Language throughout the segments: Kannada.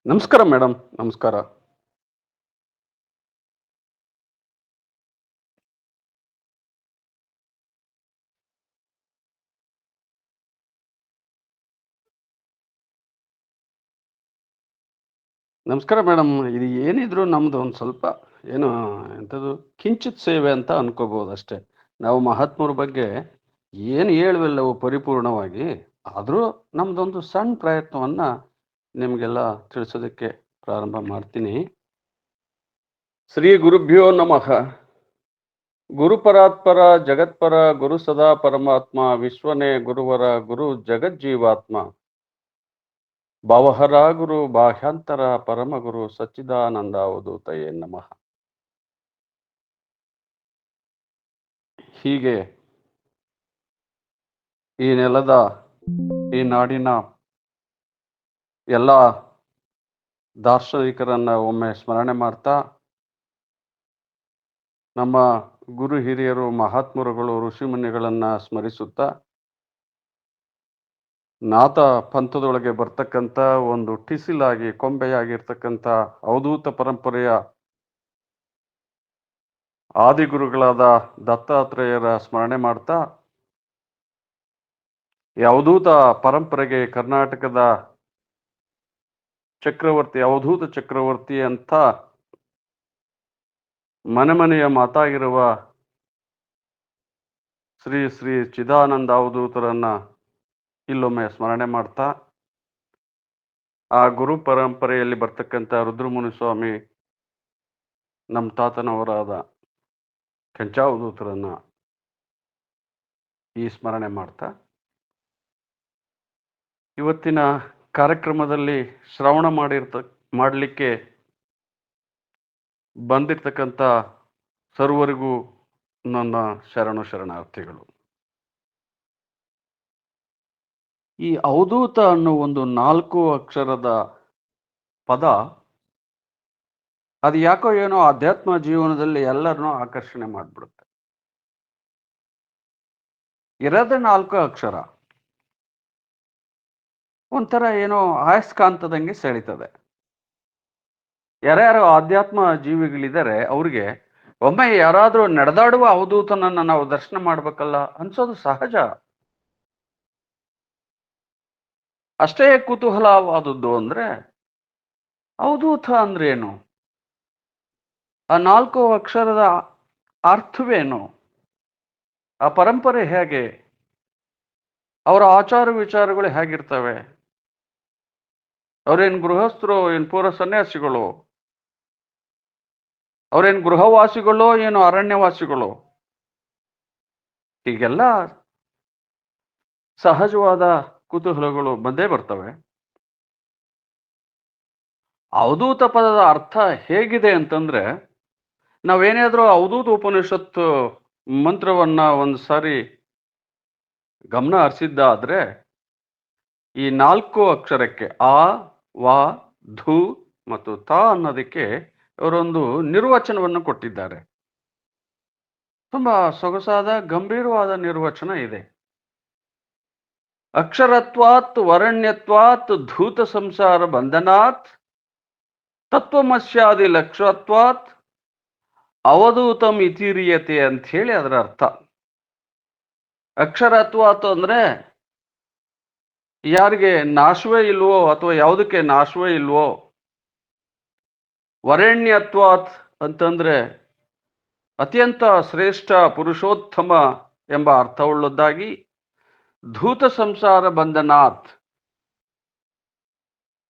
ನಮಸ್ಕಾರ ಮೇಡಮ್. ನಮಸ್ಕಾರ. ನಮಸ್ಕಾರ ಮೇಡಮ್. ಇದು ಏನಿದ್ರು ನಮ್ದು ಒಂದು ಸ್ವಲ್ಪ ಏನು ಎಂಥದ್ದು ಕಿಂಚಿತ್ ಸೇವೆ ಅಂತ ಅನ್ಕೋಬಹುದು ಅಷ್ಟೇ. ನಾವು ಮಹಾತ್ಮರ ಬಗ್ಗೆ ಏನು ಹೇಳುವೆಲ್ಲವೋ ಪರಿಪೂರ್ಣವಾಗಿ, ಆದರೂ ನಮ್ದೊಂದು ಸಣ್ಣ ಪ್ರಯತ್ನವನ್ನ ನಿಮಗೆಲ್ಲ ತಿಳಿಸೋದಕ್ಕೆ ಪ್ರಾರಂಭ ಮಾಡ್ತೀನಿ. ಶ್ರೀ ಗುರುಭ್ಯೋ ನಮಃ. ಗುರುಪರಾತ್ಪರ ಜಗತ್ಪರ ಗುರು ಸದಾ ಪರಮಾತ್ಮ ವಿಶ್ವನೇ ಗುರುವರ ಗುರು ಜಗಜ್ಜೀವಾತ್ಮ ಭಾವಹರ ಗುರು ಬಾಹ್ಯಾಂತರ ಪರಮಗುರು ಸಚ್ಚಿದಾನಂದ ಅವಧೂತಯೇ ನಮಃ. ಹೀಗೆ ಈ ನೆಲದ ಈ ನಾಡಿನ ಎಲ್ಲ ದಾರ್ಶನಿಕರನ್ನ ಒಮ್ಮೆ ಸ್ಮರಣೆ ಮಾಡ್ತಾ, ನಮ್ಮ ಗುರು ಹಿರಿಯರು ಮಹಾತ್ಮರುಗಳು ಋಷಿಮುನಿಗಳನ್ನ ಸ್ಮರಿಸುತ್ತಾ, ನಾಥ ಪಂಥದೊಳಗೆ ಬರ್ತಕ್ಕಂಥ ಒಂದು ಟಿಸಿಲಾಗಿ ಕೊಂಬೆಯಾಗಿರ್ತಕ್ಕಂಥ ಅವಧೂತ ಪರಂಪರೆಯ ಆದಿಗುರುಗಳಾದ ದತ್ತಾತ್ರೇಯರ ಸ್ಮರಣೆ ಮಾಡ್ತಾ, ಈ ಅವಧೂತ ಪರಂಪರೆಗೆ ಕರ್ನಾಟಕದ ಚಕ್ರವರ್ತಿ, ಅವಧೂತ ಚಕ್ರವರ್ತಿ ಅಂತ ಮನೆ ಮನೆಯ ಮಾತಾಗಿರುವ ಶ್ರೀ ಶ್ರೀ ಚಿದಾನಂದ ಅವಧೂತರನ್ನ ಇಲ್ಲೊಮ್ಮೆ ಸ್ಮರಣೆ ಮಾಡ್ತಾ, ಆ ಗುರು ಪರಂಪರೆಯಲ್ಲಿ ಬರ್ತಕ್ಕಂಥ ರುದ್ರಮುನಿ ಸ್ವಾಮಿ ನಮ್ಮ ತಾತನವರಾದ ಕೆಂಚಾವಧೂತರನ್ನ ಈ ಸ್ಮರಣೆ ಮಾಡ್ತಾ, ಇವತ್ತಿನ ಕಾರ್ಯಕ್ರಮದಲ್ಲಿ ಶ್ರವಣ ಮಾಡಲಿಕ್ಕೆ ಬಂದಿರ್ತಕ್ಕಂಥ ಸರ್ವರಿಗೂ ನನ್ನ ಶರಣಾರ್ಥಿಗಳು. ಈ ಅವಧೂತ ಅನ್ನೋ ಒಂದು 4 ಅಕ್ಷರದ ಪದ, ಅದು ಯಾಕೋ ಏನೋ ಆಧ್ಯಾತ್ಮ ಜೀವನದಲ್ಲಿ ಎಲ್ಲರನ್ನೂ ಆಕರ್ಷಣೆ ಮಾಡಿಬಿಡುತ್ತೆ. ಇರೋದೇ 4 ಅಕ್ಷರ, ಒಂಥರ ಏನೋ ಆಯಸ್ಕಾಂತದಂಗೆ ಸೆಳೀತದೆ. ಯಾರ್ಯಾರು ಆಧ್ಯಾತ್ಮ ಜೀವಿಗಳಿದ್ದಾರೆ ಅವ್ರಿಗೆ ಒಮ್ಮೆ ಯಾರಾದರೂ ನಡೆದಾಡುವ ಅವಧೂತನನ್ನ ನಾವು ದರ್ಶನ ಮಾಡ್ಬೇಕಲ್ಲ ಅನ್ಸೋದು ಸಹಜ. ಅಷ್ಟೇ ಕುತೂಹಲವಾದದ್ದು ಅಂದ್ರೆ ಅವಧೂತ ಅಂದ್ರೇನು, ಆ 4 ಅಕ್ಷರದ ಅರ್ಥವೇನು, ಆ ಪರಂಪರೆ ಹೇಗೆ, ಅವರ ಆಚಾರ ವಿಚಾರಗಳು ಹೇಗಿರ್ತವೆ, ಅವ್ರೇನು ಗೃಹಸ್ಥರು, ಏನು ಪೂರ್ವ ಸನ್ಯಾಸಿಗಳು, ಅವ್ರೇನು ಗೃಹವಾಸಿಗಳೋ ಏನು ಅರಣ್ಯವಾಸಿಗಳು, ಹೀಗೆಲ್ಲ ಸಹಜವಾದ ಕುತೂಹಲಗಳು ಬಂದೇ ಬರ್ತವೆ. ಅವಧೂತ ಪದದ ಅರ್ಥ ಹೇಗಿದೆ ಅಂತಂದ್ರೆ, ನಾವೇನಾದ್ರೂ ಅವಧೂತ ಉಪನಿಷತ್ತು ಮಂತ್ರವನ್ನ ಒಂದು ಸಾರಿ ಗಮನ ಹರಿಸಿದ್ದಾದ್ರೆ, ಈ 4 ಅಕ್ಷರಕ್ಕೆ ಆ, ವ, ಧು ಮತ್ತು ತ ಅನ್ನೋದಕ್ಕೆ ಅವರೊಂದು ನಿರ್ವಚನವನ್ನು ಕೊಟ್ಟಿದ್ದಾರೆ. ತುಂಬಾ ಸೊಗಸಾದ ಗಂಭೀರವಾದ ನಿರ್ವಚನ ಇದೆ. ಅಕ್ಷರತ್ವಾತ್ ವರಣ್ಯತ್ವಾತ್ ಧೂತ ಸಂಸಾರ ಬಂಧನಾತ್ ತತ್ವಮಸ್ಯಾದಿ ಲಕ್ಷ್ಯತ್ವಾತ್ ಅವಧೂತಂ ಇತಿರಿಯತೆ ಅಂತ ಹೇಳಿ ಅದರ ಅರ್ಥ. ಅಕ್ಷರತ್ವಾತ್ ಅಂದ್ರೆ ಯಾರಿಗೆ ನಾಶವೇ ಇಲ್ವೋ ಅಥವಾ ಯಾವುದಕ್ಕೆ ನಾಶವೇ ಇಲ್ವೋ, ವರೆಣ್ಯತ್ವಾತ್ ಅಂತಂದ್ರೆ ಅತ್ಯಂತ ಶ್ರೇಷ್ಠ ಪುರುಷೋತ್ತಮ ಎಂಬ ಅರ್ಥವುಳ್ಳದ್ದಾಗಿ, ಧೂತ ಸಂಸಾರ ಬಂಧನಾತ್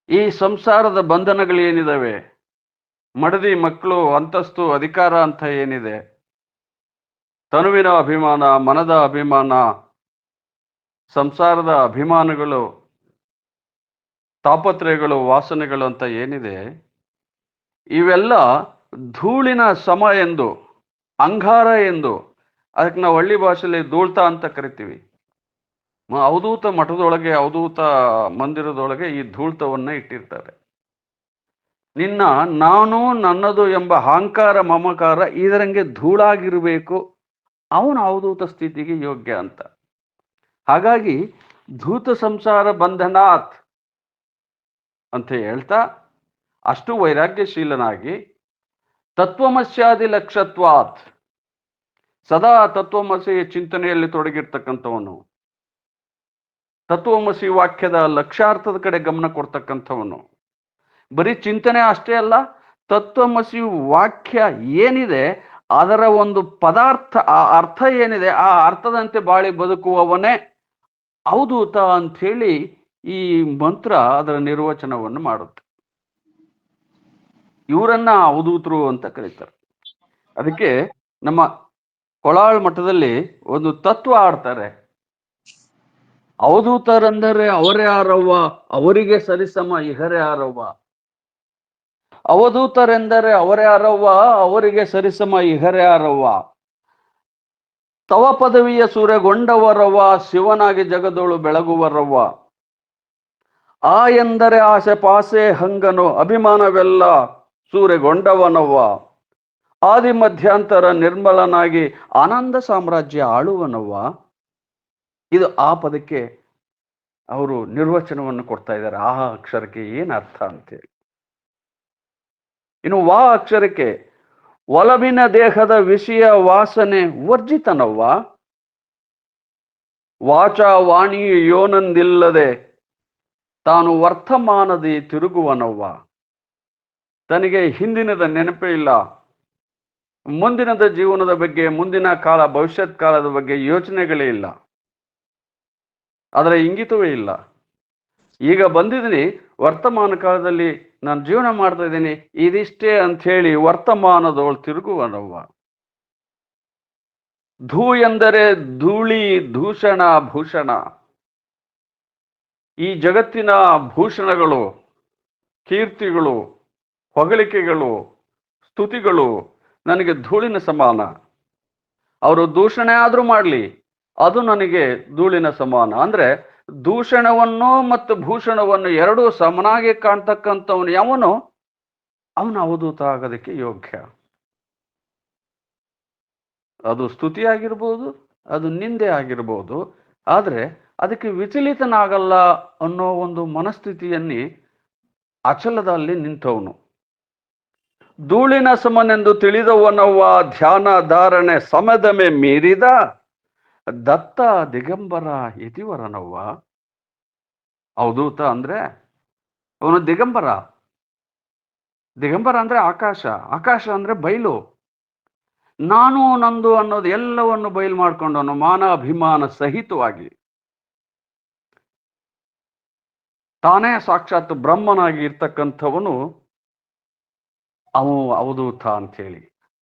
ಈ ಸಂಸಾರದ ಬಂಧನಗಳೇನಿದಾವೆ, ಮಡದಿ ಮಕ್ಕಳು ಅಂತಸ್ತು ಅಧಿಕಾರ ಅಂತ ಏನಿದೆ, ತನುವಿನ ಅಭಿಮಾನ, ಮನದ ಅಭಿಮಾನ, ಸಂಸಾರದ ಅಭಿಮಾನಗಳು, ತಾಪತ್ರಯಗಳು, ವಾಸನೆಗಳು ಅಂತ ಏನಿದೆ, ಇವೆಲ್ಲ ಧೂಳಿನ ಸಮ ಎಂದು, ಅಂಗಾರ ಎಂದು, ಅದಕ್ಕೆ ನಾವು ಹಳ್ಳಿ ಭಾಷೆಯಲ್ಲಿ ಧೂಳ್ತ ಅಂತ ಕರಿತೀವಿ. ಅವಧೂತ ಮಠದೊಳಗೆ, ಅವಧೂತ ಮಂದಿರದೊಳಗೆ ಈ ಧೂಳ್ತವನ್ನ ಇಟ್ಟಿರ್ತಾರೆ. ನಿನ್ನ ನಾನು ನನ್ನದು ಎಂಬ ಅಹಂಕಾರ ಮಮಕಾರ ಇದರಂಗೆ ಧೂಳಾಗಿರಬೇಕು, ಅವನು ಅವಧೂತ ಸ್ಥಿತಿಗೆ ಯೋಗ್ಯ ಅಂತ. ಹಾಗಾಗಿ ಧೂತ ಸಂಸಾರ ಬಂಧನಾತ್ ಅಂತ ಹೇಳ್ತಾ, ಅಷ್ಟು ವೈರಾಗ್ಯಶೀಲನಾಗಿ ತತ್ವಮಸ್ಯಾದಿ ಲಕ್ಷ್ಯತ್ವಾತ್ ಸದಾ ತತ್ವಮಸಿ ಚಿಂತನೆಯಲ್ಲಿ ತೊಡಗಿರ್ತಕ್ಕಂಥವನು, ತತ್ವಮಸಿ ವಾಕ್ಯದ ಲಕ್ಷ್ಯಾರ್ಥದ ಕಡೆ ಗಮನ ಕೊಡ್ತಕ್ಕಂಥವನು. ಬರೀ ಚಿಂತನೆ ಅಷ್ಟೇ ಅಲ್ಲ, ತತ್ವಮಸಿ ವಾಕ್ಯ ಏನಿದೆ ಅದರ ಒಂದು ಪದಾರ್ಥ, ಆ ಅರ್ಥ ಏನಿದೆ ಆ ಅರ್ಥದಂತೆ ಬಾಳಿ ಬದುಕುವವನೇ ಅವಧೂತ ಅಂಥೇಳಿ ಈ ಮಂತ್ರ ಅದರ ನಿರ್ವಚನವನ್ನು ಮಾಡುತ್ತೆ. ಇವರನ್ನ ಅವಧೂತರು ಅಂತ ಕರೀತಾರೆ. ಅದಕ್ಕೆ ನಮ್ಮ ಕೊಳಾಳ್ ಮಠದಲ್ಲಿ ಒಂದು ತತ್ವ ಆಡ್ತಾರೆ, ಅವಧೂತರೆಂದರೆ ಅವರೇ ಯಾರವ್ವ, ಅವರಿಗೆ ಸರಿಸಮ ಇಹರೇ ಯಾರವ್ವ. ಅವಧೂತರೆಂದರೆ ಅವರೇ ಯಾರವ್ವ, ಅವರಿಗೆ ಸರಿಸಮ ಇಹರೇ ಯಾರವ್ವ. ತವ ಪದವಿಯ ಸೂರೆಗೊಂಡವರವ್ವ, ಶಿವನಾಗಿ ಜಗದೋಳು ಬೆಳಗುವರವ್ವ. ಆ ಎಂದರೆ ಆಸೆ ಪಾಸೆ ಹಂಗನು, ಅಭಿಮಾನವೆಲ್ಲ ಸೂರೆಗೊಂಡವನವ್ವ. ಆದಿ ಮಧ್ಯಾಂತರ ನಿರ್ಮಲನಾಗಿ ಆನಂದ ಸಾಮ್ರಾಜ್ಯ ಆಳುವನವ್ವ. ಇದು ಆ ಪದಕ್ಕೆ ಅವರು ನಿರ್ವಚನವನ್ನು ಕೊಡ್ತಾ ಇದ್ದಾರೆ, ಆ ಅಕ್ಷರಕ್ಕೆ ಏನು ಅರ್ಥ ಅಂತೇಳಿ. ಇನ್ನು ವಾ ಅಕ್ಷರಕ್ಕೆ ಒಲವಿನ ದೇಹದ ವಿಷಯ ವಾಸನೆ ವರ್ಜಿತನವ್ವ. ವಾಚ ವಾಣಿ ಯೋನಂದಿಲ್ಲದೆ ತಾನು ವರ್ತಮಾನದಿ ತಿರುಗುವನವ್ವ. ತನಗೆ ಹಿಂದಿನದ ನೆನಪೇ ಇಲ್ಲ, ಮುಂದಿನದ ಜೀವನದ ಬಗ್ಗೆ, ಮುಂದಿನ ಕಾಲ ಭವಿಷ್ಯತ್ ಕಾಲದ ಬಗ್ಗೆ ಯೋಚನೆಗಳೇ ಇಲ್ಲ, ಅದರ ಇಂಗಿತವೇ ಇಲ್ಲ. ಈಗ ಬಂದಿದ್ದೀನಿ, ವರ್ತಮಾನ ಕಾಲದಲ್ಲಿ ನಾನು ಜೀವನ ಮಾಡ್ತಾ ಇದ್ದೀನಿ, ಇದಿಷ್ಟೇ ಅಂಥೇಳಿ ವರ್ತಮಾನದವಳು ತಿರುಗುವನವ್ವ. ಧೂ ಎಂದರೆ ಧೂಳಿ ದೂಷಣ ಭೂಷಣ. ಈ ಜಗತ್ತಿನ ಭೂಷಣಗಳು, ಕೀರ್ತಿಗಳು, ಹೊಗಳಿಕೆಗಳು, ಸ್ತುತಿಗಳು ನನಗೆ ಧೂಳಿನ ಸಮಾನ. ಅವರು ದೂಷಣೆ ಆದ್ರೂ ಮಾಡಲಿ, ಅದು ನನಗೆ ಧೂಳಿನ ಸಮಾನ. ಅಂದ್ರೆ ದೂಷಣವನ್ನು ಮತ್ತು ಭೂಷಣವನ್ನು ಎರಡೂ ಸಮನಾಗಿ ಕಾಣ್ತಕ್ಕಂಥವನು ಯಾವನು, ಅವನು ಅವಧೂತ ಆಗೋದಕ್ಕೆ ಯೋಗ್ಯ. ಅದು ಸ್ತುತಿ ಆಗಿರ್ಬೋದು, ಅದು ನಿಂದೆ ಆಗಿರ್ಬೋದು, ಆದರೆ ಅದಕ್ಕೆ ವಿಚಲಿತನಾಗಲ್ಲ ಅನ್ನೋ ಒಂದು ಮನಸ್ಥಿತಿಯಲ್ಲಿ ಅಚಲದಲ್ಲಿ ನಿಂತವನು. ಧೂಳಿನ ಸಮನೆಂದು ತಿಳಿದವನವ್ವ, ಧ್ಯಾನ ಧಾರಣೆ ಸಮದಮೆ ಮೀರಿದ ದತ್ತ ದಿಗಂಬರ ಯತಿವರನವ್ವ. ಅವಧೂತ ಅಂದ್ರೆ ಅವನು ದಿಗಂಬರ. ದಿಗಂಬರ ಅಂದ್ರೆ ಆಕಾಶ, ಆಕಾಶ ಅಂದ್ರೆ ಬಯಲು. ನಾನು ನಂದು ಅನ್ನೋದು ಎಲ್ಲವನ್ನು ಬಯಲು ಮಾಡ್ಕೊಂಡವನು, ಮಾನ ಅಭಿಮಾನ ಸಹಿತವಾಗಿ. ತಾನೇ ಸಾಕ್ಷಾತ್ ಬ್ರಹ್ಮನಾಗಿ ಇರ್ತಕ್ಕಂಥವನು ಅವಧೂತ ಅಂಥೇಳಿ.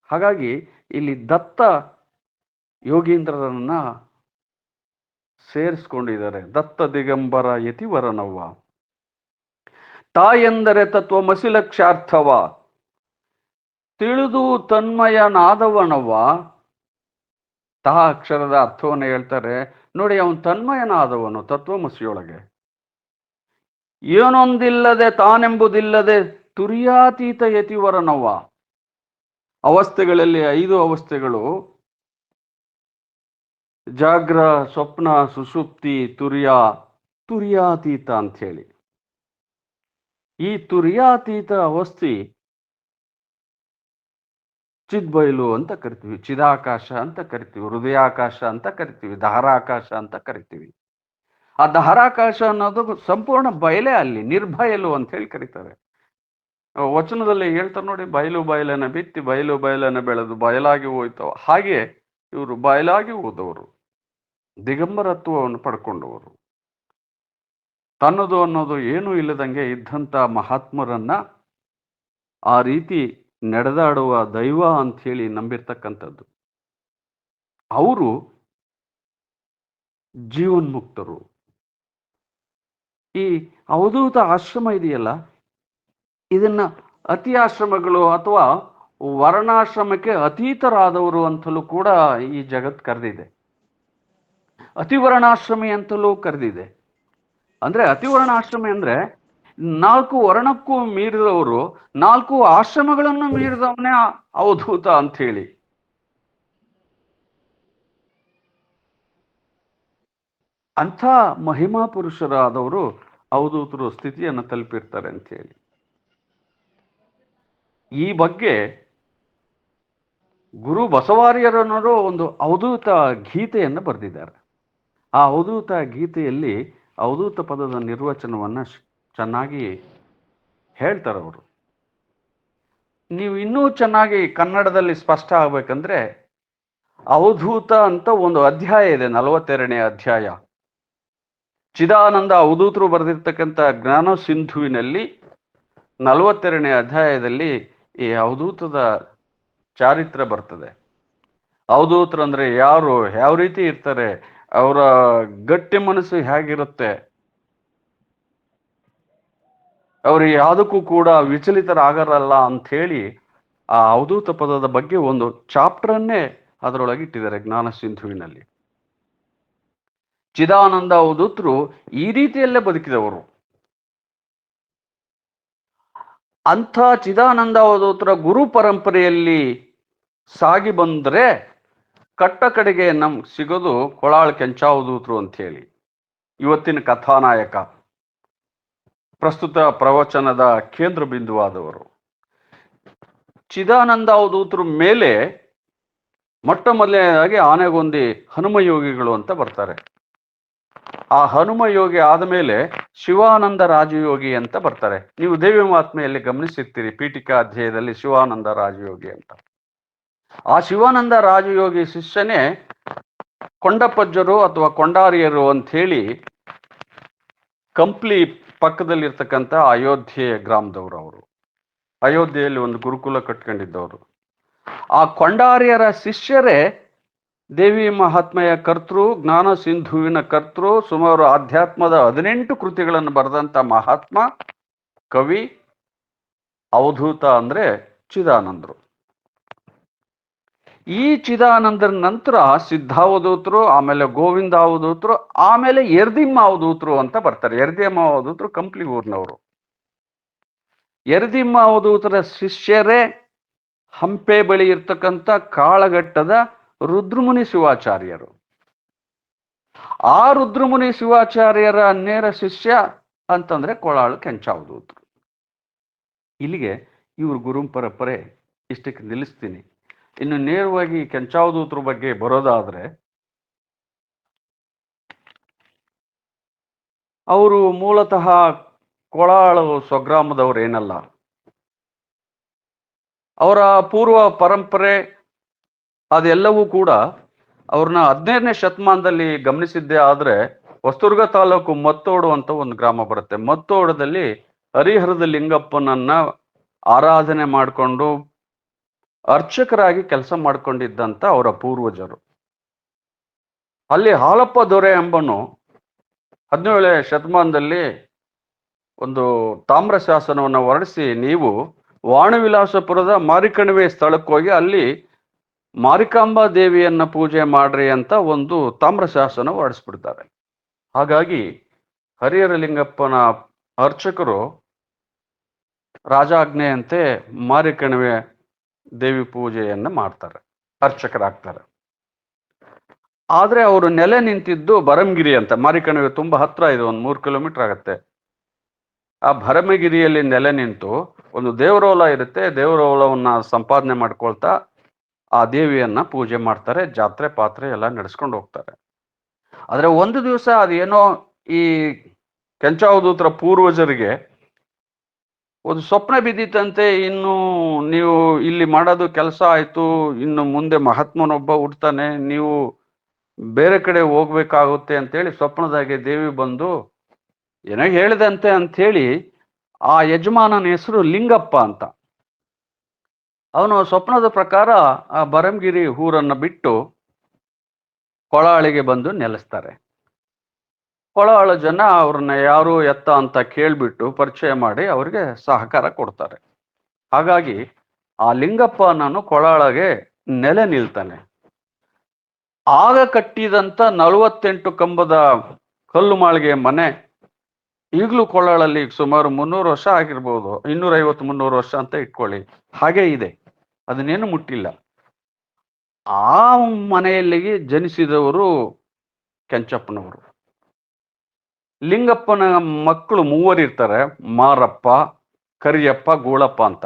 ಹಾಗಾಗಿ ಇಲ್ಲಿ ದತ್ತ ಯೋಗೀಂದ್ರರನ್ನ ಸೇರಿಸ್ಕೊಂಡಿದ್ದಾರೆ. ದತ್ತ ದಿಗಂಬರ ಯತಿವರನವ್ವ. ತಾಯೆಂದರೆ ತತ್ವಮಸಿ ಲಕ್ಷ್ಯಾರ್ಥವ, ತಿಳಿದು ತನ್ಮಯನಾದವನವ್ವ. ತಾ ಅಕ್ಷರದ ಅರ್ಥವನ್ನು ಹೇಳ್ತಾರೆ ನೋಡಿ, ಅವನು ತನ್ಮಯನಾದವನು ತತ್ವಮಸಿಯೊಳಗೆ. ಏನೊಂದಿಲ್ಲದೆ ತಾನೆಂಬುದಿಲ್ಲದೆ ತುರ್ಯಾತೀತ ಯತಿವರನವ್ವ. ಅವಸ್ಥೆಗಳಲ್ಲಿ 5 ಅವಸ್ಥೆಗಳು, ಜಾಗ್ರ, ಸ್ವಪ್ನ, ಸುಷುಪ್ತಿ, ತುರ್ಯಾತೀತ ಅಂಥೇಳಿ. ಈ ತುರ್ಯಾತೀತ ಅವಸ್ಥೆ ಚಿದ್ಬಯಲು ಅಂತ ಕರಿತೀವಿ, ಚಿದಾಕಾಶ ಅಂತ ಕರಿತೀವಿ, ಹೃದಯಾಕಾಶ ಅಂತ ಕರಿತೀವಿ, ಧಾರಾಕಾಶ ಅಂತ ಕರಿತೀವಿ. ಆ ಧಾರಾಕಾಶ ಅನ್ನೋದು ಸಂಪೂರ್ಣ ಬಯಲೇ, ಅಲ್ಲಿ ನಿರ್ಬಯಲು ಅಂತ ಹೇಳಿ ಕರೀತಾರೆ. ವಚನದಲ್ಲಿ ಹೇಳ್ತಾರೆ ನೋಡಿ, ಬಯಲು ಬಯಲನ್ನ ಬಿತ್ತಿ ಬಯಲು ಬಯಲನ್ನ ಬೆಳೆದು ಬಯಲಾಗಿ ಹೋಯ್ತವ. ಹಾಗೆ ಇವರು ಬಯಲಾಗಿ ಹೋದವರು, ದಿಗಂಬರತ್ವವನ್ನು ಪಡ್ಕೊಂಡವರು. ತನ್ನದು ಅನ್ನೋದು ಏನೂ ಇಲ್ಲದಂಗೆ ಇದ್ದಂಥ ಮಹಾತ್ಮರನ್ನ ಆ ರೀತಿ ನಡೆದಾಡುವ ದೈವ ಅಂಥೇಳಿ ನಂಬಿರ್ತಕ್ಕಂಥದ್ದು. ಅವರು ಜೀವನ್ಮುಕ್ತರು. ಈ ಅವಧೂತ ಆಶ್ರಮ ಇದೆಯಲ್ಲ, ಇದನ್ನ ಅತಿ ಆಶ್ರಮಗಳು ಅಥವಾ ವರ್ಣಾಶ್ರಮಕ್ಕೆ ಅತೀತರಾದವರು ಅಂತಲೂ ಕೂಡ ಈ ಜಗತ್ ಕರೆದಿದೆ. ಅತಿವರ್ಣಾಶ್ರಮಿ ಅಂತಲೂ ಕರೆದಿದೆ. ಅಂದ್ರೆ ಅತಿವರ್ಣಾಶ್ರಮಿ ಅಂದ್ರೆ 4 ವರ್ಣಕ್ಕೂ ಮೀರಿದವರು, 4 ಆಶ್ರಮಗಳನ್ನು ಮೀರಿದವನೇ ಅವಧೂತ ಅಂತ ಹೇಳಿ. ಅಂಥ ಮಹಿಮಾ ಪುರುಷರಾದವರು ಅವಧೂತರು ಸ್ಥಿತಿಯನ್ನು ತಲುಪಿರ್ತಾರೆ ಅಂತ ಹೇಳಿ. ಈ ಬಗ್ಗೆ ಗುರು ಬಸವಾರ್ಯರನ್ನರು ಒಂದು ಅವಧೂತ ಗೀತೆಯನ್ನು ಬರೆದಿದ್ದಾರೆ. ಆ ಅವಧೂತ ಗೀತೆಯಲ್ಲಿ ಅವಧೂತ ಪದದ ನಿರ್ವಚನವನ್ನು ಚೆನ್ನಾಗಿ ಹೇಳ್ತಾರೆ ಅವರು. ನೀವು ಇನ್ನೂ ಚೆನ್ನಾಗಿ ಕನ್ನಡದಲ್ಲಿ ಸ್ಪಷ್ಟ ಆಗ್ಬೇಕಂದ್ರೆ ಅವಧೂತ ಅಂತ ಒಂದು ಅಧ್ಯಾಯ ಇದೆ, 42ನೇ ಅಧ್ಯಾಯ. ಚಿದಾನಂದ ಅವಧೂತರು ಬರೆದಿರ್ತಕ್ಕಂಥ ಜ್ಞಾನ ಸಿಂಧುವಿನಲ್ಲಿ 42ನೇ ಅಧ್ಯಾಯದಲ್ಲಿ ಈ ಅವಧೂತದ ಚಾರಿತ್ರ್ಯ ಬರ್ತದೆ. ಅವಧೂತರು ಅಂದ್ರೆ ಯಾರು, ಯಾವ ರೀತಿ ಇರ್ತಾರೆ, ಅವರ ಗಟ್ಟಿ ಮನಸ್ಸು ಹೇಗಿರುತ್ತೆ, ಅವರು ಯಾವುದಕ್ಕೂ ಕೂಡ ವಿಚಲಿತರಾಗರಲ್ಲ ಅಂಥೇಳಿ ಆ ಅವಧೂತ ಪದದ ಬಗ್ಗೆ ಒಂದು ಚಾಪ್ಟರನ್ನೇ ಅದರೊಳಗೆ ಇಟ್ಟಿದ್ದಾರೆ ಜ್ಞಾನ ಸಿಂಧುವಿನಲ್ಲಿ. ಚಿದಾನಂದ ಅವಧೂತರು ಈ ರೀತಿಯಲ್ಲೇ ಬದುಕಿದವರು. ಅಂಥ ಚಿದಾನಂದ ಅವಧೂತರ ಗುರು ಪರಂಪರೆಯಲ್ಲಿ ಸಾಗಿ ಬಂದ್ರೆ ಕಟ್ಟ ಕಡೆಗೆ ನಮ್ಗೆ ಸಿಗೋದು ಕೊಳಾಳ್ ಕೆಂಚಾವಧೂತರು ಅಂತ ಹೇಳಿ, ಇವತ್ತಿನ ಕಥಾನಾಯಕ, ಪ್ರಸ್ತುತ ಪ್ರವಚನದ ಕೇಂದ್ರ ಬಿಂದುವಾದವರು. ಚಿದಾನಂದ ಅವಧೂತರ ಮೇಲೆ ಮೊಟ್ಟ ಮೊದಲನೇದಾಗಿ ಆನೆಗೊಂದಿ ಹನುಮಯೋಗಿಗಳು ಅಂತ ಬರ್ತಾರೆ. ಆ ಹನುಮಯೋಗಿ ಆದಮೇಲೆ ಶಿವಾನಂದ ರಾಜಯೋಗಿ ಅಂತ ಬರ್ತಾರೆ. ನೀವು ದೇವಿ ಮಹಾತ್ಮೆಯಲ್ಲಿ ಗಮನಿಸಿರ್ತೀರಿ, ಪೀಠಿಕಾ ಅಧ್ಯಾಯದಲ್ಲಿ ಶಿವಾನಂದ ರಾಜಯೋಗಿ ಅಂತ. ಆ ಶಿವಾನಂದ ರಾಜಯೋಗಿ ಶಿಷ್ಯನೇ ಕೊಂಡಪ್ಪಜ್ಜರು ಅಥವಾ ಕೊಂಡಾರಿಯರು ಅಂತ ಹೇಳಿ ಕಂಪ್ಲಿ ಪಕ್ಕದಲ್ಲಿರ್ತಕ್ಕಂಥ ಅಯೋಧ್ಯೆ ಗ್ರಾಮದವರು. ಅವರು ಅಯೋಧ್ಯೆಯಲ್ಲಿ ಒಂದು ಗುರುಕುಲ ಕಟ್ಕೊಂಡಿದ್ದವರು. ಆ ಕೊಂಡಾರಿಯರ ಶಿಷ್ಯರೇ ದೇವಿ ಮಹಾತ್ಮೆಯ ಕರ್ತೃ, ಜ್ಞಾನ ಸಿಂಧುವಿನ ಕರ್ತೃ, ಸುಮಾರು ಆಧ್ಯಾತ್ಮದ 18 ಕೃತಿಗಳನ್ನು ಬರೆದಂಥ ಮಹಾತ್ಮ ಕವಿ ಅವಧೂತ ಅಂದ್ರೆ ಚಿದಾನಂದರು. ಈ ಚಿದಾನಂದರ ನಂತರ ಸಿದ್ಧಾವಧೂತರು, ಆಮೇಲೆ ಗೋವಿಂದ ಅವಧೂತರು, ಆಮೇಲೆ ಎರ್ದಿಮ್ಮ ಅವಧೂತರು ಅಂತ ಬರ್ತಾರೆ. ಎರ್ದಿಮ್ಮ ಅವಧೂತರು ಕಂಪ್ಲಿ ಊರಿನವರು. ಎರ್ದಿಮ್ಮ ಅವಧೂತರ ಶಿಷ್ಯರೇ ಹಂಪೆ ಬಳಿ ಇರ್ತಕ್ಕಂಥ ಕಾಳಘಟ್ಟದ ರುದ್ರಮುನಿ ಶಿವಾಚಾರ್ಯರು. ಆ ರುದ್ರಮುನಿ ಶಿವಾಚಾರ್ಯರ ನೇರ ಶಿಷ್ಯ ಅಂತಂದ್ರೆ ಕೊಳಾಳು ಕೆಂಚಾವಧೂತರು. ಇಲ್ಲಿಗೆ ಇವ್ರ ಗುರು ಪರಂಪರೆ ಇಷ್ಟಕ್ಕೆ ನಿಲ್ಲಿಸ್ತೀನಿ. ಇನ್ನು ನೇರವಾಗಿ ಕೆಂಚಾವಧೂತರ ಬಗ್ಗೆ ಬರೋದಾದ್ರೆ, ಅವರು ಮೂಲತಃ ಕೊಳಾಳು ಸ್ವಗ್ರಾಮದವರೇನಲ್ಲ. ಅವರ ಪೂರ್ವ ಪರಂಪರೆ ಅದೆಲ್ಲವೂ ಕೂಡ ಅವ್ರನ್ನ 15ನೇ ಶತಮಾನದಲ್ಲಿ ಗಮನಿಸಿದ್ದೇ ಆದ್ರೆ, ಹೊಸದುರ್ಗ ತಾಲೂಕು ಮತ್ತೋಡು ಅಂತ ಒಂದು ಗ್ರಾಮ ಬರುತ್ತೆ. ಮತ್ತೋಡದಲ್ಲಿ ಹರಿಹರದ ಲಿಂಗಪ್ಪನನ್ನ ಆರಾಧನೆ ಮಾಡಿಕೊಂಡು ಅರ್ಚಕರಾಗಿ ಕೆಲಸ ಮಾಡ್ಕೊಂಡಿದ್ದಂತ ಅವರ ಪೂರ್ವಜರು. ಅಲ್ಲಿ ಹಾಲಪ್ಪ ದೊರೆ ಎಂಬನು 17ನೇ ಶತಮಾನದಲ್ಲಿ ಒಂದು ತಾಮ್ರ ಶಾಸನವನ್ನು ಹೊರಡಿಸಿ, ನೀವು ವಾಣವಿಲಾಸಪುರದ ಮಾರಿಕಣಿವೆ ಸ್ಥಳಕ್ಕೆ ಹೋಗಿ ಅಲ್ಲಿ ಮಾರಿಕಾಂಬಾ ದೇವಿಯನ್ನ ಪೂಜೆ ಮಾಡ್ರಿ ಅಂತ ಒಂದು ತಾಮ್ರ ಶಾಸನ ಹೊರಡಿಸ್ಬಿಡ್ತಾರೆ. ಹಾಗಾಗಿ ಹರಿಹರ ಲಿಂಗಪ್ಪನ ಅರ್ಚಕರು ರಾಜಾಜ್ಞೆಯಂತೆ ಮಾರಿಕಣಿವೆ ದೇವಿ ಪೂಜೆಯನ್ನ ಮಾಡ್ತಾರೆ, ಅರ್ಚಕರಾಗ್ತಾರೆ. ಆದ್ರೆ ಅವರು ನೆಲೆ ನಿಂತಿದ್ದು ಭರಮಗಿರಿ ಅಂತ. ಮಾರಿಕಣಿವೆ ತುಂಬಾ ಹತ್ರ ಇದೆ, ಒಂದು 3 ಕಿಲೋಮೀಟರ್ ಆಗತ್ತೆ. ಆ ಭರಮಗಿರಿಯಲ್ಲಿ ನೆಲೆ ನಿಂತು ಒಂದು ದೇವರೋಲ ಇರುತ್ತೆ, ದೇವರೋಲವನ್ನ ಸಂಪಾದನೆ ಮಾಡ್ಕೊಳ್ತಾ ಆ ದೇವಿಯನ್ನ ಪೂಜೆ ಮಾಡ್ತಾರೆ. ಜಾತ್ರೆ ಪಾತ್ರೆ ಎಲ್ಲ ನಡೆಸ್ಕೊಂಡು ಹೋಗ್ತಾರೆ. ಆದ್ರೆ ಒಂದು ದಿವಸ ಅದೇನೋ ಈ ಕೆಂಚಾವಧೂತರ ಪೂರ್ವಜರಿಗೆ ಒಂದು ಸ್ವಪ್ನ ಬಿದ್ದಿತ್ತಂತೆ. ಇನ್ನು ನೀವು ಇಲ್ಲಿ ಮಾಡೋದು ಕೆಲಸ ಆಯ್ತು, ಇನ್ನು ಮುಂದೆ ಮಹಾತ್ಮನೊಬ್ಬ ಹುಡ್ತಾನೆ, ನೀವು ಬೇರೆ ಕಡೆ ಹೋಗ್ಬೇಕಾಗುತ್ತೆ ಅಂತೇಳಿ ಸ್ವಪ್ನದಾಗೆ ದೇವಿ ಬಂದು ಏನೋ ಹೇಳಿದಂತೆ ಅಂಥೇಳಿ, ಆ ಯಜಮಾನನ ಹೆಸರು ಲಿಂಗಪ್ಪ ಅಂತ. ಅವನು ಸ್ವಪ್ನದ ಪ್ರಕಾರ ಆ ಭರಮಗಿರಿ ಊರನ್ನ ಬಿಟ್ಟು ಕೊಳಾಳಿಗೆ ಬಂದು ನೆಲೆಸ್ತಾರೆ. ಕೊಳಾಳ ಜನ ಅವ್ರನ್ನ ಯಾರು ಎತ್ತ ಅಂತ ಕೇಳ್ಬಿಟ್ಟು ಪರಿಚಯ ಮಾಡಿ ಅವ್ರಿಗೆ ಸಹಕಾರ ಕೊಡ್ತಾರೆ. ಹಾಗಾಗಿ ಆ ಲಿಂಗಪ್ಪ ನಾನು ಕೊಳಾಳಗೆ ನೆಲೆ ನಿಲ್ತಾನೆ. ಆಗ ಕಟ್ಟಿದಂತ 48 ಕಂಬದ ಕಲ್ಲು ಮಾಳಿಗೆ ಮನೆ ಈಗಲೂ ಕೊಳಾಳಲ್ಲಿ ಸುಮಾರು 300 ವರ್ಷ ಆಗಿರ್ಬೋದು, 250-300 ವರ್ಷ ಅಂತ ಇಟ್ಕೊಳ್ಳಿ, ಹಾಗೆ ಇದೆ, ಅದನ್ನೇನು ಮುಟ್ಟಿಲ್ಲ. ಆ ಮನೆಯಲ್ಲಿಗೆ ಜನಿಸಿದವರು ಕೆಂಚಪ್ಪನವರು. ಲಿಂಗಪ್ಪನ ಮಕ್ಕಳು 3 ಇರ್ತಾರೆ, ಮಾರಪ್ಪ, ಕರಿಯಪ್ಪ, ಗೂಳಪ್ಪ ಅಂತ.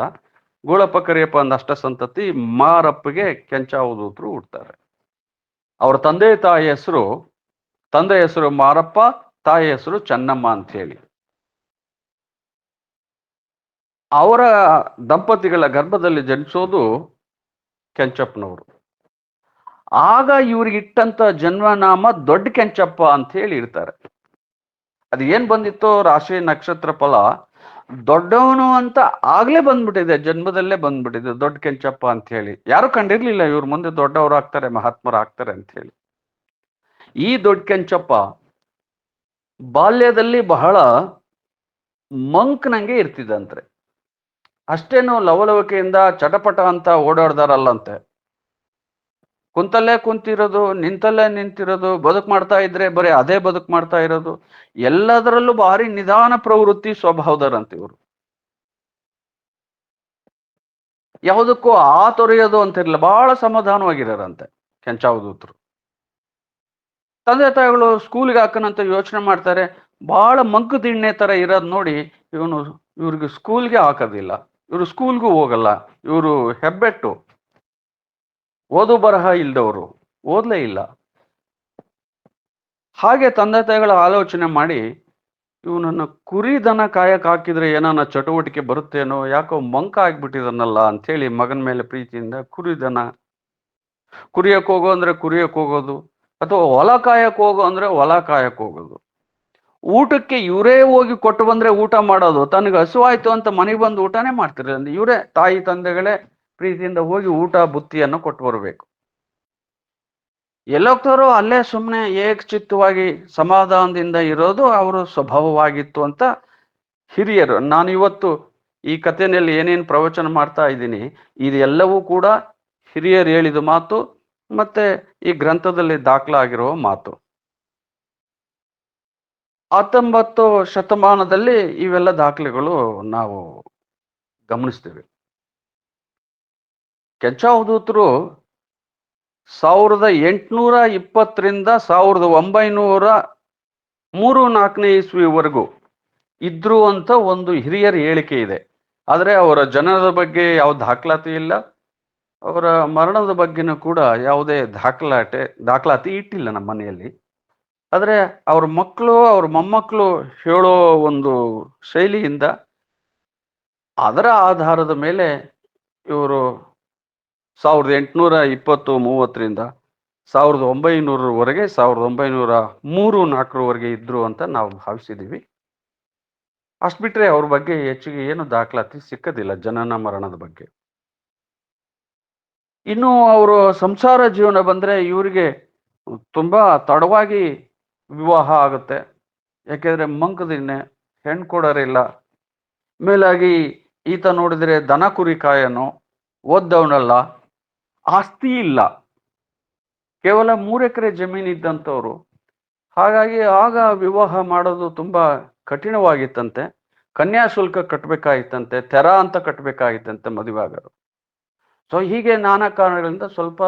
ಗೂಳಪ್ಪ ಕರಿಯಪ್ಪ ಅಂದ ಅಷ್ಟ ಸಂತತಿ ಮಾರಪ್ಪಗೆ ಕೆಂಚಾವಧೂತರು ಹುಡ್ತಾರೆ. ಅವ್ರ ತಂದೆ ಹೆಸರು ಮಾರಪ್ಪ, ತಾಯಿ ಹೆಸರು ಚೆನ್ನಮ್ಮ ಅಂತ ಹೇಳಿ. ಅವರ ದಂಪತಿಗಳ ಗರ್ಭದಲ್ಲಿ ಜನಿಸೋದು ಕೆಂಚಪ್ಪನವರು. ಆಗ ಇವ್ರಿಗೆ ಇಟ್ಟಂತ ಜನ್ಮನಾಮ ದೊಡ್ಡ ಕೆಂಚಪ್ಪ ಅಂತ ಹೇಳಿ ಇರ್ತಾರೆ. ಅದು ಏನ್ ಬಂದಿತ್ತೋ ರಾಶಿ ನಕ್ಷತ್ರ ಫಲ ದೊಡ್ಡವನು ಅಂತ ಆಗ್ಲೇ ಬಂದ್ಬಿಟ್ಟಿದೆ, ಜನ್ಮದಲ್ಲೇ ಬಂದ್ಬಿಟ್ಟಿದೆ ದೊಡ್ಡ ಕೆಂಚಪ್ಪ ಅಂತ ಹೇಳಿ. ಯಾರು ಕಂಡಿರ್ಲಿಲ್ಲ ಇವ್ರ ಮುಂದೆ ದೊಡ್ಡವರು ಆಗ್ತಾರೆ, ಮಹಾತ್ಮರು ಆಗ್ತಾರೆ ಅಂತ ಹೇಳಿ. ಈ ದೊಡ್ಡ ಕೆಂಚಪ್ಪ ಬಾಲ್ಯದಲ್ಲಿ ಬಹಳ ಮಂಕ್ನಂಗೆ ಇರ್ತಿದ್ದಂತ್ರೆ. ಅಷ್ಟೇನು ಲವಲವಿಕೆಯಿಂದ ಚಟಪಟ ಅಂತ ಓಡಾಡ್ದಾರಲ್ಲಂತೆ. ಕುಂತಲ್ಲೇ ಕುಂತಿರೋದು, ನಿಂತಲ್ಲೇ ನಿಂತಿರೋದು, ಬದುಕು ಮಾಡ್ತಾ ಇದ್ರೆ ಬರೀ ಅದೇ ಬದುಕು ಮಾಡ್ತಾ ಇರೋದು, ಎಲ್ಲದರಲ್ಲೂ ಭಾರಿ ನಿಧಾನ ಪ್ರವೃತ್ತಿ ಸ್ವಭಾವದರಂತೆ ಇವರು. ಯಾವುದಕ್ಕೂ ತೊರೆಯೋದು ಅಂತಿರ್ಲಿಲ್ಲ, ಬಹಳ ಸಮಾಧಾನವಾಗಿರೋರಂತೆ ಕೆಂಚಾವಧೂತರು. ತಂದೆ ತಾಯಿಗಳು ಸ್ಕೂಲ್ಗೆ ಹಾಕನಂತ ಯೋಚನೆ ಮಾಡ್ತಾರೆ. ಬಹಳ ಮಂಕು ದಿಣ್ಣೆ ತರ ಇರೋದು ನೋಡಿ ಇವ್ರಿಗೆ ಸ್ಕೂಲ್ಗೆ ಹಾಕೋದಿಲ್ಲ, ಇವರು ಸ್ಕೂಲ್ಗೂ ಹೋಗಲ್ಲ, ಇವರು ಹೆಬ್ಬೆಟ್ಟು, ಓದು ಬರಹ ಇಲ್ದವರು, ಓದ್ಲೇ ಇಲ್ಲ. ಹಾಗೆ ತಂದೆ ತಾಯಿಗಳ ಆಲೋಚನೆ ಮಾಡಿ ಇವನನ್ನ ಕುರಿ ದನ ಕಾಯಕ್ ಹಾಕಿದ್ರೆ ಏನಾನ ಚಟುವಟಿಕೆ ಬರುತ್ತೇನೋ, ಯಾಕೋ ಮಂಕ ಆಗ್ಬಿಟ್ಟಿದನಲ್ಲ ಅಂಥೇಳಿ ಮಗನ ಮೇಲೆ ಪ್ರೀತಿಯಿಂದ ಕುರಿ ದನ ಕುರಿಯಕ್ ಹೋಗೋ ಅಂದ್ರೆ ಕುರಿಯಕ್ ಹೋಗೋದು, ಅಥವಾ ಹೊಲ ಕಾಯಕ್ ಹೋಗೋ ಅಂದ್ರೆ ಹೊಲ ಕಾಯಕ್ ಹೋಗೋದು. ಊಟಕ್ಕೆ ಇವರೇ ಹೋಗಿ ಕೊಟ್ಟು ಬಂದ್ರೆ ಊಟ ಮಾಡೋದು, ತನಗೆ ಹಸುವಾಯ್ತು ಅಂತ ಮನೆಗೆ ಬಂದು ಊಟನೇ ಮಾಡ್ತಿರಲಿಲ್ಲ. ಇವರೇ ತಾಯಿ ತಂದೆಗಳೇ ಪ್ರೀತಿಯಿಂದ ಹೋಗಿ ಊಟ ಬುತ್ತಿಯನ್ನು ಕೊಟ್ಟು ಬರಬೇಕು. ಎಲ್ಲೋಗ್ತಾರೋ ಅಲ್ಲೇ ಸುಮ್ಮನೆ ಏಕಚಿತ್ತವಾಗಿ ಸಮಾಧಾನದಿಂದ ಇರೋದು ಅವರ ಸ್ವಭಾವವಾಗಿತ್ತು ಅಂತ ಹಿರಿಯರು. ನಾನು ಇವತ್ತು ಈ ಕಥೆಯಲ್ಲಿ ಏನೇನು ಪ್ರವಚನ ಮಾಡ್ತಾ ಇದ್ದೀನಿ, ಇದೆಲ್ಲವೂ ಕೂಡ ಹಿರಿಯರು ಹೇಳಿದ ಮಾತು, ಮತ್ತೆ ಈ ಗ್ರಂಥದಲ್ಲಿ ದಾಖಲಾಗಿರುವ ಮಾತು. 19 ಶತಮಾನದಲ್ಲಿ ಇವೆಲ್ಲ ದಾಖಲೆಗಳು ನಾವು ಗಮನಿಸ್ತೀವಿ. ಕೆಂಚಾವಧೂತರು 1820ರಿಂದ 1903-4 ಇಸ್ವಿವರೆಗೂ ಇದ್ರು ಅಂತ ಒಂದು ಹಿರಿಯರ ಹೇಳಿಕೆ ಇದೆ. ಆದರೆ ಅವರ ಜನನದ ಬಗ್ಗೆ ಯಾವ ದಾಖಲಾತಿ ಇಲ್ಲ, ಅವರ ಮರಣದ ಬಗ್ಗೆನೂ ಕೂಡ ಯಾವುದೇ ದಾಖಲಾತಿ ಇಟ್ಟಿಲ್ಲ ನಮ್ಮ ಮನೆಯಲ್ಲಿ. ಆದರೆ ಅವ್ರ ಮಕ್ಕಳು ಅವ್ರ ಮೊಮ್ಮಕ್ಕಳು ಹೇಳೋ ಒಂದು ಶೈಲಿಯಿಂದ ಅದರ ಆಧಾರದ ಮೇಲೆ ಇವರು 1820-30ರಿಂದ 1900ರವರೆಗೆ 1903-4ರವರೆಗೆ ಇದ್ರು ಅಂತ ನಾವು ಭಾವಿಸಿದ್ದೀವಿ. ಅಷ್ಟು ಬಿಟ್ರೆ ಅವ್ರ ಬಗ್ಗೆ ಹೆಚ್ಚಿಗೆ ಏನು ದಾಖಲಾತಿ ಸಿಕ್ಕದಿಲ್ಲ ಜನನ ಮರಣದ ಬಗ್ಗೆ. ಇನ್ನು ಅವರು ಸಂಸಾರ ಜೀವನ ಬಂದ್ರೆ ಇವರಿಗೆ ತುಂಬಾ ತಡವಾಗಿ ವಿವಾಹ ಆಗುತ್ತೆ. ಯಾಕೆಂದ್ರೆ ಮಂಕದಿನ್ನೆ, ಹೆಣ್ಣು ಕೊಡೋರಿಲ್ಲ. ಮೇಲಾಗಿ ಈತ ನೋಡಿದ್ರೆ ದನ ಕುರಿ ಕಾಯನು, ಓದ್ದವನಲ್ಲ, ಆಸ್ತಿ ಇಲ್ಲ, ಕೇವಲ 3 ಎಕರೆ ಜಮೀನು ಇದ್ದಂಥವ್ರು. ಹಾಗಾಗಿ ಆಗ ವಿವಾಹ ಮಾಡೋದು ತುಂಬಾ ಕಠಿಣವಾಗಿತ್ತಂತೆ. ಕನ್ಯಾಶುಲ್ಕ ಕಟ್ಟಬೇಕಾಗಿತ್ತಂತೆ, ತೆರ ಅಂತ ಕಟ್ಟಬೇಕಾಗಿತ್ತಂತೆ ಮದುವೆ ಆಗೋರು. ಸೊ ಹೀಗೆ ನಾನಾ ಕಾರಣಗಳಿಂದ ಸ್ವಲ್ಪ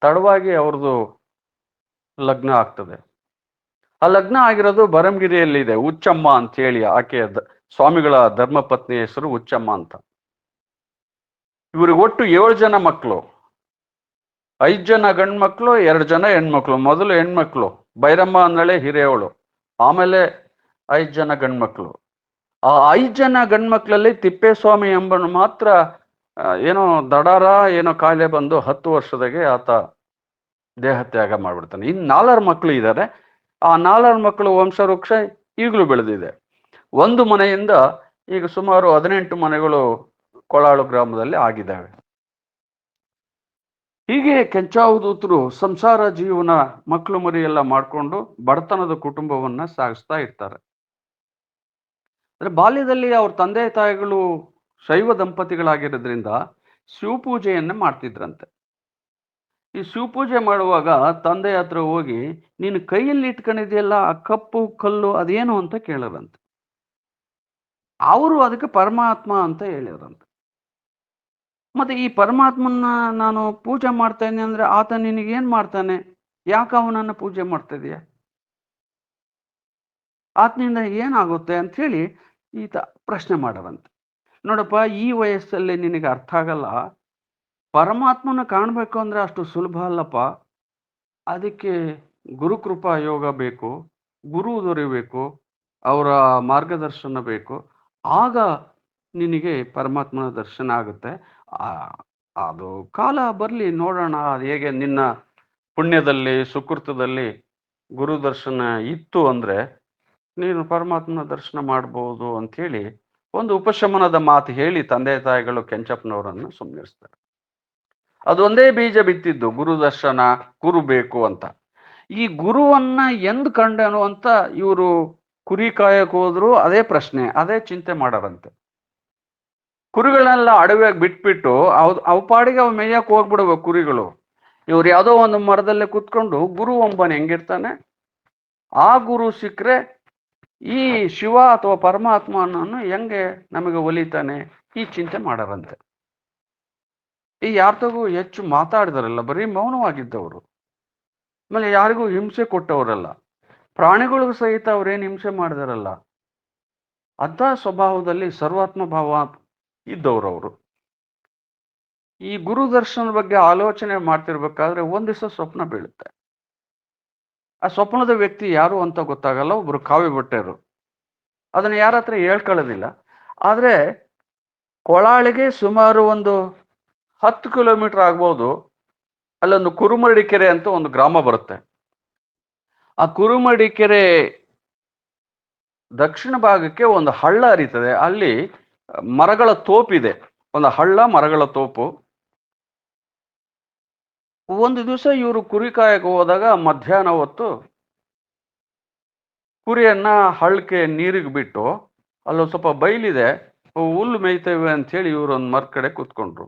ತಡವಾಗಿ ಅವ್ರದ್ದು ಲಗ್ನ ಆಗ್ತದೆ. ಆ ಲಗ್ನ ಆಗಿರೋದು ಬರಂಗಿರಿಯಲ್ಲಿದೆ, ಹುಚ್ಚಮ್ಮ ಅಂತ ಹೇಳಿ. ಆಕೆಯ ಸ್ವಾಮಿಗಳ ಧರ್ಮಪತ್ನಿ ಹೆಸರು ಹುಚ್ಚಮ್ಮ ಅಂತ. ಇವ್ರಿಗೆ ಒಟ್ಟು 7 ಜನ ಮಕ್ಕಳು, 5 ಜನ ಗಂಡು ಮಕ್ಕಳು, 2 ಜನ ಹೆಣ್ಮಕ್ಳು. ಮೊದಲು ಹೆಣ್ಮಕ್ಳು ಬೈರಮ್ಮ ಅಂದಳೆ ಹಿರಿಯವಳು, ಆಮೇಲೆ 5 ಜನ ಗಂಡ್ಮಕ್ಳು. ಆ 5 ಜನ ಗಂಡ್ಮಕ್ಳಲ್ಲಿ ತಿಪ್ಪೇಸ್ವಾಮಿ ಎಂಬನು ಮಾತ್ರ ಏನೋ ದಡಾರ ಏನೋ ಕಾಯಿಲೆ ಬಂದು 10 ವರ್ಷದಾಗೆ ಆತ ದೇಹತ್ಯಾಗ ಮಾಡ್ಬಿಡ್ತಾನೆ. ಇನ್ನು 4 ಮಕ್ಕಳು ಇದ್ದಾರೆ. ಆ 4 ಮಕ್ಕಳು ವಂಶವೃಕ್ಷ ಈಗಲೂ ಬೆಳೆದಿದೆ. ಒಂದು ಮನೆಯಿಂದ ಈಗ ಸುಮಾರು 18 ಮನೆಗಳು ಕೊಳಾಳು ಗ್ರಾಮದಲ್ಲಿ ಆಗಿದ್ದಾವೆ. ಹೀಗೆ ಕೆಂಚಾವಧೂತರು ಸಂಸಾರ ಜೀವನ, ಮಕ್ಕಳು ಮರಿ ಎಲ್ಲ ಮಾಡಿಕೊಂಡು ಬಡತನದ ಕುಟುಂಬವನ್ನ ಸಾಗಿಸ್ತಾ ಇರ್ತಾರೆ. ಅಂದ್ರೆ ಬಾಲ್ಯದಲ್ಲಿ ಅವ್ರ ತಂದೆ ತಾಯಿಗಳು ಶೈವ ದಂಪತಿಗಳಾಗಿರೋದ್ರಿಂದ ಶಿವಪೂಜೆಯನ್ನ ಮಾಡ್ತಿದ್ರಂತೆ. ಈ ಶಿವಪೂಜೆ ಮಾಡುವಾಗ ತಂದೆ ಹತ್ರ ಹೋಗಿ, ನೀನು ಕೈಯಲ್ಲಿ ಇಟ್ಕೊಂಡಿದೆಯಲ್ಲ ಆ ಕಪ್ಪು ಕಲ್ಲು ಅದೇನು ಅಂತ ಕೇಳರಂತೆ. ಅವರು ಅದಕ್ಕೆ ಪರಮಾತ್ಮ ಅಂತ ಹೇಳಿದ್ರಂತೆ. ಮತ್ತೆ ಈ ಪರಮಾತ್ಮನ ನಾನು ಪೂಜೆ ಮಾಡ್ತೇನೆ ಅಂದ್ರೆ ಆತ ನಿನಗೇನ್ ಮಾಡ್ತಾನೆ, ಯಾಕೆ ಅವನನ್ನ ಪೂಜೆ ಮಾಡ್ತಾ ಇದೀಯ, ಆತನಿಂದ ಏನಾಗುತ್ತೆ ಅಂತ ಹೇಳಿ ಈತ ಪ್ರಶ್ನೆ ಮಾಡರಂತೆ. ನೋಡಪ್ಪ, ಈ ವಯಸ್ಸಲ್ಲಿ ನಿನಗೆ ಅರ್ಥ ಆಗಲ್ಲ. ಪರಮಾತ್ಮನ ಕಾಣಬೇಕು ಅಂದ್ರೆ ಅಷ್ಟು ಸುಲಭ ಅಲ್ಲಪ್ಪ. ಅದಕ್ಕೆ ಗುರುಕೃಪಾ ಯೋಗ ಬೇಕು, ಗುರು ದೊರೆಯಬೇಕು, ಅವರ ಮಾರ್ಗದರ್ಶನ ಬೇಕು. ಆಗ ನಿನಗೆ ಪರಮಾತ್ಮನ ದರ್ಶನ ಆಗುತ್ತೆ. ಆ, ಅದು ಕಾಲ ಬರಲಿ, ನೋಡೋಣ ಅದು ಹೇಗೆ. ನಿನ್ನ ಪುಣ್ಯದಲ್ಲಿ ಸುಕೃತದಲ್ಲಿ ಗುರು ದರ್ಶನ ಇತ್ತು ಅಂದ್ರೆ ನೀನು ಪರಮಾತ್ಮನ ದರ್ಶನ ಮಾಡ್ಬೋದು ಅಂಥೇಳಿ ಒಂದು ಉಪಶಮನದ ಮಾತು ಹೇಳಿ ತಂದೆ ತಾಯಿಗಳು ಕೆಂಚಪ್ಪನವರನ್ನು ಸುಮ್ಮನಿರ್ಸ್ತಾರೆ. ಅದೊಂದೇ ಬೀಜ ಬಿತ್ತಿದ್ದು, ಗುರು ದರ್ಶನ, ಗುರು ಬೇಕು ಅಂತ. ಈ ಗುರುವನ್ನ ಎಂದ್ ಕಂಡನು ಅಂತ ಇವರು ಕುರಿ ಕಾಯಕ್ ಹೋದ್ರು ಅದೇ ಪ್ರಶ್ನೆ, ಅದೇ ಚಿಂತೆ ಮಾಡಾರಂತೆ. ಕುರಿಗಳನ್ನೆಲ್ಲ ಅಡವಿಯಾಗಿ ಬಿಟ್ಬಿಟ್ಟು ಅವ್ ಪಾಡಿಗೆ ಅವ್ ಮೇಯಕ್ ಹೋಗ್ಬಿಡುವ ಕುರಿಗಳು. ಇವ್ರು ಯಾವುದೋ ಒಂದು ಮರದಲ್ಲೇ ಕುತ್ಕೊಂಡು ಗುರು ಒಬ್ಬನ ಹೆಂಗಿರ್ತಾನೆ, ಆ ಗುರು ಸಿಕ್ಕರೆ ಈ ಶಿವ ಅಥವಾ ಪರಮಾತ್ಮನನ್ನು ಹೆಂಗೆ ನಮಗೆ ಒಲಿತಾನೆ, ಈ ಚಿಂತೆ ಮಾಡಾರಂತೆ. ಈ ಯಾರ್ತಾಗೂ ಹೆಚ್ಚು ಮಾತಾಡಿದರಲ್ಲ, ಬರೀ ಮೌನವಾಗಿದ್ದವರು. ಆಮೇಲೆ ಯಾರಿಗೂ ಹಿಂಸೆ ಕೊಟ್ಟವರಲ್ಲ, ಪ್ರಾಣಿಗಳಿಗೂ ಸಹಿತ ಅವ್ರೇನು ಹಿಂಸೆ ಮಾಡಿದಾರಲ್ಲ. ಅಂಥ ಸ್ವಭಾವದಲ್ಲಿ ಸರ್ವಾತ್ಮ ಭಾವ ಇದ್ದವ್ರವರು. ಈ ಗುರು ದರ್ಶನದ ಬಗ್ಗೆ ಆಲೋಚನೆ ಮಾಡ್ತಿರ್ಬೇಕಾದ್ರೆ ಒಂದ್ ದಿವಸ ಸ್ವಪ್ನ ಬೀಳುತ್ತೆ. ಆ ಸ್ವಪ್ನದ ವ್ಯಕ್ತಿ ಯಾರು ಅಂತ ಗೊತ್ತಾಗಲ್ಲ, ಒಬ್ರು ಕಾವಿ ಬಟ್ಟೆರು. ಅದನ್ನ ಯಾರ ಹತ್ರ ಹೇಳ್ಕೊಳ್ಳೋದಿಲ್ಲ. ಆದ್ರೆ ಕೊಳಾಳಿಗೆ ಸುಮಾರು ಒಂದು 10 ಕಿಲೋಮೀಟರ್ ಆಗ್ಬೋದು, ಅಲ್ಲೊಂದು ಕುರುಮರಡಿಕೆರೆ ಅಂತ ಒಂದು ಗ್ರಾಮ ಬರುತ್ತೆ. ಆ ಕುರುಮರಡಿಕೆರೆ ದಕ್ಷಿಣ ಭಾಗಕ್ಕೆ ಒಂದು ಹಳ್ಳ ಹರಿತದೆ. ಅಲ್ಲಿ ಮರಗಳ ತೋಪಿದೆ, ಒಂದು ಹಳ್ಳ, ಮರಗಳ ತೋಪು. ಒಂದು ದಿವಸ ಇವರು ಕುರಿ ಕಾಯಕ್ಕೆ ಹೋದಾಗ ಮಧ್ಯಾಹ್ನ ಹೊತ್ತು ಕುರಿಯನ್ನ ಹಳ್ಳಕ್ಕೆ ನೀರಿಗೆ ಬಿಟ್ಟು, ಅಲ್ಲೊಂದು ಸ್ವಲ್ಪ ಬೈಲಿದೆ, ಹುಲ್ಲು ಮೇಯ್ತೇವೆ ಅಂತ ಹೇಳಿ ಇವರು ಒಂದು ಮರ ಕಡೆ ಕೂತ್ಕೊಂಡ್ರು.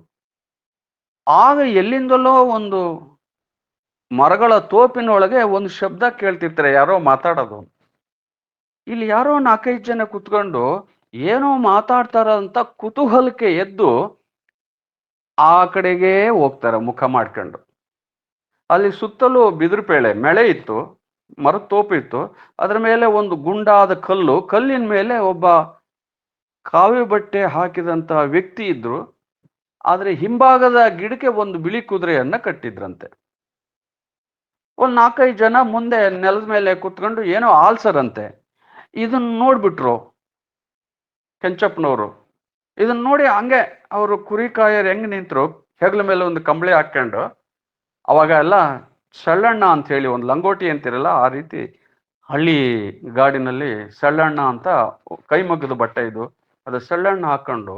ಆಗ ಎಲ್ಲಿಂದಲೋ ಒಂದು ಮರಗಳ ತೋಪಿನೊಳಗೆ ಒಂದು ಶಬ್ದ ಕೇಳ್ತಿರ್ತಾರೆ, ಯಾರೋ ಮಾತಾಡೋದು. ಇಲ್ಲಿ ಯಾರೋ 4-5 ಜನ ಕುತ್ಕೊಂಡು ಏನೋ ಮಾತಾಡ್ತಾರ ಅಂತ ಕುತೂಹಲಕ್ಕೆ ಎದ್ದು ಆ ಕಡೆಗೆ ಹೋಗ್ತಾರೆ ಮುಖ ಮಾಡ್ಕೊಂಡು. ಅಲ್ಲಿ ಸುತ್ತಲೂ ಬಿದಿರು ಪೇಳೆ ಮಳೆ ಇತ್ತು, ಮರದ ತೋಪು ಇತ್ತು. ಅದ್ರ ಮೇಲೆ ಒಂದು ಗುಂಡಾದ ಕಲ್ಲು, ಕಲ್ಲಿನ ಮೇಲೆ ಒಬ್ಬ ಕಾವಿ ಬಟ್ಟೆ ಹಾಕಿದಂತ ವ್ಯಕ್ತಿ ಇದ್ರು. ಆದ್ರೆ ಹಿಂಭಾಗದ ಗಿಡಕ್ಕೆ ಒಂದು ಬಿಳಿ ಕುದುರೆಯನ್ನ ಕಟ್ಟಿದ್ರಂತೆ. ಒಂದು 4-5 ಜನ ಮುಂದೆ ನೆಲದ ಮೇಲೆ ಕುತ್ಕೊಂಡು ಏನೋ ಆಲ್ಸರಂತೆ. ಇದನ್ನ ನೋಡ್ಬಿಟ್ರು ಕೆಂಚಪ್ಪನವರು. ಇದನ್ನ ನೋಡಿ ಹಂಗೆ ಅವರು ಕುರಿ ಕಾಯರ್ ಹೆಂಗ್ ನಿಂತರು, ಹೆಗ್ಲ ಮೇಲೆ ಒಂದು ಕಂಬಳಿ ಹಾಕೊಂಡು. ಅವಾಗ ಎಲ್ಲ ಸಳ್ಳಣ್ಣ ಅಂತ ಹೇಳಿ ಒಂದು ಲಂಗೋಟಿ ಅಂತಿರಲ್ಲ, ಆ ರೀತಿ ಹಳ್ಳಿ ಗಾಡಿನಲ್ಲಿ ಸಳ್ಳಣ್ಣ ಅಂತ ಕೈಮಗ್ಗದ ಬಟ್ಟೆ ಇದು, ಅದು ಸಳ್ಳಣ್ಣ ಹಾಕೊಂಡು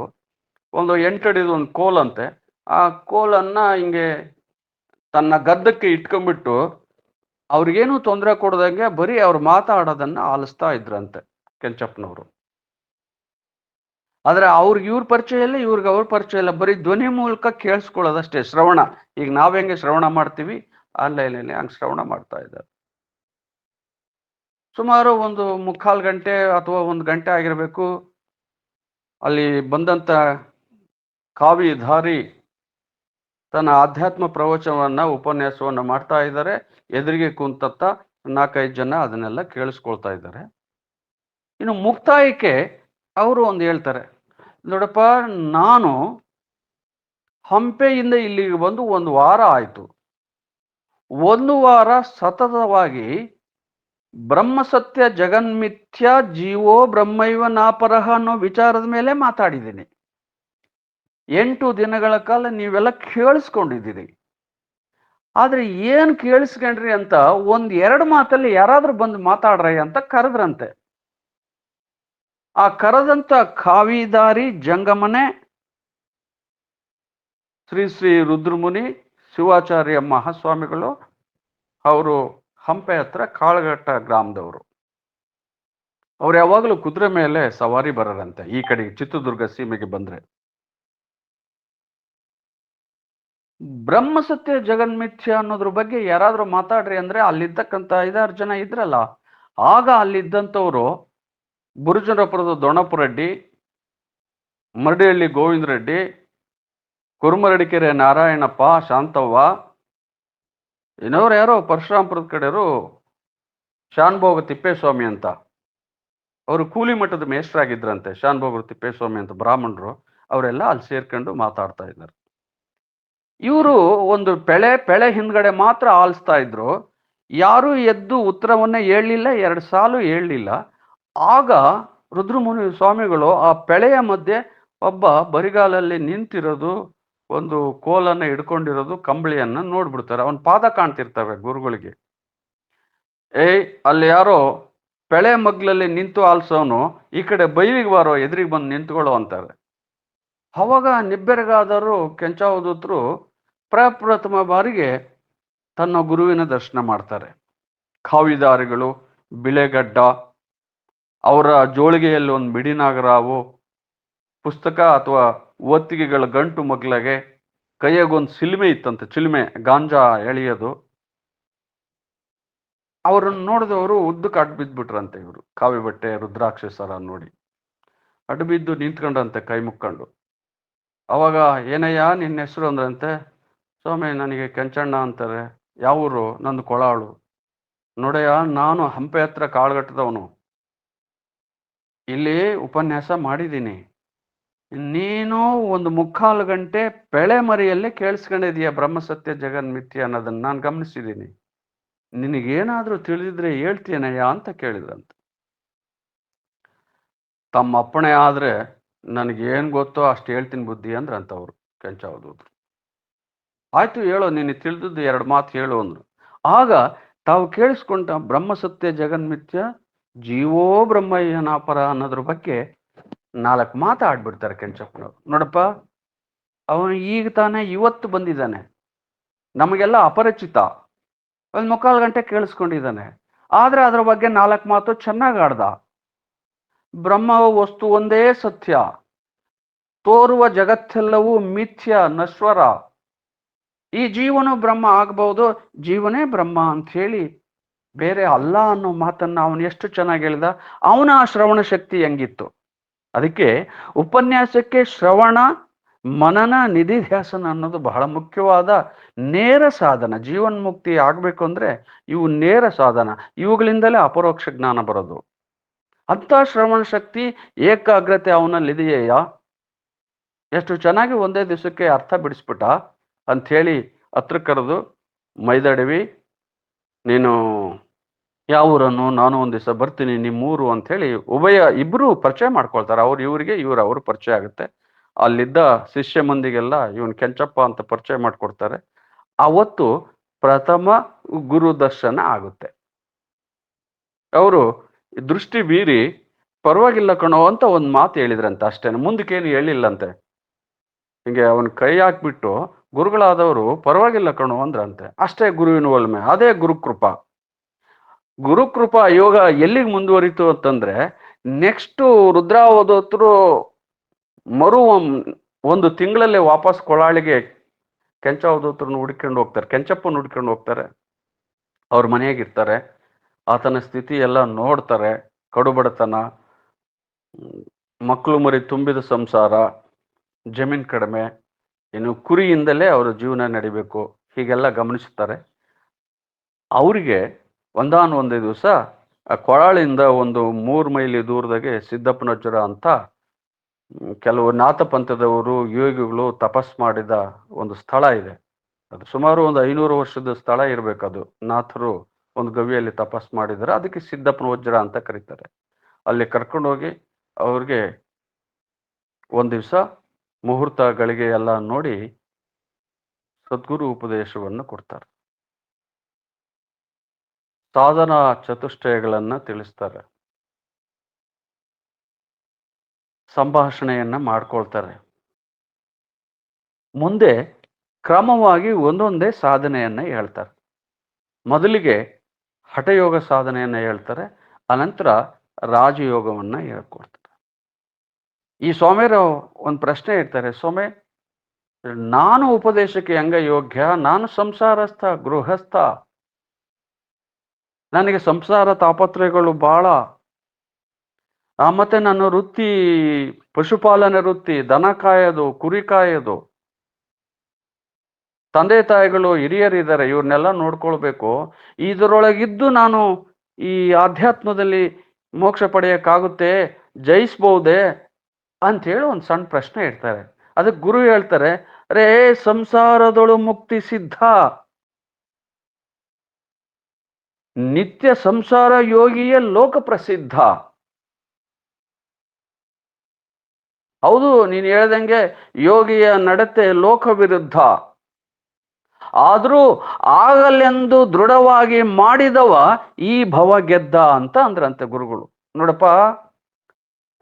ಒಂದು 8 ಅಡಿದು ಒಂದು ಕೋಲಂತೆ. ಆ ಕೋಲನ್ನ ಹಿಂಗೆ ತನ್ನ ಗದ್ದಕ್ಕೆ ಇಟ್ಕೊಂಡ್ಬಿಟ್ಟು ಅವ್ರಿಗೇನು ತೊಂದರೆ ಕೊಡದಂಗೆ ಬರೀ ಅವ್ರು ಮಾತಾಡೋದನ್ನ ಆಲಿಸ್ತಾ ಇದ್ರಂತೆ ಕೆಂಚಪ್ಪನವರು. ಆದ್ರೆ ಅವ್ರಿಗೆ ಇವ್ರ ಪರಿಚಯ ಇಲ್ಲ, ಇವ್ರಿಗೆ ಅವ್ರ ಪರಿಚಯ ಇಲ್ಲ, ಬರೀ ಧ್ವನಿ ಮೂಲಕ ಕೇಳಿಸ್ಕೊಳ್ಳೋದಷ್ಟೇ, ಶ್ರವಣ. ಈಗ ನಾವ್ ಹೆಂಗೆ ಶ್ರವಣ ಮಾಡ್ತೀವಿ, ಆನ್ಲೈನಲ್ಲಿ ಹಂಗೆ ಶ್ರವಣ ಮಾಡ್ತಾ ಇದ್ದಾರೆ. ಸುಮಾರು ಒಂದು 3/4 ಗಂಟೆ ಅಥವಾ 1 ಗಂಟೆ ಆಗಿರ್ಬೇಕು. ಅಲ್ಲಿ ಬಂದಂತ ಕಾವಿ ಧಾರಿ ತನ್ನ ಆಧ್ಯಾತ್ಮ ಪ್ರವಚನವನ್ನ, ಉಪನ್ಯಾಸವನ್ನ ಮಾಡ್ತಾ ಇದ್ದಾರೆ. ಎದುರಿಗೆ ಕುಂತತ್ತ 4-5 ಜನ ಅದನ್ನೆಲ್ಲ ಕೇಳಿಸ್ಕೊಳ್ತಾ ಇದ್ದಾರೆ. ಇನ್ನು ಮುಕ್ತಾಯಕ್ಕೆ ಅವರು ಒಂದು ಹೇಳ್ತಾರೆ, ನೋಡಪ್ಪ, ನಾನು ಹಂಪೆಯಿಂದ ಇಲ್ಲಿಗೆ ಬಂದು 1 ವಾರ ಆಯ್ತು. 1 ವಾರ ಸತತವಾಗಿ ಬ್ರಹ್ಮಸತ್ಯ ಜಗನ್ಮಿಥ್ಯ ಜೀವೋ ಬ್ರಹ್ಮೈವ ನಾಪರಹ ಅನ್ನೋ ವಿಚಾರದ ಮೇಲೆ ಮಾತಾಡಿದ್ದೀನಿ. 8 ದಿನಗಳ ಕಾಲ ನೀವೆಲ್ಲ ಕೇಳಿಸ್ಕೊಂಡಿದ್ದೀರಿ. ಆದ್ರೆ ಏನ್ ಕೇಳಿಸ್ಕೊಂಡ್ರಿ ಅಂತ 1-2 ಮಾತಲ್ಲಿ ಯಾರಾದ್ರೂ ಬಂದು ಮಾತಾಡ್ರಿ ಅಂತ ಕರೆದ್ರಂತೆ. ಆ ಕರೆದಂತ ಕಾವಿದಾರಿ ಜಂಗಮನೆ ಶ್ರೀ ಶ್ರೀ ರುದ್ರಮುನಿ ಶಿವಾಚಾರ್ಯ ಮಹಾಸ್ವಾಮಿಗಳು. ಅವರು ಹಂಪೆ ಹತ್ರ ಕಾಳಘಟ್ಟ ಗ್ರಾಮದವರು. ಅವ್ರು ಯಾವಾಗಲೂ ಕುದುರೆ ಮೇಲೆ ಸವಾರಿ ಬರರಂತೆ ಈ ಕಡೆ ಚಿತ್ರದುರ್ಗ ಸೀಮೆಗೆ ಬಂದ್ರೆ. ಬ್ರಹ್ಮಸತ್ಯ ಜಗನ್ಮಿಥ್ಯ ಅನ್ನೋದ್ರ ಬಗ್ಗೆ ಯಾರಾದ್ರೂ ಮಾತಾಡ್ರಿ ಅಂದ್ರೆ ಅಲ್ಲಿದ್ದಕ್ಕಂತ 5-6 ಜನ ಇದ್ರಲ್ಲ, ಆಗ ಅಲ್ಲಿದ್ದಂಥವ್ರು ಬುರುಜನಪುರದ ದೊಣಪ ರೆಡ್ಡಿ, ಮರಡಿಹಳ್ಳಿ ಗೋವಿಂದ ರೆಡ್ಡಿ, ಕುರುಮರಡಿಕೆರೆ ನಾರಾಯಣಪ್ಪ, ಶಾಂತವ್ವ, ಇನ್ನೋರು ಯಾರೋ ಪರಶುರಾಂಪುರದ ಕಡೆಯವರು ಶಾನ್ಭೋಗ ತಿಪ್ಪೇಸ್ವಾಮಿ ಅಂತ, ಅವರು ಕೂಲಿ ಮಠದ ಮೇಷ್ಟ್ರಾಗಿದ್ರಂತೆ, ಶಾನುಭೋಗರು ತಿಪ್ಪೇಸ್ವಾಮಿ ಅಂತ ಬ್ರಾಹ್ಮಣರು. ಅವರೆಲ್ಲ ಅಲ್ಲಿ ಸೇರ್ಕೊಂಡು ಮಾತಾಡ್ತಾ ಇದ್ದಾರೆ. ಇವರು ಒಂದು ಪೆಳೆ ಹಿಂದ್ಗಡೆ ಮಾತ್ರ ಆಲಿಸ್ತಾ ಇದ್ರು. ಯಾರೂ ಎದ್ದು ಉತ್ತರವನ್ನೇ ಹೇಳಲಿಲ್ಲ, 2 ಸಾಲು ಹೇಳಲಿಲ್ಲ. ಆಗ ರುದ್ರಮುನಿ ಸ್ವಾಮಿಗಳು ಆ ಪೆಳೆಯ ಮಧ್ಯೆ ಒಬ್ಬ ಬರಿಗಾಲಲ್ಲಿ ನಿಂತಿರೋದು, ಒಂದು ಕೋಲನ್ನ ಹಿಡ್ಕೊಂಡಿರೋದು, ಕಂಬಳಿಯನ್ನ ನೋಡ್ಬಿಡ್ತಾರೆ. ಅವನ ಪಾದ ಕಾಣ್ತಿರ್ತವೆ ಗುರುಗಳಿಗೆ. ಅಲ್ಲಿ ಯಾರೋ ಪೆಳೆ ಮಗ್ಲಲ್ಲಿ ನಿಂತು ಆಲ್ಸೋನು ಈ ಕಡೆ ಬೈಲಿಗೆ ಬಾರೋ, ಎದುರಿಗೆ ಬಂದು ನಿಂತ್ಕೊಳ್ಳೋ ಅಂತಾರೆ. ಅವಾಗ ನಿಬ್ಬೆರಗಾದರು ಕೆಂಚಾವಧೂತರು ಪ್ರಪ್ರಥಮ ಬಾರಿಗೆ ತನ್ನ ಗುರುವಿನ ದರ್ಶನ ಮಾಡ್ತಾರೆ. ಖಾವಿದಾರಿಗಳು, ಬಿಳೆಗಡ್ಡ, ಅವರ ಜೋಳಿಗೆಯಲ್ಲಿ ಒಂದು ಮಿಡಿನಾಗರಾವು, ಪುಸ್ತಕ ಅಥವಾ ಒತ್ತಿಗೆಗಳ ಗಂಟು ಮಗ್ಲಗೆ, ಕೈಯಾಗೊಂದು ಸಿಲ್ಮೆ ಇತ್ತಂತೆ, ಚಿಲ್ಮೆ, ಗಾಂಜಾ ಎಳೆಯೋದು. ಅವರನ್ನು ನೋಡಿದವರು ಉದ್ದಕ್ಕೆ ಅಡ್ಡ ಬಿದ್ದುಬಿಟ್ರಂತೆ. ಇವರು ಕಾವಿ ಬಟ್ಟೆ, ರುದ್ರಾಕ್ಷಿ ಸರ ನೋಡಿ ಅಡ್ಡ ಬಿದ್ದು ನಿಂತ್ಕೊಂಡ್ರಂತೆ ಕೈ ಮುಕ್ಕೊಂಡು. ಅವಾಗ ಏನಯ್ಯ ನಿನ್ನ ಹೆಸರು ಅಂದ್ರಂತೆ. ಸ್ವಾಮಿ ನನಗೆ ಕೆಂಚಣ್ಣ ಅಂತಾರೆ. ಯಾವೂರು? ನಂದು ಕೊಳಾಳು. ನೋಡಯ್ಯ ನಾನು ಹಂಪೆ ಹತ್ರ ಕಾಳ್ಗಟ್ಟದವನು, ಇಲ್ಲಿ ಉಪನ್ಯಾಸ ಮಾಡಿದ್ದೀನಿ. ನೀನು ಒಂದು 3/4 ಗಂಟೆ ಪೆಳೆ ಮರಿಯಲ್ಲೇ ಕೇಳಿಸ್ಕೊಂಡಿದೀಯ ಬ್ರಹ್ಮಸತ್ಯ ಜಗನ್ಮಿಥ್ಯ ಅನ್ನೋದನ್ನ ನಾನು ಗಮನಿಸಿದ್ದೀನಿ. ನಿನಗೇನಾದ್ರೂ ತಿಳಿದಿದ್ರೆ ಹೇಳ್ತೀನಯ್ಯ ಅಂತ ಕೇಳಿದ್ರಂತ. ತಮ್ಮ ಅಪ್ಪಣೆ ಆದ್ರೆ ನನಗೇನು ಗೊತ್ತೋ ಅಷ್ಟು ಹೇಳ್ತೀನಿ ಬುದ್ಧಿ ಅಂದ್ರಂತವ್ರು ಕೆಂಚಾವಧೂತರು. ಆಯ್ತು ಹೇಳೋ, ನೀನು ತಿಳಿದದ್ದು 2 ಮಾತು ಹೇಳು ಅಂದ್ರು. ಆಗ ತಾವು ಕೇಳಿಸ್ಕೊಂಡ ಬ್ರಹ್ಮಸತ್ಯ ಜಗನ್ಮಿಥ್ಯ, ಜೀವೋ ಬ್ರಹ್ಮಯ್ಯನಾಪರ ಅನ್ನೋದ್ರ ಬಗ್ಗೆ 4 ಮಾತಾಡ್ಬಿಡ್ತಾರೆ ಕೆಂಚಪ್ಪನವ್ರು. ನೋಡಪ್ಪ, ಅವನು ಈಗ ತಾನೇ ಇವತ್ತು ಬಂದಿದ್ದಾನೆ, ನಮಗೆಲ್ಲ ಅಪರಿಚಿತ. 1/4 ಗಂಟೆ ಕೇಳಿಸ್ಕೊಂಡಿದ್ದಾನೆ, ಆದ್ರೆ ಅದರ ಬಗ್ಗೆ 4 ಮಾತು ಚೆನ್ನಾಗಿ ಆಡ್ದ. ಬ್ರಹ್ಮ ವಸ್ತು ಒಂದೇ ಸತ್ಯ, ತೋರುವ ಜಗತ್ತೆಲ್ಲವೂ ಮಿಥ್ಯ, ನಶ್ವರ. ಈ ಜೀವನು ಬ್ರಹ್ಮ ಆಗಬಹುದು, ಜೀವನೇ ಬ್ರಹ್ಮ ಅಂತ ಹೇಳಿ ಬೇರೆ ಅಲ್ಲ ಅನ್ನೋ ಮಾತನ್ನ ಅವನು ಎಷ್ಟು ಚೆನ್ನಾಗಿ ಹೇಳಿದ. ಅವನ ಶ್ರವಣ ಶಕ್ತಿ ಹೆಂಗಿತ್ತು. ಅದಕ್ಕೆ ಉಪನ್ಯಾಸಕ್ಕೆ ಶ್ರವಣ, ಮನನ, ನಿಧಿಧ್ಯಾಸನ ಅನ್ನೋದು ಬಹಳ ಮುಖ್ಯವಾದ ನೇರ ಸಾಧನ. ಜೀವನ್ಮುಕ್ತಿ ಆಗ್ಬೇಕು ಅಂದ್ರೆ ಇವು ನೇರ ಸಾಧನ, ಇವುಗಳಿಂದಲೇ ಅಪರೋಕ್ಷ ಜ್ಞಾನ ಬರೋದು. ಅಂತ ಶ್ರವಣ ಶಕ್ತಿ, ಏಕಾಗ್ರತೆ ಅವನಲ್ಲಿದೆಯೇಯ? ಎಷ್ಟು ಚೆನ್ನಾಗಿ ಒಂದೇ ದಿವಸಕ್ಕೆ ಅರ್ಥ ಬಿಡಿಸ್ಬಿಟ್ಟ ಅಂಥೇಳಿ ಹತ್ರ ಕರೆದು, ಮೈದಡವಿ ನೀನು ಯಾವೂರನ್ನು? ನಾನು ಒಂದು ದಿವಸ ಬರ್ತೀನಿ ನಿಮ್ಮೂರು ಅಂಥೇಳಿ ಇಬ್ಬರು ಪರಿಚಯ ಮಾಡ್ಕೊಳ್ತಾರೆ. ಅವ್ರು ಇವರಿಗೆ, ಅವ್ರ ಪರಿಚಯ ಆಗುತ್ತೆ. ಅಲ್ಲಿದ್ದ ಶಿಷ್ಯ ಮಂದಿಗೆಲ್ಲ ಇವನ್ ಕೆಂಚಪ್ಪ ಅಂತ ಪರಿಚಯ ಮಾಡ್ಕೊಡ್ತಾರೆ. ಅವತ್ತು ಪ್ರಥಮ ಗುರು ದರ್ಶನ ಆಗುತ್ತೆ. ಅವರು ದೃಷ್ಟಿ ಬೀರಿ ಪರವಾಗಿಲ್ಲ ಕಣೋ ಅಂತ ಒಂದು ಮಾತು ಹೇಳಿದ್ರಂತೆ, ಅಷ್ಟೇನೆ, ಮುಂದಕ್ಕೇನು ಹೇಳಿಲ್ಲಂತೆ. ಹಿಂಗೆ ಅವನ್ ಕೈ ಹಾಕ್ಬಿಟ್ಟು ಗುರುಗಳಾದವರು ಪರವಾಗಿಲ್ಲ ಕಣೋ ಅಂದ್ರಂತೆ. ಅಷ್ಟೇ ಗುರುವಿನ ಒಲ್ಮೆ, ಅದೇ ಗುರುಕೃಪಾ. ಗುರುಕೃಪಾ ಯೋಗ ಎಲ್ಲಿಗೆ ಮುಂದುವರಿತು ಅಂತಂದ್ರೆ, ನೆಕ್ಸ್ಟು ರುದ್ರಾವಧೂತರು ಒಂದು ತಿಂಗಳಲ್ಲೇ ವಾಪಸ್ ಕೊಳಾಳಿಗೆ ಕೆಂಚಾವಧೂತರನ್ನು ಹುಡ್ಕೊಂಡು ಹೋಗ್ತಾರೆ, ಕೆಂಚಪ್ಪನ ಹುಡ್ಕೊಂಡು ಹೋಗ್ತಾರೆ. ಅವ್ರ ಮನೆಯಾಗಿರ್ತಾರೆ, ಆತನ ಸ್ಥಿತಿ ಎಲ್ಲ ನೋಡ್ತಾರೆ. ಕಡುಬಡತನ, ಮಕ್ಕಳು ಮರಿ ತುಂಬಿದ ಸಂಸಾರ, ಜಮೀನ್ ಕಡಿಮೆ, ಇನ್ನು ಕುರಿಯಿಂದಲೇ ಅವರ ಜೀವನ ನಡಿಬೇಕು, ಹೀಗೆಲ್ಲ ಗಮನಿಸ್ತಾರೆ. ಅವರಿಗೆ ಒಂದಾನೊಂದೇ ದಿವಸ ಕೊಳಾಳಿಂದ ಒಂದು 3 ಮೈಲಿ ದೂರದಾಗೆ ಸಿದ್ದಪ್ಪನಜ್ಜರ ಅಂತ ಕೆಲವು ನಾಥಪಂಥದವರು, ಯೋಗಿಗಳು ತಪಸ್ ಮಾಡಿದ ಒಂದು ಸ್ಥಳ ಇದೆ. ಅದು ಸುಮಾರು ಒಂದು 500 ವರ್ಷದ ಸ್ಥಳ ಇರಬೇಕದು. ನಾಥರು ಒಂದು ಗವಿಯಲ್ಲಿ ತಪಸ್ ಮಾಡಿದರೆ ಅದಕ್ಕೆ ಸಿದ್ದಪ್ಪನ ವಜ್ರ ಅಂತ ಕರೀತಾರೆ. ಅಲ್ಲಿ ಕರ್ಕೊಂಡೋಗಿ ಅವ್ರಿಗೆ ಒಂದು ದಿವಸ ಮುಹೂರ್ತ ಗಳಿಗೆ ಎಲ್ಲ ನೋಡಿ ಸದ್ಗುರು ಉಪದೇಶವನ್ನು ಕೊಡ್ತಾರೆ. ಸಾಧನಾ ಚತುಷ್ಟಯಗಳನ್ನ ತಿಳಿಸ್ತಾರೆ. ಸಂಭಾಷಣೆಯನ್ನ ಮಾಡ್ಕೊಳ್ತಾರೆ. ಮುಂದೆ ಕ್ರಮವಾಗಿ ಒಂದೊಂದೇ ಸಾಧನೆಯನ್ನ ಹೇಳ್ತಾರೆ. ಮೊದಲಿಗೆ ಹಠಯೋಗ ಸಾಧನೆಯನ್ನ ಹೇಳ್ತಾರೆ, ಅನಂತರ ರಾಜಯೋಗವನ್ನ ಹೇಳ್ಕೊಡ್ತಾರೆ. ಈ ಸ್ವಾಮಿಯರು ಒಂದು ಪ್ರಶ್ನೆ ಇಡ್ತಾರೆ, ಸ್ವಾಮಿ ನಾನು ಉಪದೇಶಕ್ಕೆ ಹೆಂಗ ಯೋಗ್ಯ? ನಾನು ಸಂಸಾರಸ್ಥ, ಗೃಹಸ್ಥ, ನನಗೆ ಸಂಸಾರ ತಾಪತ್ರಯಗಳು ಬಹಳ. ಮತ್ತೆ ನನ್ನ ವೃತ್ತಿ ಪಶುಪಾಲನೆ ವೃತ್ತಿ, ದನ ಕಾಯೋದು, ಕುರಿ ಕಾಯೋದು. ತಂದೆ ತಾಯಿಗಳು ಹಿರಿಯರಿದ್ದಾರೆ, ಇವ್ರನ್ನೆಲ್ಲ ನೋಡ್ಕೊಳ್ಬೇಕು. ಇದರೊಳಗಿದ್ದು ನಾನು ಈ ಆಧ್ಯಾತ್ಮದಲ್ಲಿ ಮೋಕ್ಷ ಪಡೆಯಕ್ಕಾಗುತ್ತೆ, ಜಯಿಸ್ಬಹುದೇ ಅಂಥೇಳಿ ಒಂದು ಸಣ್ಣ ಪ್ರಶ್ನೆ ಇಡ್ತಾರೆ. ಅದಕ್ಕೆ ಗುರು ಹೇಳ್ತಾರೆ, ರೇ ಸಂಸಾರದೊಳು ಮುಕ್ತಿ ಸಿದ್ಧ, ನಿತ್ಯ ಸಂಸಾರ ಯೋಗಿಯೇ ಲೋಕ ಪ್ರಸಿದ್ಧ. ಹೌದು, ನೀನು ಹೇಳ್ದಂಗೆ ಯೋಗಿಯ ನಡತೆ ಲೋಕ ವಿರುದ್ಧ, ಆದರೂ ಆಗಲೆಂದು ದೃಢವಾಗಿ ಮಾಡಿದವ ಈ ಭವ ಗೆದ್ದ ಅಂತ ಅಂದ್ರಂತೆ ಗುರುಗಳು. ನೋಡಪ್ಪ,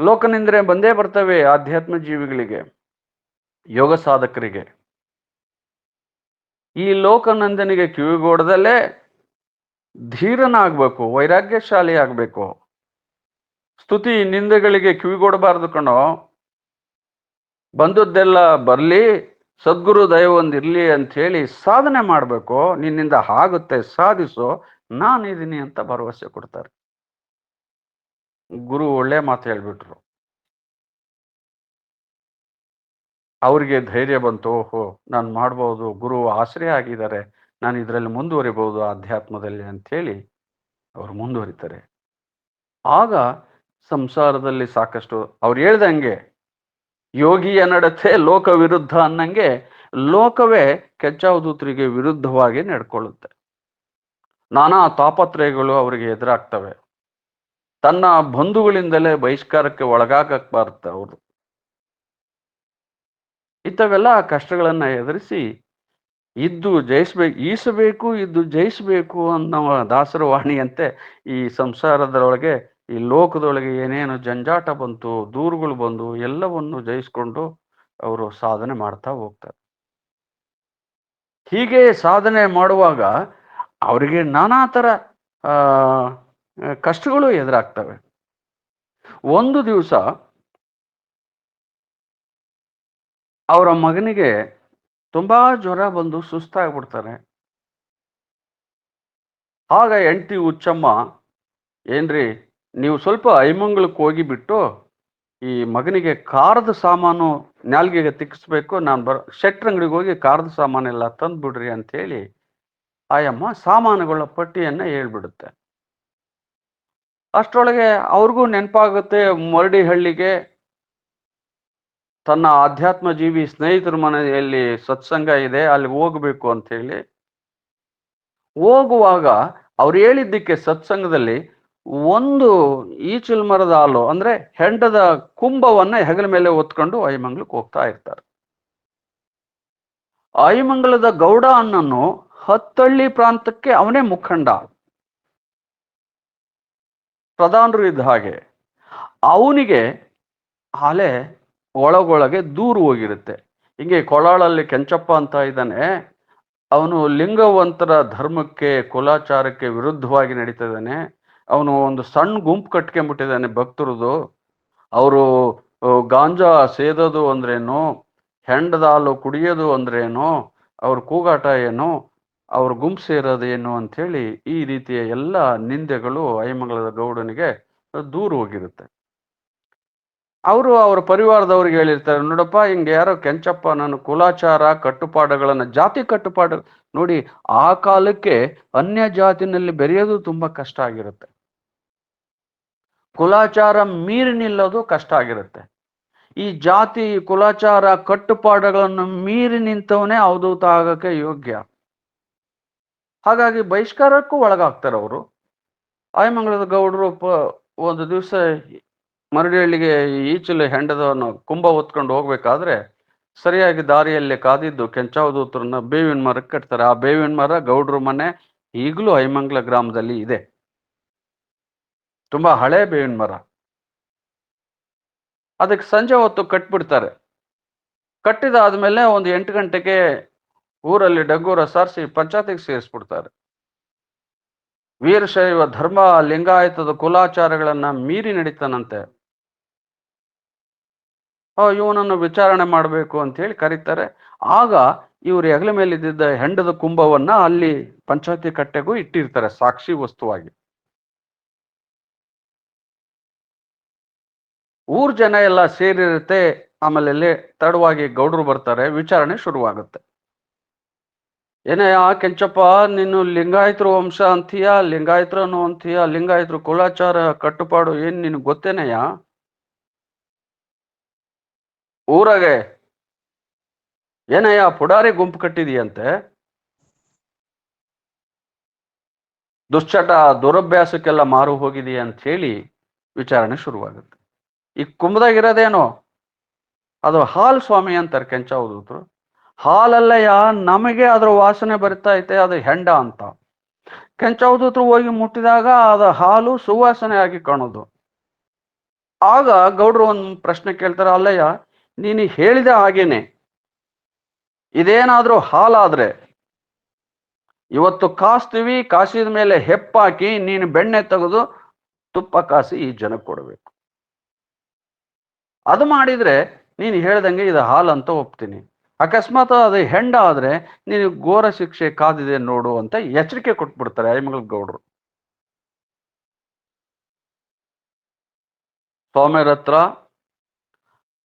ಲೋಕನಿಂದ್ರೆ ಬಂದೇ ಬರ್ತವೆ ಆಧ್ಯಾತ್ಮ ಜೀವಿಗಳಿಗೆ, ಯೋಗ ಸಾಧಕರಿಗೆ. ಈ ಲೋಕನಂದನಿಗೆ ಕಿವಿಗೋಡದಲ್ಲೇ ಧೀರನಾಗಬೇಕು, ವೈರಾಗ್ಯಶಾಲಿ ಆಗಬೇಕು. ಸ್ತುತಿ ನಿಂದೆಗಳಿಗೆ ಕಿವಿಗೊಡಬಾರ್ದು ಕಣೋ. ಬಂದದ್ದೆಲ್ಲ ಬರಲಿ, ಸದ್ಗುರು ದಯ ಒಂದಿರಲಿ ಅಂಥೇಳಿ ಸಾಧನೆ ಮಾಡಬೇಕು. ನಿನ್ನಿಂದ ಆಗುತ್ತೆ, ಸಾಧಿಸು, ನಾನಿದ್ದೀನಿ ಅಂತ ಭರವಸೆ ಕೊಡ್ತಾರೆ. ಗುರು ಒಳ್ಳೆ ಮಾತು ಹೇಳ್ಬಿಟ್ರು. ಅವ್ರಿಗೆ ಧೈರ್ಯ ಬಂತು, ಓಹೋ ನಾನು ಮಾಡ್ಬೋದು, ಗುರು ಆಶ್ರಯ ಆಗಿದ್ದಾರೆ, ನಾನು ಇದರಲ್ಲಿ ಮುಂದುವರಿಬಹುದು ಆಧ್ಯಾತ್ಮದಲ್ಲಿ ಅಂಥೇಳಿ ಅವರು ಮುಂದುವರಿತಾರೆ. ಆಗ ಸಂಸಾರದಲ್ಲಿ ಸಾಕಷ್ಟು ಅವ್ರು ಹೇಳ್ದಂಗೆ ಯೋಗಿಯ ನಡತೆ ಲೋಕ ವಿರುದ್ಧ ಅನ್ನಂಗೆ ಲೋಕವೇ ಕೆಂಚಾವಧೂತರಿಗೆ ವಿರುದ್ಧವಾಗಿ ನಡ್ಕೊಳ್ಳುತ್ತೆ. ನಾನಾ ತಾಪತ್ರಯಗಳು ಅವರಿಗೆ ಎದುರಾಗ್ತವೆ. ತನ್ನ ಬಂಧುಗಳಿಂದಲೇ ಬಹಿಷ್ಕಾರಕ್ಕೆ ಒಳಗಾಗಬಾರ್ದು ಅವರು. ಇಂಥವೆಲ್ಲ ಕಷ್ಟಗಳನ್ನ ಎದುರಿಸಿ ಇದ್ದು ಈಸಬೇಕು, ಇದ್ದು ಜಯಿಸಬೇಕು ಅನ್ನೋ ದಾಸರ ವಾಣಿಯಂತೆ ಈ ಸಂಸಾರದೊಳಗೆ, ಈ ಲೋಕದೊಳಗೆ ಏನೇನು ಜಂಜಾಟ ಬಂತು, ದೂರುಗಳು ಬಂದು ಎಲ್ಲವನ್ನು ಜಯಿಸ್ಕೊಂಡು ಅವರು ಸಾಧನೆ ಮಾಡ್ತಾ ಹೋಗ್ತಾರೆ. ಹೀಗೆ ಸಾಧನೆ ಮಾಡುವಾಗ ಅವರಿಗೆ ನಾನಾ ಥರ ಕಷ್ಟಗಳು ಎದುರಾಗ್ತವೆ. ಒಂದು ದಿವಸ ಅವರ ಮಗನಿಗೆ ತುಂಬಾ ಜ್ವರ ಬಂದು ಸುಸ್ತಾಗ್ಬಿಡ್ತಾನೆ. ಆಗ ಹೆಂಡತಿ ಹುಚ್ಚಮ್ಮ, ಏನ್ರಿ ನೀವು ಸ್ವಲ್ಪ ಐಮಂಗಳಕ್ಕೆ ಹೋಗಿಬಿಟ್ಟು ಈ ಮಗನಿಗೆ ಖಾರದ ಸಾಮಾನು ನಾಲ್ಗೆಗೆ ತಿಕ್ಕಿಸ್ಬೇಕು, ನಾನು ಶೆಟ್ರ್ ಅಂಗಡಿಗೆ ಹೋಗಿ ಖಾರದ ಸಾಮಾನೆಲ್ಲ ತಂದ್ಬಿಡ್ರಿ ಅಂಥೇಳಿ ಆಯಮ್ಮ ಸಾಮಾನುಗಳ ಪಟ್ಟಿಯನ್ನು ಹೇಳ್ಬಿಡುತ್ತೆ. ಅಷ್ಟರೊಳಗೆ ಅವ್ರಿಗೂ ನೆನಪಾಗುತ್ತೆ, ಮರಡಿಹಳ್ಳಿಗೆ ತನ್ನ ಆಧ್ಯಾತ್ಮ ಜೀವಿ ಸ್ನೇಹಿತರ ಮನೆಯಲ್ಲಿ ಸತ್ಸಂಗ ಇದೆ, ಅಲ್ಲಿ ಹೋಗ್ಬೇಕು ಅಂಥೇಳಿ ಹೋಗುವಾಗ ಅವ್ರು ಹೇಳಿದ್ದಕ್ಕೆ ಸತ್ಸಂಗದಲ್ಲಿ ಒಂದು ಈಚಲ್ ಮರದ ಹಾಲು ಅಂದ್ರೆ ಹೆಂಡದ ಕುಂಭವನ್ನ ಹೆಗಲ ಮೇಲೆ ಹೊತ್ಕೊಂಡು ಐಮಂಗ್ಲಕ್ಕೆ ಹೋಗ್ತಾ ಇರ್ತಾರೆ. ಐಮಂಗಲದ ಗೌಡ ಅನ್ನನ್ನು ಹತ್ತಳ್ಳಿ ಪ್ರಾಂತಕ್ಕೆ ಅವನೇ ಮುಖಂಡ, ಪ್ರಧಾನರು ಇದ್ದ ಹಾಗೆ. ಅವನಿಗೆ ಅಲೆ ಒಳಗೊಳಗೆ ದೂರು ಹೋಗಿರುತ್ತೆ. ಹಿಂಗೆ ಕೊಳಾಳಲ್ಲಿ ಕೆಂಚಪ್ಪ ಅಂತ ಇದ್ದಾನೆ, ಅವನು ಲಿಂಗವಂತರ ಧರ್ಮಕ್ಕೆ ಕುಲಾಚಾರಕ್ಕೆ ವಿರುದ್ಧವಾಗಿ ನಡೀತಾ ಇದ್ದಾನೆ. ಅವನು ಒಂದು ಸಣ್ಣ ಗುಂಪು ಕಟ್ಕೊಂಡ್ಬಿಟ್ಟಿದ್ದಾನೆ ಭಕ್ತರದು. ಅವರು ಗಾಂಜಾ ಸೇದೋದು ಅಂದ್ರೇನು, ಹೆಂಡದ ಹಾಲು ಕುಡಿಯೋದು ಅಂದ್ರೇನು, ಅವ್ರ ಕೂಗಾಟ ಏನು, ಅವ್ರ ಗುಂಪು ಸೇರೋದೇನು ಅಂಥೇಳಿ ಈ ರೀತಿಯ ಎಲ್ಲ ನಿಂದೆಗಳು ಐಮಂಗಲದ ಗೌಡನಿಗೆ ದೂರ ಹೋಗಿರುತ್ತೆ. ಅವರು ಅವರ ಪರಿವಾರದವ್ರಿಗೆ ಹೇಳಿರ್ತಾರೆ, ನೋಡಪ್ಪ ಹಿಂಗೆ ಯಾರೋ ಕೆಂಚಪ್ಪ ನಾನು ಕುಲಾಚಾರ ಕಟ್ಟುಪಾಡುಗಳನ್ನ, ಜಾತಿ ಕಟ್ಟುಪಾಡು ನೋಡಿ, ಆ ಕಾಲಕ್ಕೆ ಅನ್ಯ ಜಾತಿನಲ್ಲಿ ಬೆರೆಯೋದು ತುಂಬಾ ಕಷ್ಟ ಆಗಿರುತ್ತೆ. ಕುಲಾಚಾರ ಮೀರಿ ನಿಲ್ಲೋದು ಕಷ್ಟ ಆಗಿರುತ್ತೆ. ಈ ಜಾತಿ ಕುಲಾಚಾರ ಕಟ್ಟುಪಾಡುಗಳನ್ನು ಮೀರಿ ನಿಂತವನೇ ಅವಧೂತ ಆಗಕ್ಕೆ ಯೋಗ್ಯ. ಹಾಗಾಗಿ ಬಹಿಷ್ಕಾರಕ್ಕೂ ಒಳಗಾಗ್ತಾರೆ ಅವರು. ಆಯಮಂಗಲದ ಗೌಡರು ಒಂದು ದಿವಸ ಮರಡಿಹಳ್ಳಿಗೆ ಈಚಲು ಹೆಂಡದವನು ಕುಂಭ ಹೊತ್ಕೊಂಡು ಹೋಗ್ಬೇಕಾದ್ರೆ ಸರಿಯಾಗಿ ದಾರಿಯಲ್ಲಿ ಕಾದಿದ್ದು ಕೆಂಚಾವಧೂತರನ್ನ ಬೇವಿನ ಮರಕ್ಕೆ ಕಟ್ತಾರೆ. ಆ ಬೇವಿನ ಮರ ಗೌಡ್ರ ಮನೆ ಈಗಲೂ ಐಮಂಗಲ ಗ್ರಾಮದಲ್ಲಿ ಇದೆ. ತುಂಬಾ ಹಳೆ ಬೇವಿನ ಮರ. ಅದಕ್ಕೆ ಸಂಜೆ ಹೊತ್ತು ಕಟ್ಬಿಡ್ತಾರೆ. ಕಟ್ಟಿದಾದ್ಮೇಲೆ ಒಂದು 8 ಗಂಟೆಗೆ ಊರಲ್ಲಿ ಡಂಗೂರ ಸಾರಿಸಿ ಪಂಚಾಯತಿಗೆ ಸೇರಿಸ್ಬಿಡ್ತಾರೆ. ವೀರಶೈವ ಧರ್ಮ ಲಿಂಗಾಯತದ ಕುಲಾಚಾರಗಳನ್ನ ಮೀರಿ ನಡೀತಾನಂತೆ. ಇವನನ್ನು ವಿಚಾರಣೆ ಮಾಡಬೇಕು ಅಂತ ಹೇಳಿ ಕರೀತಾರೆ. ಆಗ ಇವರು ಹೆಗಲ ಮೇಲಿದ್ದ ಹೆಂಡದ ಕುಂಭವನ್ನ ಅಲ್ಲಿ ಪಂಚಾಯತಿ ಕಟ್ಟೆಗೂ ಇಟ್ಟಿರ್ತಾರೆ ಸಾಕ್ಷಿ ವಸ್ತುವಾಗಿ. ಊರ್ ಜನ ಎಲ್ಲ ಸೇರಿರುತ್ತೆ. ಆಮೇಲೆ ತಡವಾಗಿ ಗೌಡರು ಬರ್ತಾರೆ, ವಿಚಾರಣೆ ಶುರುವಾಗುತ್ತೆ. ಏನಯ್ಯ ಕೆಂಚಪ್ಪ, ನೀನು ಲಿಂಗಾಯತರು ವಂಶ ಅಂತೀಯ, ಲಿಂಗಾಯತರನು ಅಂತೀಯ, ಲಿಂಗಾಯತರು ಕುಲಾಚಾರ ಕಟ್ಟುಪಾಡು ಏನ್ ನಿನಗೆ ಗೊತ್ತೇನಯ್ಯ? ಊರಾಗೆ ಏನಯ್ಯ ಪುಡಾರಿ ಗುಂಪು ಕಟ್ಟಿದೀಯಂತೆ, ದುಶ್ಚಟ ದುರಭ್ಯಾಸಕ್ಕೆಲ್ಲ ಮಾರು ಹೋಗಿದೀಯ ಅಂತ ಹೇಳಿ ವಿಚಾರಣೆ ಶುರುವಾಗುತ್ತೆ. ಈ ಕುಂಭದಾಗಿರೋದೇನೋ ಅದು ಹಾಲ್ ಸ್ವಾಮಿ ಅಂತಾರೆ ಕೆಂಚಾವಧೂತರು. ಹಾಲಲ್ಲಯ್ಯ, ನಮಗೆ ಅದ್ರ ವಾಸನೆ ಬರ್ತಾ ಐತೆ, ಅದು ಹೆಂಡ ಅಂತ. ಕೆಂಚಾವಧೂತರು ಹೋಗಿ ಮುಟ್ಟಿದಾಗ ಅದು ಹಾಲು ಸುವಾಸನೆ ಆಗಿ ಕಾಣೋದು. ಆಗ ಗೌಡ್ರು ಒಂದು ಪ್ರಶ್ನೆ ಕೇಳ್ತಾರೆ, ಅಲ್ಲಯ್ಯ ನೀನು ಹೇಳಿದ ಹಾಗೇನೆ ಇದೇನಾದ್ರೂ ಹಾಲಾದ್ರೆ ಇವತ್ತು ಕಾಸ್ತೀವಿ, ಕಾಸಿದ ಮೇಲೆ ಹೆಪ್ಪಾಕಿ ನೀನು ಬೆಣ್ಣೆ ತೆಗೆದು ತುಪ್ಪ ಕಾಸಿ ಈ ಜನಕ್ಕೆ ಕೊಡಬೇಕು. ಅದು ಮಾಡಿದ್ರೆ ನೀನು ಹೇಳ್ದಂಗೆ ಇದು ಹಾಲು ಅಂತ ಒಪ್ತೀನಿ. ಅಕಸ್ಮಾತ್ ಅದು ಹೆಂಡ ಆದ್ರೆ ನೀನು ಘೋರ ಶಿಕ್ಷೆ ಕಾದಿದೆ ನೋಡು ಅಂತ ಎಚ್ಚರಿಕೆ ಕೊಟ್ಬಿಡ್ತಾರೆ ಐಮಂಗಲ ಗೌಡ್ರು. ಸೌಮ್ಯರ ಹತ್ರ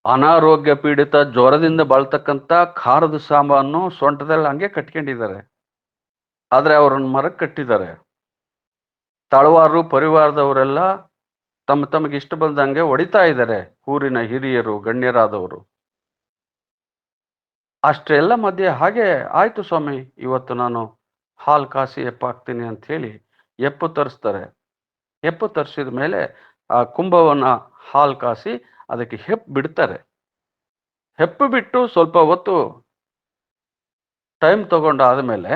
ಅನಾರೋಗ್ಯ ಪೀಡಿತ ಜ್ವರದಿಂದ ಬಾಳ್ತಕ್ಕಂಥ ಖಾರದ ಸಾಂಬಾನು ಸೊಂಟದಲ್ಲಿ ಹಂಗೆ ಕಟ್ಕೊಂಡಿದ್ದಾರೆ. ಆದ್ರೆ ಅವ್ರನ್ನ ಮರಕ್ಕೆ ಕಟ್ಟಿದ್ದಾರೆ. ತಳವಾರು ಪರಿವಾರದವರೆಲ್ಲ ತಮಗೆ ಇಷ್ಟ ಬಂದಂಗೆ ಹೊಡಿತಾ ಇದ್ದಾರೆ, ಊರಿನ ಹಿರಿಯರು ಗಣ್ಯರಾದವರು. ಅಷ್ಟೆಲ್ಲ ಮಧ್ಯೆ ಹಾಗೆ ಆಯ್ತು ಸ್ವಾಮಿ, ಇವತ್ತು ನಾನು ಹಾಲು ಕಾಸಿ ಎಪ್ಪಾಕ್ತೀನಿ ಅಂತ ಹೇಳಿ ಎಪ್ಪು ತರಿಸ್ತಾರೆ. ಹೆಪ್ಪು ತರಿಸಿದ ಮೇಲೆ ಆ ಕುಂಭವನ್ನ ಹಾಲು ಕಾಸಿ ಅದಕ್ಕೆ ಹೆಪ್ಪು ಬಿಡ್ತಾರೆ. ಹೆಪ್ಪು ಬಿಟ್ಟು ಸ್ವಲ್ಪ ಹೊತ್ತು ಟೈಮ್ ತಗೊಂಡಾದ ಮೇಲೆ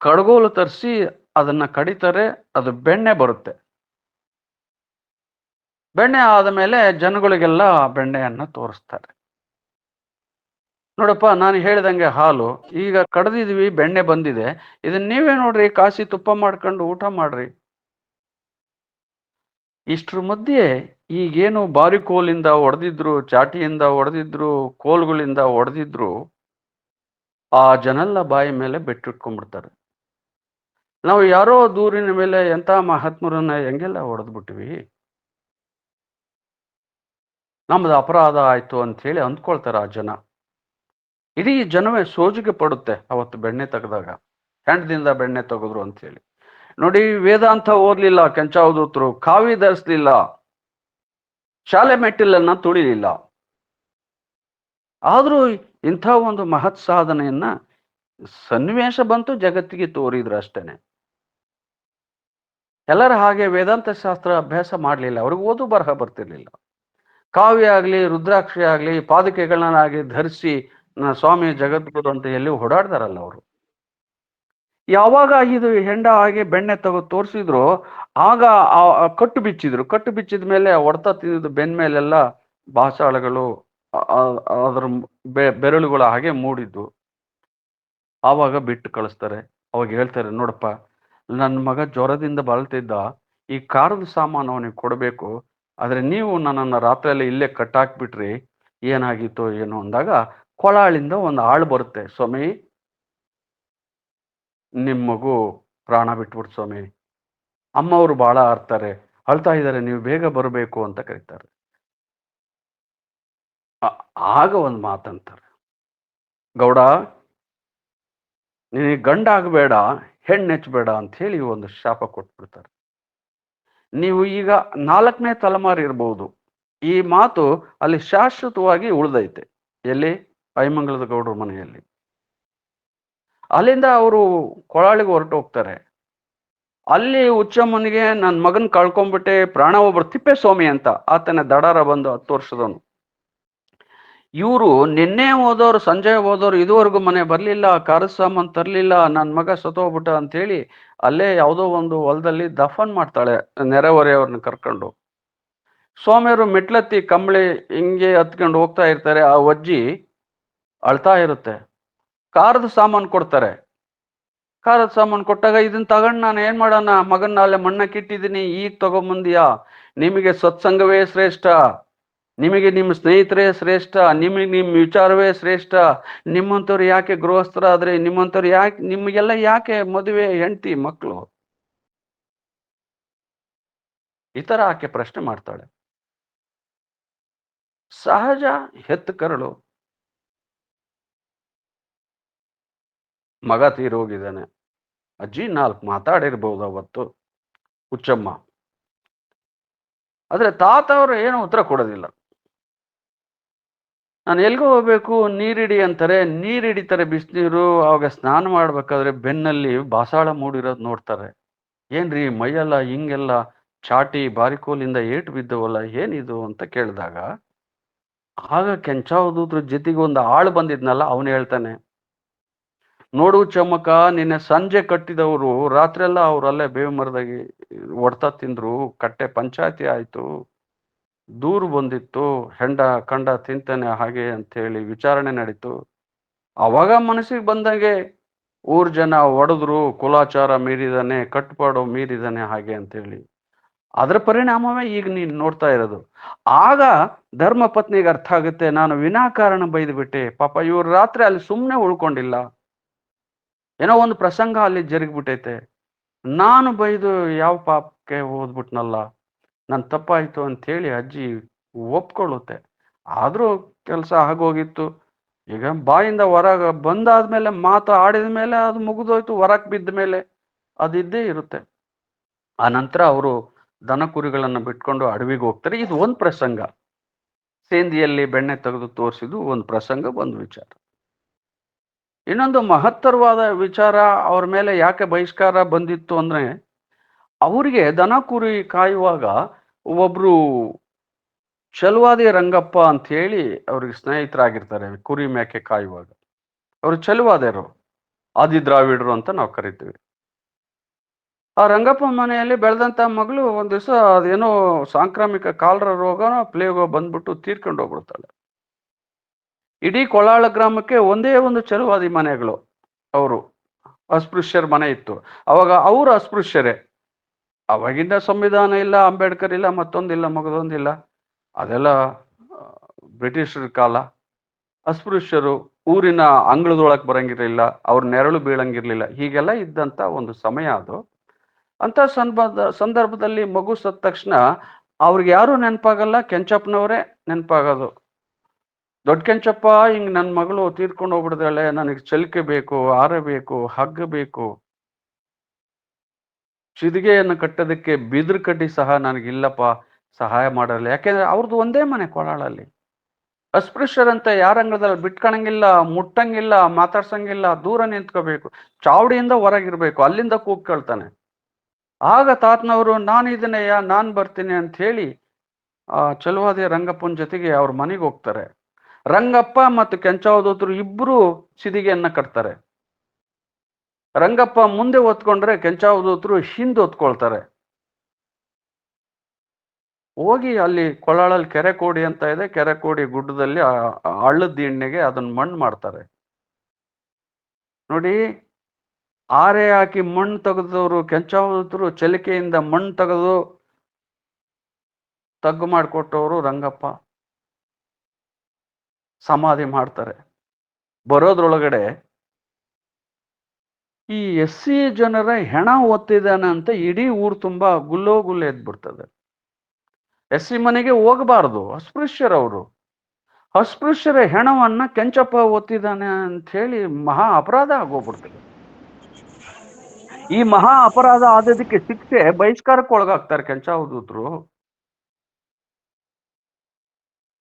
ಕಡಗೋಲು ತರಿಸಿ ಅದನ್ನ ಕಡಿತಾರೆ. ಅದು ಬೆಣ್ಣೆ ಬರುತ್ತೆ. ಬೆಣ್ಣೆ ಆದ ಮೇಲೆ ಜನಗಳಿಗೆಲ್ಲ ಬೆಣ್ಣೆಯನ್ನ ತೋರಿಸ್ತಾರೆ. ನೋಡಪ್ಪ, ನಾನು ಹೇಳಿದಂಗೆ ಹಾಲು ಈಗ ಕಡ್ದಿದ್ವಿ, ಬೆಣ್ಣೆ ಬಂದಿದೆ, ಇದನ್ನ ನೀವೇ ನೋಡ್ರಿ, ಕಾಸಿ ತುಪ್ಪ ಮಾಡ್ಕೊಂಡು ಊಟ ಮಾಡ್ರಿ. ಇಷ್ಟ್ರ ಮಧ್ಯೆ ಈಗೇನು ಬಾರಿಕೋಲಿಂದ ಹೊಡೆದಿದ್ರು, ಚಾಟಿಯಿಂದ ಹೊಡೆದಿದ್ರು, ಕೋಲ್ಗಳಿಂದ ಹೊಡೆದಿದ್ರು, ಆ ಜನೆಲ್ಲ ಬಾಯಿ ಮೇಲೆ ಬೆಟ್ಟಿಟ್ಕೊಂಡ್ಬಿಡ್ತಾರೆ. ನಾವು ಯಾರೋ ದೂರಿನ ಮೇಲೆ ಎಂಥ ಮಹಾತ್ಮರನ್ನ ಹೆಂಗೆಲ್ಲ ಹೊಡೆದ್ಬಿಟ್ವಿ, ನಮ್ದು ಅಪರಾಧ ಆಯ್ತು ಅಂತ ಹೇಳಿ ಅಂದ್ಕೊಳ್ತಾರೆ ಆ ಜನ. ಇಡೀ ಜನವೇ ಸೋಜಿಗೆ ಪಡುತ್ತೆ ಅವತ್ತು ಬೆಣ್ಣೆ ತೆಗೆದಾಗ, ಹೆಂಡದಿಂದ ಬೆಣ್ಣೆ ತೆಗೆದ್ರು ಅಂತ ಹೇಳಿ. ನೋಡಿ, ವೇದಾಂತ ಓದ್ಲಿಲ್ಲ ಕೆಂಚಾವಧೂತರು, ಕಾವಿ ಧರಿಸ್ಲಿಲ್ಲ, ಶಾಲೆ ಮೆಟ್ಟಿಲನ್ನ ತುಳಿಲಿಲ್ಲ. ಆದ್ರೂ ಇಂಥ ಒಂದು ಮಹತ್ ಸಾಧನೆಯನ್ನ ಸನ್ನಿವೇಶ ಬಂತು ಜಗತ್ತಿಗೆ ತೋರಿದ್ರು ಅಷ್ಟೇನೆ. ಎಲ್ಲರ ಹಾಗೆ ವೇದಾಂತ ಶಾಸ್ತ್ರ ಅಭ್ಯಾಸ ಮಾಡಲಿಲ್ಲ, ಅವ್ರಿಗೆ ಓದು ಬರಹ ಬರ್ತಿರ್ಲಿಲ್ಲ. ಕಾವ್ಯ ಆಗ್ಲಿ, ರುದ್ರಾಕ್ಷಿ ಆಗ್ಲಿ, ಪಾದುಕೆಗಳನ್ನಾಗಿ ಧರಿಸಿ ಸ್ವಾಮಿ ಜಗದ್ಗುರು ಅಂತ ಎಲ್ಲಿ ಓಡಾಡ್ತಾರಲ್ಲ ಅವರು. ಯಾವಾಗ ಇದು ಹೆಂಡ ಆಗಿ ಬೆಣ್ಣೆ ತೆಗೆದು ತೋರಿಸಿದ್ರು, ಆಗ ಕಟ್ಟು ಬಿಚ್ಚಿದ್ರು. ಕಟ್ಟು ಬಿಚ್ಚಿದ ಮೇಲೆ ಹೊಡ್ತಾ ತಿಂದಿದ್ದು ಬೆನ್ ಮೇಲೆಲ್ಲ ಬಾಸಾಳಗಳು, ಅದರ ಬೆರಳುಗಳು ಹಾಗೆ ಮೂಡಿದ್ದು. ಆವಾಗ ಬಿಟ್ಟು ಕಳಿಸ್ತಾರೆ. ಅವಾಗ ಹೇಳ್ತಾರೆ, ನೋಡಪ್ಪ, ನನ್ನ ಮಗ ಜ್ವರದಿಂದ ಬಳಲ್ತಿದ್ದ, ಈ ಖಾರದ ಸಾಮಾನು ಅವನಿಗೆ ಕೊಡಬೇಕು, ಆದ್ರೆ ನೀವು ನನ್ನನ್ನು ರಾತ್ರಿಯಲ್ಲಿ ಇಲ್ಲೇ ಕಟ್ಟಾಕ್ಬಿಟ್ರಿ, ಏನಾಗಿತ್ತೋ ಏನೋ ಅಂದಾಗ ಕೊಳಾಳಿಂದ ಒಂದು ಆಳು ಬರುತ್ತೆ, ಸ್ವಾಮಿ ನಿಮ್ಮ ಮಗು ಪ್ರಾಣ ಬಿಟ್ಬಿಡ್ತು ಸ್ವಾಮಿ, ಅಮ್ಮವರು ಬಹಳ ಆರ್ತಾರೆ, ಅಳ್ತಾ ಇದ್ದಾರೆ, ನೀವು ಬೇಗ ಬರಬೇಕು ಅಂತ ಕರೀತಾರೆ. ಆಗ ಒಂದು ಮಾತಂತಾರೆ, ಗೌಡ ನಿನಗೆ ಗಂಡ ಆಗಬೇಡ, ಹೆಣ್ಣು ಹೆಚ್ಚಬೇಡ ಅಂತ ಹೇಳಿ ಒಂದು ಶಾಪ ಕೊಟ್ಬಿಡ್ತಾರೆ. ನೀವು ಈಗ 4ನೇ ತಲೆಮಾರು ಇರಬಹುದು. ಈ ಮಾತು ಅಲ್ಲಿ ಶಾಶ್ವತವಾಗಿ ಉಳಿದೈತೆ. ಎಲ್ಲಿ? ಐಮಂಗಲದ ಗೌಡ್ರ ಮನೆಯಲ್ಲಿ. ಅಲ್ಲಿಂದ ಅವರು ಕೊಳಾಳಿಗೆ ಹೊರಟು ಹೋಗ್ತಾರೆ. ಅಲ್ಲಿ ಹುಚ್ಚಮ್ಮನಿಗೆ ನನ್ನ ಮಗನ್ ಕಳ್ಕೊಂಡ್ಬಿಟ್ಟೆ, ಪ್ರಾಣ ಒಬ್ರು ತಿಪ್ಪೇಸ್ವಾಮಿ ಅಂತ ಆತನ ದಡಾರ ಬಂದು 10 ವರ್ಷದವನು. ಇವರು ನಿನ್ನೆ ಹೋದವ್ರು, ಸಂಜೆ ಹೋದವ್ರು ಇದುವರೆಗೂ ಮನೆ ಬರ್ಲಿಲ್ಲ, ಖಾರದ ಸಾಮಾನು ತರ್ಲಿಲ್ಲ, ನನ್ನ ಮಗ ಸತ್ತೋಗ್ಬಿಟ್ಟ ಅಂತ ಹೇಳಿ ಅಲ್ಲೇ ಯಾವುದೋ ಒಂದು ಹೊಲದಲ್ಲಿ ದಫನ್ ಮಾಡ್ತಾಳೆ ನೆರೆಹೊರೆಯವ್ರನ್ನ ಕರ್ಕೊಂಡು. ಸ್ವಾಮಿಯವರು ಮೆಟ್ಲತ್ತಿ ಕಂಬಳಿ ಹಿಂಗೆ ಹತ್ಕೊಂಡು ಹೋಗ್ತಾ ಇರ್ತಾರೆ. ಆ ಅಜ್ಜಿ ಅಳ್ತಾ ಇರುತ್ತೆ. ಖಾರದ ಸಾಮಾನು ಕೊಡ್ತಾರೆ. ಖಾರದ ಸಾಮಾನು ಕೊಟ್ಟಾಗ ಇದನ್ನ ತಗೊಂಡು ನಾನು ಏನ್ ಮಾಡೋಣ, ಮಗನ್ನ ಅಲ್ಲೇ ಮಣ್ಣಕ್ಕೆ ಇಟ್ಟಿದ್ದೀನಿ, ಈಗ ತಗೊಂಬಂದಿಯಾ, ನಿಮಗೆ ಸತ್ಸಂಗವೇ ಶ್ರೇಷ್ಠ, ನಿಮಗೆ ನಿಮ್ಮ ಸ್ನೇಹಿತರೇ ಶ್ರೇಷ್ಠ, ನಿಮಗೆ ನಿಮ್ಮ ವಿಚಾರವೇ ಶ್ರೇಷ್ಠ, ನಿಮ್ಮಂಥವ್ರು ಯಾಕೆ ಗೃಹಸ್ಥರಾದ್ರೆ, ನಿಮ್ಮಂಥವ್ರು ಯಾಕೆ, ನಿಮಗೆಲ್ಲ ಯಾಕೆ ಮದುವೆ, ಹೆಂಡತಿ, ಮಕ್ಕಳು, ಈ ತರ ಆಕೆ ಪ್ರಶ್ನೆ ಮಾಡ್ತಾಳೆ. ಸಹಜ, ಹೆತ್ತು ಕರಳು. ಮಗ ತೀರೋಗಿದ್ದಾನೆ. ಅಜ್ಜಿ 4 ಮಾತಾಡಿರ್ಬೋದು ಅವತ್ತು ಹುಚ್ಚಮ್ಮ. ಆದ್ರೆ ತಾತ ಅವರು ಏನು ಉತ್ತರ ಕೊಡೋದಿಲ್ಲ. ನಾನು ಎಲ್ಗೋ ಹೋಗ್ಬೇಕು, ನೀರಿಡಿ ಅಂತಾರೆ. ನೀರು ಹಿಡಿತಾರೆ, ಬಿಸಿನೀರು. ಆವಾಗ ಸ್ನಾನ ಮಾಡ್ಬೇಕಾದ್ರೆ ಬೆನ್ನಲ್ಲಿ ಬಾಸಾಳ ಮೂಡಿರೋದು ನೋಡ್ತಾರೆ. ಏನ್ರಿ ಮೈಯೆಲ್ಲ ಹಿಂಗೆಲ್ಲ ಚಾಟಿ ಬಾರಿಕೋಲಿಂದ ಏಟು ಬಿದ್ದವಲ್ಲ, ಏನಿದು ಅಂತ ಕೇಳಿದಾಗ, ಆಗ ಕೆಂಚಾವಧೂತರ ಜೊತೆಗೆ ಒಂದು ಆಳು ಬಂದಿದ್ನಲ್ಲ, ಅವನು ಹೇಳ್ತಾನೆ, ನೋಡು ಚಮ್ಮಕ, ನಿನ್ನೆ ಸಂಜೆ ಕಟ್ಟಿದವರು ರಾತ್ರಿ ಎಲ್ಲ ಅವ್ರಲ್ಲೇ ಬೇವು ಮರದಾಗಿ ಹೊಡ್ತ ತಿಂದ್ರು, ಕಟ್ಟೆ ಪಂಚಾಯತಿ ಆಯ್ತು, ದೂರು ಬಂದಿತ್ತು, ಹೆಂಡ ಕಂಡ ತಿಂತಾನೆ ಹಾಗೆ ಅಂತ ಹೇಳಿ ವಿಚಾರಣೆ ನಡೀತು. ಅವಾಗ ಮನಸ್ಸಿಗೆ ಬಂದಂಗೆ ಊರ್ ಜನ ಹೊಡೆದ್ರು, ಕುಲಾಚಾರ ಮೀರಿದಾನೆ, ಕಟ್ಪಾಡು ಮೀರಿದಾನೆ ಹಾಗೆ ಅಂತೇಳಿ. ಅದರ ಪರಿಣಾಮವೇ ಈಗ ನೀನು ನೋಡ್ತಾ ಇರೋದು. ಆಗ ಧರ್ಮ ಪತ್ನಿಗೆ ಅರ್ಥ ಆಗುತ್ತೆ, ನಾನು ವಿನಾಕಾರಣ ಬೈದು ಬಿಟ್ಟೆ, ಪಾಪ ಇವ್ರು ರಾತ್ರಿ ಅಲ್ಲಿ ಸುಮ್ಮನೆ ಉಳ್ಕೊಂಡಿಲ್ಲ, ಏನೋ ಒಂದು ಪ್ರಸಂಗ ಅಲ್ಲಿ ಜರುಗಿಬಿಟ್ಟೈತೆ, ನಾನು ಬೈದು ಯಾವ ಪಾಪಕ್ಕೆ ಹೋದ್ಬಿಟ್ನಲ್ಲ, ನನ್ನ ತಪ್ಪಾಯ್ತು ಅಂತ ಹೇಳಿ ಅಜ್ಜಿ ಒಪ್ಕೊಳ್ಳುತ್ತೆ. ಆದ್ರೂ ಕೆಲಸ ಆಗೋಗಿತ್ತು. ಈಗ ಬಾಯಿಂದ ಹೊರಗೆ ಬಂದಾದ್ಮೇಲೆ ಮಾತು ಆಡಿದ ಮೇಲೆ ಅದು ಮುಗಿದೋಯ್ತು, ಹೊರಗೆ ಬಿದ್ದ ಮೇಲೆ ಅದಿದ್ದೇ ಇರುತ್ತೆ. ಆ ನಂತರ ಅವರು ದನ ಕುರಿಗಳನ್ನು ಬಿಟ್ಕೊಂಡು ಅಡವಿಗೆ ಹೋಗ್ತಾರೆ. ಇದು ಒಂದು ಪ್ರಸಂಗ. ಸೇಂದಿಯಲ್ಲಿ ಬೆಣ್ಣೆ ತೆಗೆದು ತೋರಿಸಿದ್ದು ಒಂದು ಪ್ರಸಂಗ, ಒಂದು ವಿಚಾರ. ಇನ್ನೊಂದು ಮಹತ್ತರವಾದ ವಿಚಾರ ಅವ್ರ ಮೇಲೆ ಯಾಕೆ ಬಹಿಷ್ಕಾರ ಬಂದಿತ್ತು ಅಂದ್ರೆ, ಅವರಿಗೆ ದನ ಕುರಿ ಕಾಯುವಾಗ ಒಬ್ರು ಚಲುವಾದಿ ರಂಗಪ್ಪ ಅಂತ ಹೇಳಿ ಅವ್ರಿಗೆ ಸ್ನೇಹಿತರಾಗಿರ್ತಾರೆ. ಕುರಿ ಮೇಕೆ ಕಾಯುವಾಗ ಅವರು ಚಲುವಾದ್ಯರು, ಆದಿ ದ್ರಾವಿಡರು ಅಂತ ನಾವು ಕರಿತೀವಿ. ಆ ರಂಗಪ್ಪ ಮನೆಯಲ್ಲಿ ಬೆಳೆದಂತ ಮಗಳು ಒಂದ್ ದಿವಸ ಅದೇನೋ ಸಾಂಕ್ರಾಮಿಕ ಕಾಲರ ರೋಗನೋ ಪ್ಲೇಗೋ ಬಂದ್ಬಿಟ್ಟು ತೀರ್ಕೊಂಡು ಹೋಗ್ಬಿಡ್ತಾಳೆ. ಇಡೀ ಕೊಳಾಳ ಗ್ರಾಮಕ್ಕೆ ಒಂದೇ ಒಂದು ಚಲುವಾದಿ ಮನೆಗಳು, ಅವರು ಅಸ್ಪೃಶ್ಯರ ಮನೆ ಇತ್ತು. ಅವಾಗ ಅವರು ಅಸ್ಪೃಶ್ಯರೇ. ಅವಾಗಿಂದ ಸಂವಿಧಾನ ಇಲ್ಲ, ಅಂಬೇಡ್ಕರ್ ಇಲ್ಲ, ಮತ್ತೊಂದಿಲ್ಲ, ಮಗದೊಂದಿಲ್ಲ, ಅದೆಲ್ಲ ಬ್ರಿಟಿಷರ ಕಾಲ. ಅಸ್ಪೃಶ್ಯರು ಊರಿನ ಅಂಗಳದೊಳಗೆ ಬರಂಗಿರ್ಲಿಲ್ಲ, ಅವ್ರ ನೆರಳು ಬೀಳಂಗಿರ್ಲಿಲ್ಲ, ಹೀಗೆಲ್ಲ ಇದ್ದಂತ ಒಂದು ಸಮಯ ಅದು. ಅಂತ ಸಂದರ್ಭದಲ್ಲಿ ಮಗು ಸತ್ತ ತಕ್ಷಣ ಅವ್ರಿಗೆ ಯಾರು ನೆನಪಾಗಲ್ಲ, ಕೆಂಚಪ್ಪನವರೇ ನೆನಪಾಗೋದು. ದೊಡ್ಡ ಕೆಂಚಪ್ಪ, ಹಿಂಗ್ ನನ್ನ ಮಗಳು ತೀರ್ಕೊಂಡು ಹೋಗ್ಬಿಡ್ದಾಳೆ, ನನಗೆ ಚಲಿಕೆ ಬೇಕು, ಆರ ಬೇಕು, ಹಗ್ಗ ಬೇಕು, ಚಿದಿಗೆಯನ್ನು ಕಟ್ಟೋದಕ್ಕೆ ಬಿದಿರು ಕಡ್ಡಿ ಸಹ ನನಗಿಲ್ಲಪ್ಪ, ಸಹಾಯ ಮಾಡಲ್ಲ. ಯಾಕೆಂದ್ರೆ ಅವ್ರದ್ದು ಒಂದೇ ಮನೆ ಕೊಳಾಳಲ್ಲಿ. ಅಸ್ಪೃಶ್ಯರಂತ ಯಾರ ಅಂಗಳದಲ್ಲಿ ಬಿಟ್ಕೊಳಂಗಿಲ್ಲ, ಮುಟ್ಟಂಗಿಲ್ಲ, ಮಾತಾಡ್ಸಂಗಿಲ್ಲ, ದೂರ ನಿಂತ್ಕೋಬೇಕು, ಚಾವಡಿಯಿಂದ ಹೊರಗಿರ್ಬೇಕು, ಅಲ್ಲಿಂದ ಕೂಗ್ ಕೇಳ್ತಾನೆ. ಆಗ ತಾತನವರು, ನಾನು ಇದನ್ನೆಯ, ನಾನ್ ಬರ್ತೀನಿ ಅಂತ ಹೇಳಿ ಆ ಚಲುವಾದಿ ರಂಗಪ್ಪನ ಜೊತೆಗೆ ಅವ್ರ ಮನೆಗೆ ಹೋಗ್ತಾರೆ. ರಂಗಪ್ಪ ಮತ್ತು ಕೆಂಚಾವಧೂತರು ಇಬ್ರು ಸಿದಿಗೆಯನ್ನ ಕಟ್ತಾರೆ. ರಂಗಪ್ಪ ಮುಂದೆ ಹೊತ್ಕೊಂಡ್ರೆ ಕೆಂಚಾವಧೂತರು ಹಿಂದೆ ಹೊತ್ಕೊಳ್ತಾರೆ. ಹೋಗಿ ಅಲ್ಲಿ ಕೊಳಾಳಲ್ಲಿ ಕೆರೆ ಕೋಡಿ ಅಂತ ಇದೆ, ಕೆರೆ ಕೋಡಿ ಗುಡ್ಡದಲ್ಲಿ ಹಳ್ಳದ ದಿಣ್ಣೆಗೆ ಅದನ್ನ ಮಣ್ಣು ಮಾಡ್ತಾರೆ. ನೋಡಿ, ಆರೆ ಹಾಕಿ ಮಣ್ಣು ತೆಗೆದವರು ಕೆಂಚಾವಧೂತರು, ಚಲಿಕೆಯಿಂದ ಮಣ್ಣು ತೆಗೆದು ತಗ್ಗು ಮಾಡಿಕೊಟ್ಟವರು ರಂಗಪ್ಪ. ಸಮಾಧಿ ಮಾಡ್ತಾರೆ. ಬರೋದ್ರೊಳಗಡೆ ಈ SC ಜನರ ಹೆಣ ಒತ್ತಿದ್ದಾನೆ ಅಂತ ಇಡೀ ಊರು ತುಂಬಾ ಗುಲ್ಲೋ ಗುಲ್ಲೆ ಎದ್ಬಿಡ್ತದೆ. SC ಮನೆಗೆ ಹೋಗಬಾರದು, ಅಸ್ಪೃಶ್ಯರವರು. ಅಸ್ಪೃಶ್ಯರ ಹೆಣವನ್ನ ಕೆಂಚಪ್ಪ ಒತ್ತಿದ್ದಾನೆ ಅಂತ ಹೇಳಿ ಮಹಾ ಅಪರಾಧ ಆಗೋಗ್ಬಿಡ್ತದೆ. ಈ ಮಹಾ ಅಪರಾಧ ಆದದಕ್ಕೆ ಶಿಕ್ಷೆ ಬಹಿಷ್ಕಾರಕ್ಕೆ ಒಳಗಾಗ್ತಾರೆ ಕೆಂಚಾವಧೂತರು.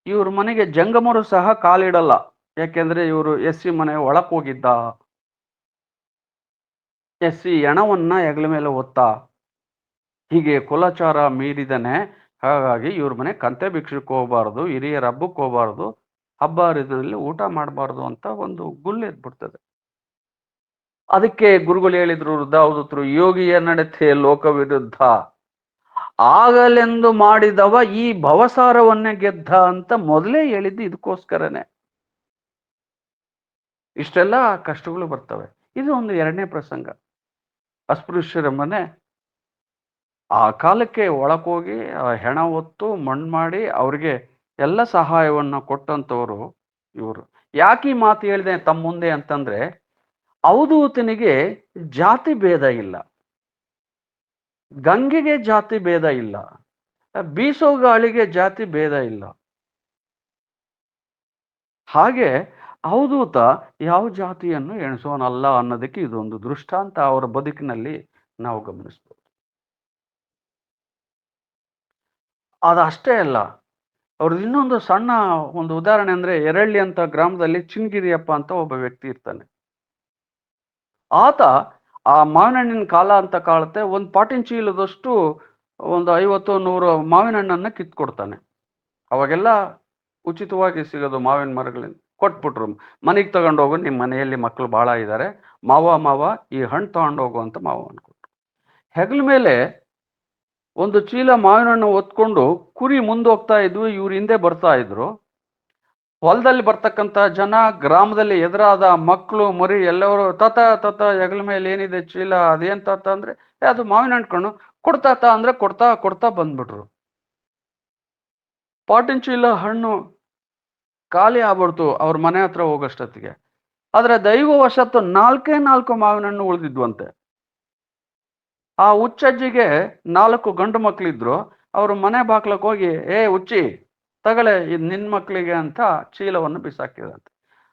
ಇವ್ರ ಮನೆಗೆ ಜಂಗಮರು ಸಹ ಕಾಲಿಡಲ್ಲ, ಯಾಕೆಂದ್ರೆ ಇವರು SC ಮನೆ ಒಳಕ್ ಹೋಗಿದ್ದ, SC ಹೆಣವನ್ನ ಹೆಗಲ ಮೇಲೆ ಒತ್ತ, ಹೀಗೆ ಕುಲಾಚಾರ ಮೀರಿದಾನೆ. ಹಾಗಾಗಿ ಇವ್ರ ಮನೆ ಕಂತೆ ಭಿಕ್ಷಕ್ಕೆ ಹೋಗಬಾರ್ದು, ಹಿರಿಯರ ಹಬ್ಬಕ್ಕೆ ಹೋಗಬಾರ್ದು, ಹಬ್ಬ ಹರಿದಿನಲ್ಲಿ ಊಟ ಮಾಡಬಾರ್ದು ಅಂತ ಒಂದು ಗುಲ್ಲೆ ಎದ್ಬಿಡ್ತದೆ. ಅದಕ್ಕೆ ಗುರುಗಳು ಹೇಳಿದ್ರು, ವೃದ್ಧಾವಧೂತರು, ಯೋಗಿಯ ನಡತೆ ಲೋಕ ವಿರುದ್ಧ, ಆಗಲೆಂದು ಮಾಡಿದವ ಈ ಭವಸಾರವನ್ನೇ ಗೆದ್ದ ಅಂತ ಮೊದಲೇ ಹೇಳಿದ್ದು ಇದಕ್ಕೋಸ್ಕರನೇ. ಇಷ್ಟೆಲ್ಲ ಕಷ್ಟಗಳು ಬರ್ತವೆ. ಇದು ಒಂದು ಎರಡನೇ ಪ್ರಸಂಗ. ಅಸ್ಪೃಶ್ಯರ ಮನೆ ಆ ಕಾಲಕ್ಕೆ ಒಳಕೋಗಿ ಹೆಣ ಹೊತ್ತು ಮಣ್ಣು ಮಾಡಿ ಅವ್ರಿಗೆ ಎಲ್ಲ ಸಹಾಯವನ್ನ ಕೊಟ್ಟಂತವರು ಇವರು. ಯಾಕೆ ಈ ಮಾತು ಹೇಳಿದೆ ತಮ್ಮ ಮುಂದೆ ಅಂತಂದ್ರೆ, ಅವಧೂತನಿಗೆ ಜಾತಿ ಭೇದ ಇಲ್ಲ, ಗಂಗೆಗೆ ಜಾತಿ ಭೇದ ಇಲ್ಲ, ಬೀಸೋ ಗಾಳಿಗೆ ಜಾತಿ ಭೇದ ಇಲ್ಲ. ಹಾಗೆ ಅವಧೂತ ಯಾವ ಜಾತಿಯನ್ನು ಎಣಿಸೋನಲ್ಲ ಅನ್ನೋದಕ್ಕೆ ಇದೊಂದು ದೃಷ್ಟಾಂತ ಅವರ ಬದುಕಿನಲ್ಲಿ ನಾವು ಗಮನಿಸ್ಬೋದು. ಅದಷ್ಟೇ ಅಲ್ಲ, ಅವ್ರದ್ದು ಇನ್ನೊಂದು ಸಣ್ಣ ಒಂದು ಉದಾಹರಣೆ ಅಂದ್ರೆ, ಎರಳ್ಳಿ ಅಂತ ಗ್ರಾಮದಲ್ಲಿ ಚಿನ್ಗಿರಿಯಪ್ಪ ಅಂತ ಒಬ್ಬ ವ್ಯಕ್ತಿ ಇರ್ತಾನೆ. ಆತ ಆ ಮಾವಿನ ಹಣ್ಣಿನ ಕಾಲ ಅಂತ ಕಾಳುತ್ತೆ, ಒಂದು ಪಾಟಿನ ಚೀಲದಷ್ಟು ಒಂದು 50-100 ಮಾವಿನ ಹಣ್ಣನ್ನ ಕಿತ್ಕೊಡ್ತಾನೆ. ಅವಾಗೆಲ್ಲ ಉಚಿತವಾಗಿ ಸಿಗೋದು ಮಾವಿನ ಮರಗಳಿಂದ. ಕೊಟ್ಬಿಟ್ರು, ಮನೆಗೆ ತಗೊಂಡೋಗು, ನಿಮ್ಮ ಮನೆಯಲ್ಲಿ ಮಕ್ಕಳು ಬಹಳ ಇದ್ದಾರೆ, ಮಾವ ಈ ಹಣ್ಣು ತಗೊಂಡೋಗು ಅಂತ ಮಾವ ಅನ್ಕೊಟ್ರು. ಹೆಗಲ ಮೇಲೆ ಒಂದು ಚೀಲ ಮಾವಿನ ಹಣ್ಣು ಹೊತ್ಕೊಂಡು ಕುರಿ ಮುಂದೋಗ್ತಾ ಇದ್ವು, ಇವ್ರ ಹಿಂದೆ ಬರ್ತಾ ಇದ್ರು. ಹೊಲದಲ್ಲಿ ಬರ್ತಕ್ಕಂಥ ಜನ, ಗ್ರಾಮದಲ್ಲಿ ಎದುರಾದ ಮಕ್ಕಳು ಮರಿ ಎಲ್ಲವರು ತತ ಹೆಗಲ ಮೇಲೆ ಏನಿದೆ ಚೀಲ, ಅದೇನ್ ತಾತ ಅಂದ್ರೆ, ಅದು ಮಾವಿನ ಹಣ್ಣು ಕಣ್ಣು, ಕೊಡ್ತಾತ ಅಂದ್ರೆ ಕೊಡ್ತಾ ಬಂದ್ಬಿಟ್ರು. ಪಾಟಿನ ಚೀಲ ಹಣ್ಣು ಖಾಲಿ ಆಗ್ಬಿಡ್ತು ಅವ್ರ ಮನೆ ಹತ್ರ ಹೋಗೋಷ್ಟೊತ್ತಿಗೆ. ಆದ್ರೆ ದೈವವಶತ್ತು 4 ಮಾವಿನ ಹಣ್ಣು ಉಳಿದಿದ್ವಂತೆ. ಆ ಹುಚ್ಚಜ್ಜಿಗೆ 4 ಗಂಡು ಮಕ್ಳಿದ್ರು. ಅವ್ರ ಮನೆ ಬಾಕ್ಲಕ್ಕೆ ಹೋಗಿ, ಹುಚ್ಚಿ ತಗಳೆ, ಇದು ನಿನ್ ಮಕ್ಳಿಗೆ ಅಂತ ಚೀಲವನ್ನು ಬಿಸಾಕಿದಂತೆ.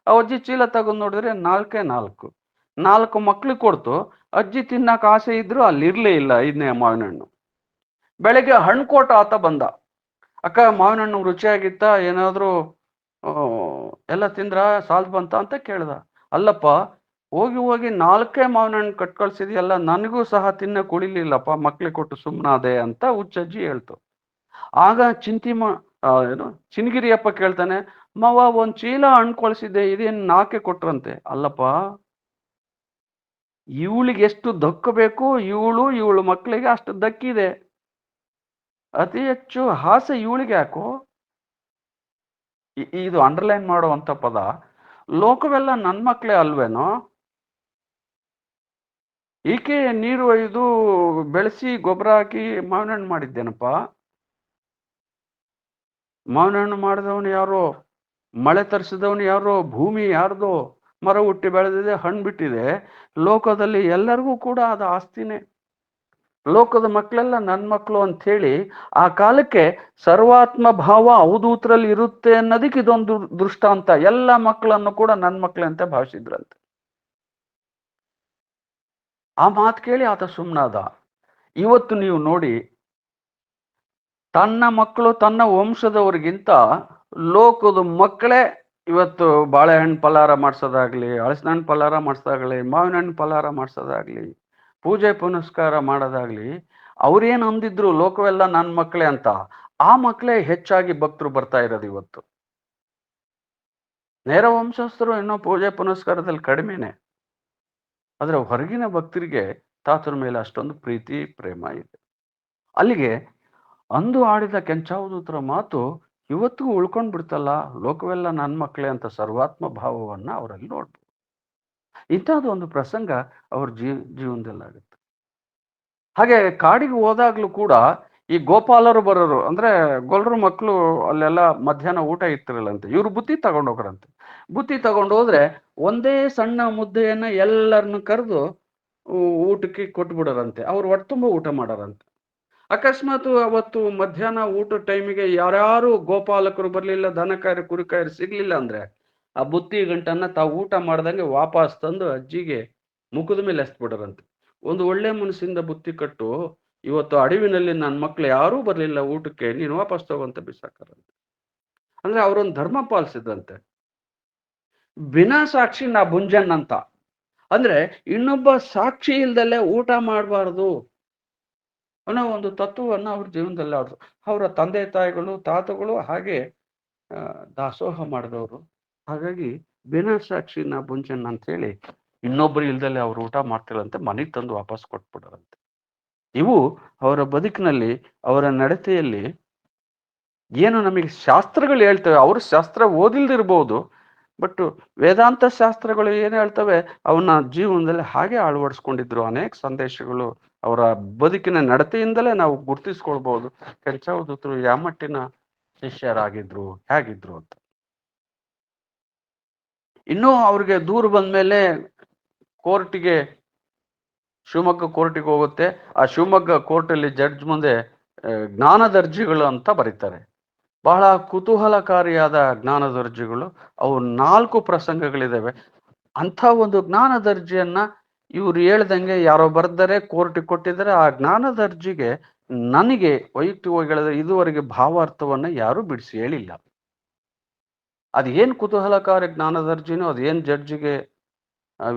ಆ ಅಜ್ಜಿ ಚೀಲ ತಗೊಂಡ್ ನೋಡಿದ್ರೆ 4 ಮಕ್ಳಿಗೆ ಕೊಡ್ತು. ಅಜ್ಜಿ ತಿನ್ನಕ್ ಆಸೆ ಇದ್ರು ಅಲ್ಲಿ ಇರ್ಲೇ ಇಲ್ಲ 5ನೇ ಮಾವಿನ ಹಣ್ಣು. ಬೆಳಗ್ಗೆ ಹಣ್ಣು ಕೋಟ ಆತ ಬಂದ. ಅಕ್ಕ, ಮಾವಿನ ಹಣ್ಣು ರುಚಿಯಾಗಿತ್ತ, ಏನಾದ್ರು ಎಲ್ಲ ತಿಂದ್ರ, ಸಾಲ್ಟ್ ಬಂತ ಅಂತ ಕೇಳ್ದ. ಅಲ್ಲಪ್ಪ, ಹೋಗಿ 4 ಮಾವಿನ ಹಣ್ಣು ಕಟ್ ಕಳ್ಸಿದ್ಯಲ್ಲ, ನನಗೂ ಸಹ ತಿನ್ನಕ್ ಉಳಿಲಿಲ್ಲಪ್ಪ, ಮಕ್ಳಿಗೆ ಕೊಟ್ಟು ಸುಮ್ಮನಾದೆ ಅಂತ ಹುಚ್ಚಜ್ಜಿ ಹೇಳ್ತು. ಆಗ ಚಿನ್ಗಿರಿಯಪ್ಪ ಕೇಳ್ತಾನೆ, ಮಾವ, ಒಂದ್ ಚೀಲ ಹಣ್ಣು ಕಳ್ಸಿದ್ದೆ, ಇದೇನ್ 4 ಕೊಟ್ರಂತೆ. ಅಲ್ಲಪ್ಪ, ಇವಳಿಗೆ ಎಷ್ಟು ದಕ್ಕಬೇಕು, ಇವಳು ಮಕ್ಕಳಿಗೆ ಅಷ್ಟು ದಕ್ಕಿದೆ. ಅತಿ ಹೆಚ್ಚು ಆಸೆ ಇವಳಿಗೆ ಯಾಕೋ? ಇದು ಅಂಡರ್ಲೈನ್ ಮಾಡುವಂತ ಪದ. ಲೋಕವೆಲ್ಲ ನನ್ ಮಕ್ಳೇ ಅಲ್ವೇನೋ? ಈಕೆ ನೀರು ಒಯ್ದು ಬೆಳೆಸಿ ಗೊಬ್ಬರ ಹಾಕಿ ಮಾವಿನ ಹಣ್ಣು ಮಾಡಿದ್ದೇನಪ್ಪ. ಮಾವಿನ ಹಣ್ಣು ಮಾಡಿದವನು ಯಾರೋ, ಮಳೆ ತರಿಸಿದವನು ಯಾರೋ, ಭೂಮಿ ಯಾರ್ದೋ, ಮರ ಹುಟ್ಟಿ ಬೆಳೆದಿದೆ, ಹಣ್ಣು ಬಿಟ್ಟಿದೆ. ಲೋಕದಲ್ಲಿ ಎಲ್ಲರಿಗೂ ಕೂಡ ಅದು ಆಸ್ತಿನೇ. ಲೋಕದ ಮಕ್ಕಳೆಲ್ಲ ನನ್ನ ಮಕ್ಕಳು ಅಂತ ಹೇಳಿ ಆ ಕಾಲಕ್ಕೆ ಸರ್ವಾತ್ಮ ಭಾವ ಅವಧೂತರಲ್ಲಿ ಇರುತ್ತೆ ಅನ್ನೋದಕ್ಕೆ ಇದೊಂದು ದೃಷ್ಟಾಂತ. ಎಲ್ಲ ಮಕ್ಕಳನ್ನು ಕೂಡ ನನ್ನ ಮಕ್ಕಳೇ ಅಂತ ಭಾವಿಸಿದ್ರಂತೆ. ಆ ಮಾತು ಕೇಳಿ ಆತ ಸುಮ್ಮನಾದ. ಇವತ್ತು ನೀವು ನೋಡಿ, ತನ್ನ ಮಕ್ಕಳು ತನ್ನ ವಂಶದವರಿಗಿಂತ ಲೋಕದ ಮಕ್ಕಳೇ ಇವತ್ತು ಬಾಳೆಹಣ್ಣು ಪಲಾರ ಮಾಡಿಸೋದಾಗ್ಲಿ, ಹಲಸಿನ ಹಣ್ಣು ಪಲಾರ ಮಾಡಿಸೋದಾಗ್ಲಿ, ಮಾವಿನ ಹಣ್ಣು ಪಲಾರ ಮಾಡಿಸೋದಾಗ್ಲಿ, ಪೂಜೆ ಪುನಸ್ಕಾರ ಮಾಡೋದಾಗ್ಲಿ, ಅವ್ರೇನು ಅಂದಿದ್ರು ಲೋಕವೆಲ್ಲ ನನ್ನ ಮಕ್ಕಳೇ ಅಂತ, ಆ ಮಕ್ಕಳೇ ಹೆಚ್ಚಾಗಿ ಭಕ್ತರು ಬರ್ತಾ ಇರೋದು ಇವತ್ತು. ನೇರ ವಂಶಸ್ಥರು ಇನ್ನೂ ಪೂಜೆ ಪುನಸ್ಕಾರದಲ್ಲಿ ಕಡಿಮೆನೆ. ಆದ್ರೆ ಹೊರಗಿನ ಭಕ್ತರಿಗೆ ತಾತನ ಮೇಲೆ ಅಷ್ಟೊಂದು ಪ್ರೀತಿ ಪ್ರೇಮ ಇದೆ. ಅಲ್ಲಿಗೆ ಅಂದು ಆಡಿದ ಕೆಂಚಾವಧೂತರ ಮಾತು ಇವತ್ತಿಗೂ ಉಳ್ಕೊಂಡ್ ಬಿಡ್ತಲ್ಲ, ಲೋಕವೆಲ್ಲ ನನ್ನ ಮಕ್ಕಳೇ ಅಂತ ಸರ್ವಾತ್ಮ ಭಾವವನ್ನ ಅವರಲ್ಲಿ ನೋಡ್ಬೋದು. ಇಂಥದ್ದು ಒಂದು ಪ್ರಸಂಗ ಅವ್ರ ಜೀವನದಲ್ಲಾಗುತ್ತೆ. ಹಾಗೆ ಕಾಡಿಗೆ ಹೋದಾಗ್ಲೂ ಕೂಡ ಈ ಗೋಪಾಲರು ಬರೋರು, ಅಂದ್ರೆ ಗೊಲ್ರು ಮಕ್ಕಳು ಅಲ್ಲೆಲ್ಲ ಮಧ್ಯಾಹ್ನ ಊಟ ಇರ್ತಿರಲ್ಲಂತೆ, ಇವ್ರು ಬುತ್ತಿ ತಗೊಂಡೋಗ್ರಂತೆ. ಬುತ್ತಿ ತಗೊಂಡೋದ್ರೆ ಒಂದೇ ಸಣ್ಣ ಮುದ್ದೆಯನ್ನ ಎಲ್ಲರನ್ನು ಕರೆದು ಊಟಕ್ಕೆ ಕೊಟ್ಬಿಡೋರಂತೆ. ಅವ್ರು ಹೊಟ್ಟೆ ತುಂಬ ಊಟ ಮಾಡೋರಂತೆ. ಅಕಸ್ಮಾತ್ ಅವತ್ತು ಮಧ್ಯಾಹ್ನ ಊಟದ ಟೈಮಿಗೆ ಯಾರ್ಯಾರು ಗೋಪಾಲಕರು ಬರ್ಲಿಲ್ಲ, ದನಕಾಯರು ಕುರಿಕಾಯರು ಸಿಗ್ಲಿಲ್ಲ ಅಂದ್ರೆ ಆ ಬುತ್ತಿ ಗಂಟನ್ನ ತಾವು ಊಟ ಮಾಡ್ದಂಗೆ ವಾಪಸ್ ತಂದು ಅಜ್ಜಿಗೆ ಮುಖದ ಮೇಲೆ ಎಸ್ಬಿಡರಂತೆ. ಒಂದು ಒಳ್ಳೆ ಮನಸ್ಸಿಂದ ಬುತ್ತಿ ಕಟ್ಟು, ಇವತ್ತು ಅಡವಿನಲ್ಲಿ ನನ್ನ ಮಕ್ಳು ಯಾರೂ ಬರ್ಲಿಲ್ಲ ಊಟಕ್ಕೆ, ನೀನು ವಾಪಸ್ ತಗೊಂತ ಬಿಸಾಕರಂತೆ. ಅಂದ್ರೆ ಅವರೊಂದು ಧರ್ಮ ಪಾಲಿಸಿದಂತೆ. ಬಿನಾ ಸಾಕ್ಷಿ ನಾ ಬುಂಜನ್ ಅಂತ. ಅಂದ್ರೆ ಇನ್ನೊಬ್ಬ ಸಾಕ್ಷಿ ಇಲ್ದಲ್ಲೇ ಊಟ ಮಾಡಬಾರ್ದು ಅನ್ನೋ ಒಂದು ತತ್ವವನ್ನು ಅವ್ರ ಜೀವನದಲ್ಲಿ ಅವರ ತಂದೆ ತಾಯಿಗಳು ತಾತಗಳು ಹಾಗೆ ದಾಸೋಹ ಮಾಡಿದವರು. ಹಾಗಾಗಿ ಬಿನಾ ಸಾಕ್ಷಿ ನಾ ಬುಂಜನ್ ಅಂತ ಹೇಳಿ ಇನ್ನೊಬ್ರು ಇಲ್ದಲ್ಲೇ ಅವ್ರು ಊಟ ಮಾಡ್ತಿರಂತೆ, ಮನೆಗೆ ತಂದು ವಾಪಸ್ ಕೊಟ್ಬಿಡರಂತೆ. ಇವು ಅವರ ಬದುಕಿನಲ್ಲಿ, ಅವರ ನಡತೆಯಲ್ಲಿ ಏನು ನಮಗೆ ಶಾಸ್ತ್ರಗಳು ಹೇಳ್ತವೆ. ಅವರು ಶಾಸ್ತ್ರ ಓದಿಲ್ದಿರ್ಬೋದು, ಬಟ್ ವೇದಾಂತ ಶಾಸ್ತ್ರಗಳು ಏನು ಹೇಳ್ತವೆ ಅವನ್ನ ಜೀವನದಲ್ಲಿ ಹಾಗೆ ಅಳವಡಿಸ್ಕೊಂಡಿದ್ರು. ಅನೇಕ ಸಂದೇಶಗಳು ಅವರ ಬದುಕಿನ ನಡತೆಯಿಂದಲೇ ನಾವು ಗುರ್ತಿಸ್ಕೊಳ್ಬಹುದು ಕೆಂಚಾವಧೂತರು ಯಾವ ಮಟ್ಟಿನ ಶಿಷ್ಯರಾಗಿದ್ರು, ಹೇಗಿದ್ರು ಅಂತ. ಇನ್ನೂ ಅವ್ರಿಗೆ ದೂರ ಬಂದ್ಮೇಲೆ ಶಿವಮೊಗ್ಗ ಕೋರ್ಟಿಗೆ ಹೋಗುತ್ತೆ. ಆ ಶಿವಮೊಗ್ಗ ಕೋರ್ಟಲ್ಲಿ ಜಡ್ಜ್ ಮುಂದೆ ಜ್ಞಾನದರ್ಜಿಗಳು ಅಂತ ಬರೀತಾರೆ. ಬಹಳ ಕುತೂಹಲಕಾರಿಯಾದ ಜ್ಞಾನದರ್ಜಿಗಳು. ಅವು 4 ಪ್ರಸಂಗಗಳಿದಾವೆ. ಅಂಥ ಒಂದು ಜ್ಞಾನದರ್ಜಿಯನ್ನ ಇವ್ರು ಹೇಳ್ದಂಗೆ ಯಾರೋ ಬರ್ದರೆ ಕೋರ್ಟಿಗೆ ಕೊಟ್ಟಿದ್ದಾರೆ. ಆ ಜ್ಞಾನದರ್ಜಿಗೆ ನನಗೆ ವೈಯಕ್ತಿಕವಾಗಿ ಹೇಳಿದ್ರೆ ಇದುವರೆಗೆ ಭಾವಾರ್ಥವನ್ನ ಯಾರೂ ಬಿಡಿಸಿ ಹೇಳಿಲ್ಲ. ಅದು ಏನು ಕುತೂಹಲಕಾರಿ ಜ್ಞಾನದರ್ಜಿನೋ, ಅದು ಏನು ಜಡ್ಜಿಗೆ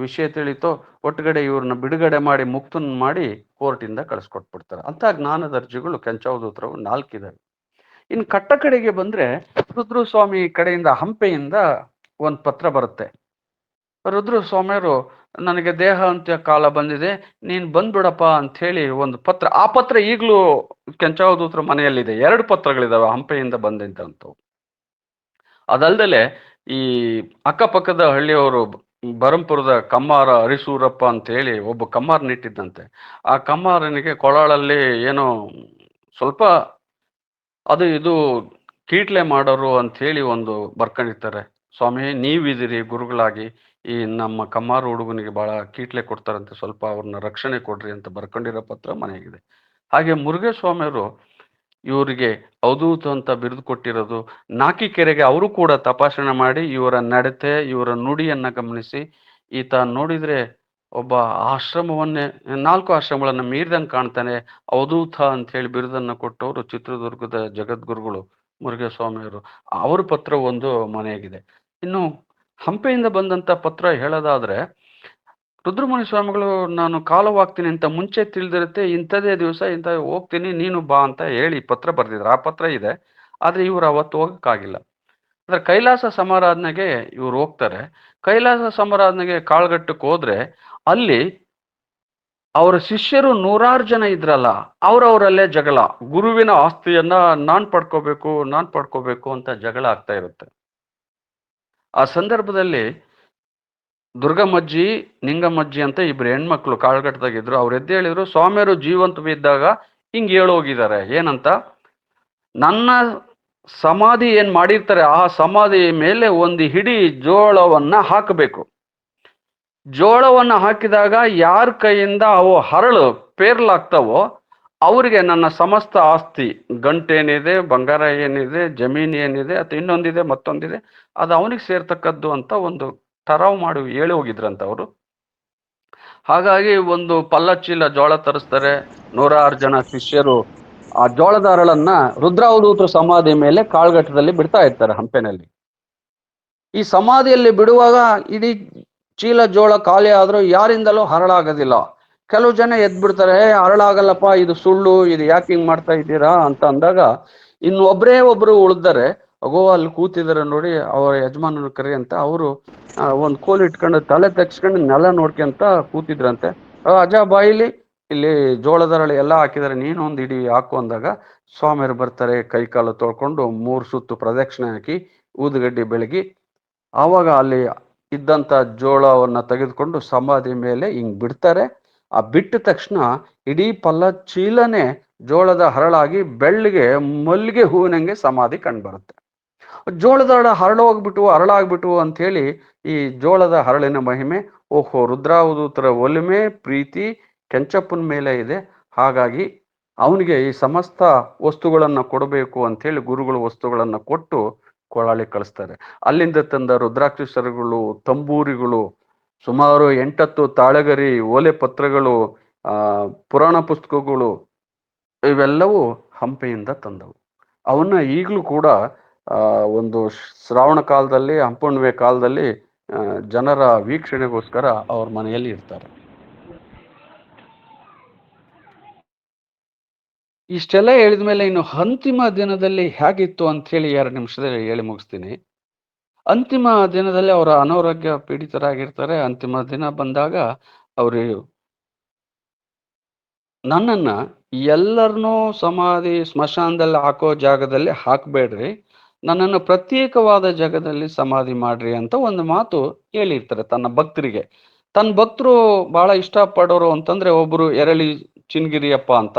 ವಿಷಯ ತಿಳಿತೋ, ಒಟ್ಟುಗಡೆ ಇವ್ರನ್ನ ಬಿಡುಗಡೆ ಮಾಡಿ ಮುಕ್ತನ್ ಮಾಡಿ ಕೋರ್ಟಿಂದ ಕಳಿಸ್ಕೊಟ್ಬಿಡ್ತಾರೆ. ಅಂಥ ಜ್ಞಾನದರ್ಜಿಗಳು ಕೆಂಚಾವಧೂತರವು 4 ಇದಾವೆ. ಇನ್ನು ಕಟ್ಟ ಕಡೆಗೆ ಬಂದ್ರೆ ರುದ್ರಸ್ವಾಮಿ ಕಡೆಯಿಂದ ಹಂಪೆಯಿಂದ ಒಂದು ಪತ್ರ ಬರುತ್ತೆ. ರುದ್ರಸ್ವಾಮಿಯವರು ನನಗೆ ದೇಹ ಅಂತ್ಯ ಕಾಲ ಬಂದಿದೆ, ನೀನ್ ಬಂದ್ಬಿಡಪ್ಪ ಅಂತ ಹೇಳಿ ಒಂದು ಪತ್ರ. ಆ ಪತ್ರ ಈಗಲೂ ಕೆಂಚಾವಧೂತರ ಮನೆಯಲ್ಲಿದೆ. 2 ಪತ್ರಗಳಿದಾವೆ ಹಂಪೆಯಿಂದ ಬಂದಂತವು. ಅದಲ್ದಲೆ ಈ ಅಕ್ಕಪಕ್ಕದ ಹಳ್ಳಿಯವರು ಬರಂಪುರದ ಕಮ್ಮಾರ ಹರಿಸೂರಪ್ಪ ಅಂತ ಹೇಳಿ ಒಬ್ಬ ಕಮ್ಮಾರನಿಟ್ಟಿದ್ದಂತೆ. ಆ ಕಮ್ಮಾರನಿಗೆ ಕೊಳಲಲ್ಲಿ ಏನೋ ಸ್ವಲ್ಪ ಅದು ಇದು ಕೀಟ್ಲೆ ಮಾಡೋರು ಅಂತ ಹೇಳಿ ಒಂದು ಬರ್ಕೊಂಡಿರ್ತಾರೆ. ಸ್ವಾಮಿ ನೀವಿದಿರಿ ಗುರುಗಳಾಗಿ, ಈ ನಮ್ಮ ಕಮ್ಮಾರ ಹುಡುಗನಿಗೆ ಬಹಳ ಕೀಟ್ಲೆ ಕೊಡ್ತಾರಂತೆ, ಸ್ವಲ್ಪ ಅವ್ರನ್ನ ರಕ್ಷಣೆ ಕೊಡ್ರಿ ಅಂತ ಬರ್ಕೊಂಡಿರೋ ಪತ್ರ ಮನೆಯಾಗಿದೆ. ಹಾಗೆ ಮುರುಘೇಸ್ವಾಮಿಯವರು ಇವರಿಗೆ ಅವಧೂತ ಅಂತ ಬಿರುದು ಕೊಟ್ಟಿರೋದು, ನಾಕಿಕೆರೆಗೆ ಅವರು ಕೂಡ ತಪಾಸಣೆ ಮಾಡಿ ಇವರ ನಡತೆ, ಇವರ ನುಡಿಯನ್ನ ಗಮನಿಸಿ, ಈತ ನೋಡಿದ್ರೆ ಒಬ್ಬ ಆಶ್ರಮವನ್ನೇ 4 ಆಶ್ರಮಗಳನ್ನ ಮೀರಿದಂಗೆ ಕಾಣ್ತಾನೆ, ಅವಧೂತ ಅಂತ ಹೇಳಿ ಬಿರುದನ್ನು ಕೊಟ್ಟವರು ಚಿತ್ರದುರ್ಗದ ಜಗದ್ಗುರುಗಳು ಮುರುಘೇಸ್ವಾಮಿಯವರು. ಅವ್ರ ಪತ್ರ ಒಂದು ಮನೆಯಾಗಿದೆ. ಇನ್ನು ಹಂಪೆಯಿಂದ ಬಂದಂತ ಪತ್ರ ಹೇಳೋದಾದ್ರೆ, ರುದ್ರಮುನಿ ಸ್ವಾಮಿಗಳು ನಾನು ಕಾಲವಾಗ್ತೀನಿ ಅಂತ ಮುಂಚೆ ತಿಳಿದಿರುತ್ತೆ, ಇಂಥದೇ ದಿವಸ ಇಂಥ ಹೋಗ್ತೀನಿ ನೀನು ಬಾ ಅಂತ ಹೇಳಿ ಪತ್ರ ಬರೆದಿದ್ರು. ಆ ಪತ್ರ ಇದೆ, ಆದ್ರೆ ಇವ್ರು ಅವತ್ತು ಹೋಗಕ್ಕಾಗಿಲ್ಲ. ಅಂದ್ರೆ ಕೈಲಾಸ ಸಮಾರಾಧನೆಗೆ ಇವ್ರು ಹೋಗ್ತಾರೆ. ಕೈಲಾಸ ಸಮಾರಾಧನೆಗೆ ಕಾಳ್ಗಟ್ಟಕ್ಕೆ ಹೋದ್ರೆ ಅಲ್ಲಿ ಅವರ ಶಿಷ್ಯರು 100 ಜನ ಇದ್ರಲ್ಲ, ಅವರವರಲ್ಲೇ ಜಗಳ. ಗುರುವಿನ ಆಸ್ತಿಯನ್ನ ನಾನ್ ಪಡ್ಕೋಬೇಕು ಅಂತ ಜಗಳ ಆಗ್ತಾ ಇರುತ್ತೆ. ಆ ಸಂದರ್ಭದಲ್ಲಿ ದುರ್ಗಮ್ಮಜ್ಜಿ, ನಿಂಗಮ್ಮಜ್ಜಿ ಅಂತ ಇಬ್ರು ಹೆಣ್ಮಕ್ಳು ಕಾಳ್ಗಟ್ಟದಾಗಿದ್ರು. ಅವ್ರು ಎದ್ದು ಹೇಳಿದ್ರು, ಸ್ವಾಮಿಯರು ಜೀವಂತವಿದ್ದಾಗ ಹಿಂಗ್ ಹೇಳೋಗಿದ್ದಾರೆ. ಏನಂತ, ನನ್ನ ಸಮಾಧಿ ಏನ್ ಮಾಡಿರ್ತಾರೆ ಆ ಸಮಾಧಿ ಮೇಲೆ ಒಂದು ಹಿಡಿ ಜೋಳವನ್ನ ಹಾಕಬೇಕು. ಜೋಳವನ್ನ ಹಾಕಿದಾಗ ಯಾರ ಕೈಯಿಂದ ಅವು ಹರಳು ಪೇರ್ಲಾಗ್ತಾವೋ ಅವರಿಗೆ ನನ್ನ ಸಮಸ್ತ ಆಸ್ತಿ, ಗಂಟೇನಿದೆ, ಬಂಗಾರ ಏನಿದೆ, ಜಮೀನ್ ಏನಿದೆ, ಅಥವಾ ಇನ್ನೊಂದಿದೆ ಮತ್ತೊಂದಿದೆ, ಅದು ಅವನಿಗೆ ಸೇರ್ತಕ್ಕದ್ದು ಅಂತ ಒಂದು ಟರಾವ್ ಮಾಡಿ ಹೇಳಿ ಹೋಗಿದ್ರಂತ ಅವರು. ಹಾಗಾಗಿ ಒಂದು ಪಲ್ಲಚ್ಚೀಲ ಜೋಳ ತರಿಸ್ತಾರೆ. 106 ಜನ ಶಿಷ್ಯರು ಆ ಜೋಳದ ಹರಳನ್ನ ರುದ್ರಾವಧೂತರ ಸಮಾಧಿ ಮೇಲೆ ಕಾಳ್ಗಟ್ಟದಲ್ಲಿ ಬಿಡ್ತಾ ಇರ್ತಾರೆ ಹಂಪೆನಲ್ಲಿ. ಈ ಸಮಾಧಿಯಲ್ಲಿ ಬಿಡುವಾಗ ಇಡೀ ಚೀಲ ಜೋಳ ಖಾಲಿ ಆದ್ರೂ ಯಾರಿಂದಲೂ ಹರಳಾಗೋದಿಲ್ಲ. ಕೆಲವು ಜನ ಎದ್ಬಿಡ್ತಾರೆ, ಹರಳಾಗಲ್ಲಪ್ಪ, ಇದು ಸುಳ್ಳು, ಇದು ಯಾಕೆ ಹಿಂಗ್ ಮಾಡ್ತಾ ಇದ್ದೀರಾ ಅಂತ ಅಂದಾಗ ಇನ್ನು ಒಬ್ರು ಉಳಿದರೆ, ಅಗೋ ಅಲ್ಲಿ ಕೂತಿದಾರೆ ನೋಡಿ ಅವರ ಯಜಮಾನರು ಕರಿ ಅಂತ ಅವರು ಒಂದು ಕೋಲು ಇಟ್ಕೊಂಡು ತಲೆ ತೆಗ್ಸ್ಕೊಂಡು ನೆಲ ನೋಡ್ಕೊಂತ ಕೂತಿದ್ರಂತೆ. ಅಜ್ಜ ಬಾಯಿಲಿ ಇಲ್ಲಿ ಜೋಳದ ಹರಳು ಎಲ್ಲ ಹಾಕಿದ್ದಾರೆ, ನೀನು ಒಂದು ಇಡೀ ಹಾಕು ಅಂದಾಗ ಸ್ವಾಮಿಯರು ಬರ್ತಾರೆ, ಕೈ ಕಾಲು ತೊಳ್ಕೊಂಡು 3 ಸುತ್ತು ಪ್ರದಕ್ಷಿಣೆ ಹಾಕಿ ಊದುಗಡ್ಡಿ ಬೆಳಗಿ ಆವಾಗ ಅಲ್ಲಿ ಇದ್ದಂತ ಜೋಳವನ್ನ ತೆಗೆದುಕೊಂಡು ಸಮಾಧಿ ಮೇಲೆ ಹಿಂಗ್ ಬಿಡ್ತಾರೆ. ಆ ಬಿಟ್ಟ ತಕ್ಷಣ ಇಡೀ ಪಲ್ಲ ಚೀಲನೆ ಜೋಳದ ಹರಳಾಗಿ ಬೆಳ್ಳಿಗೆ ಮಲ್ಲಿಗೆ ಹೂವಿನಂಗೆ ಸಮಾಧಿ ಕಂಡುಬರುತ್ತೆ. ಜೋಳದ ಹರಳಾಗ್ಬಿಟ್ಟು ಅಂತ ಹೇಳಿ ಈ ಜೋಳದ ಹರಳಿನ ಮಹಿಮೆ, ಓಹೋ ರುದ್ರಾವಧೂತರ ಒಲಿಮೆ ಪ್ರೀತಿ ಕೆಂಚಪ್ಪನ ಮೇಲೆ ಇದೆ, ಹಾಗಾಗಿ ಅವನಿಗೆ ಈ ಸಮಸ್ತ ವಸ್ತುಗಳನ್ನ ಕೊಡಬೇಕು ಅಂತ ಹೇಳಿ ಗುರುಗಳು ವಸ್ತುಗಳನ್ನ ಕೊಟ್ಟು ಕೊಳಾಳಿ ಕಳಿಸ್ತಾರೆ. ಅಲ್ಲಿಂದ ತಂದ ರುದ್ರಾಕ್ಷಿ ಸರಗಳು, ತಂಬೂರಿಗಳು, ಸುಮಾರು 8 ತಾಳಗರಿ ಓಲೆ ಪತ್ರಗಳು, ಪುರಾಣ ಪುಸ್ತಕಗಳು, ಇವೆಲ್ಲವೂ ಹಂಪೆಯಿಂದ ತಂದವು. ಅವನ್ನ ಈಗಲೂ ಕೂಡ ಒಂದು ಶ್ರಾವಣ ಕಾಲದಲ್ಲಿ, ಹಂಪುಣ್ಣಿಮೆ ಕಾಲದಲ್ಲಿ ಜನರ ವೀಕ್ಷಣೆಗೋಸ್ಕರ ಅವ್ರ ಮನೆಯಲ್ಲಿ ಇರ್ತಾರೆ. ಇಷ್ಟೆಲ್ಲ ಹೇಳಿದ ಮೇಲೆ ಇನ್ನು ಅಂತಿಮ ದಿನದಲ್ಲಿ ಹೇಗಿತ್ತು ಅಂತ ಹೇಳಿ 2 ನಿಮಿಷದಲ್ಲಿ ಹೇಳಿ ಮುಗಿಸ್ತೀನಿ. ಅಂತಿಮ ದಿನದಲ್ಲಿ ಅವರ ಅನಾರೋಗ್ಯ ಪೀಡಿತರಾಗಿರ್ತಾರೆ. ಅಂತಿಮ ದಿನ ಬಂದಾಗ ಅವರು ನನ್ನನ್ನ ಎಲ್ಲರನ್ನೂ ಸಮಾಧಿ ಸ್ಮಶಾನದಲ್ಲಿ ಹಾಕೋ ಜಾಗದಲ್ಲಿ ಹಾಕಬೇಡ್ರಿ, ನನ್ನನ್ನು ಪ್ರತ್ಯೇಕವಾದ ಜಾಗದಲ್ಲಿ ಸಮಾಧಿ ಮಾಡ್ರಿ ಅಂತ ಒಂದು ಮಾತು ಹೇಳಿರ್ತಾರೆ ತನ್ನ ಭಕ್ತರಿಗೆ. ತನ್ನ ಭಕ್ತರು ಬಹಳ ಇಷ್ಟಪಡೋರು ಅಂತಂದ್ರೆ ಒಬ್ರು ಎರಳಿ ಚಿನ್ಗಿರಿಯಪ್ಪ ಅಂತ,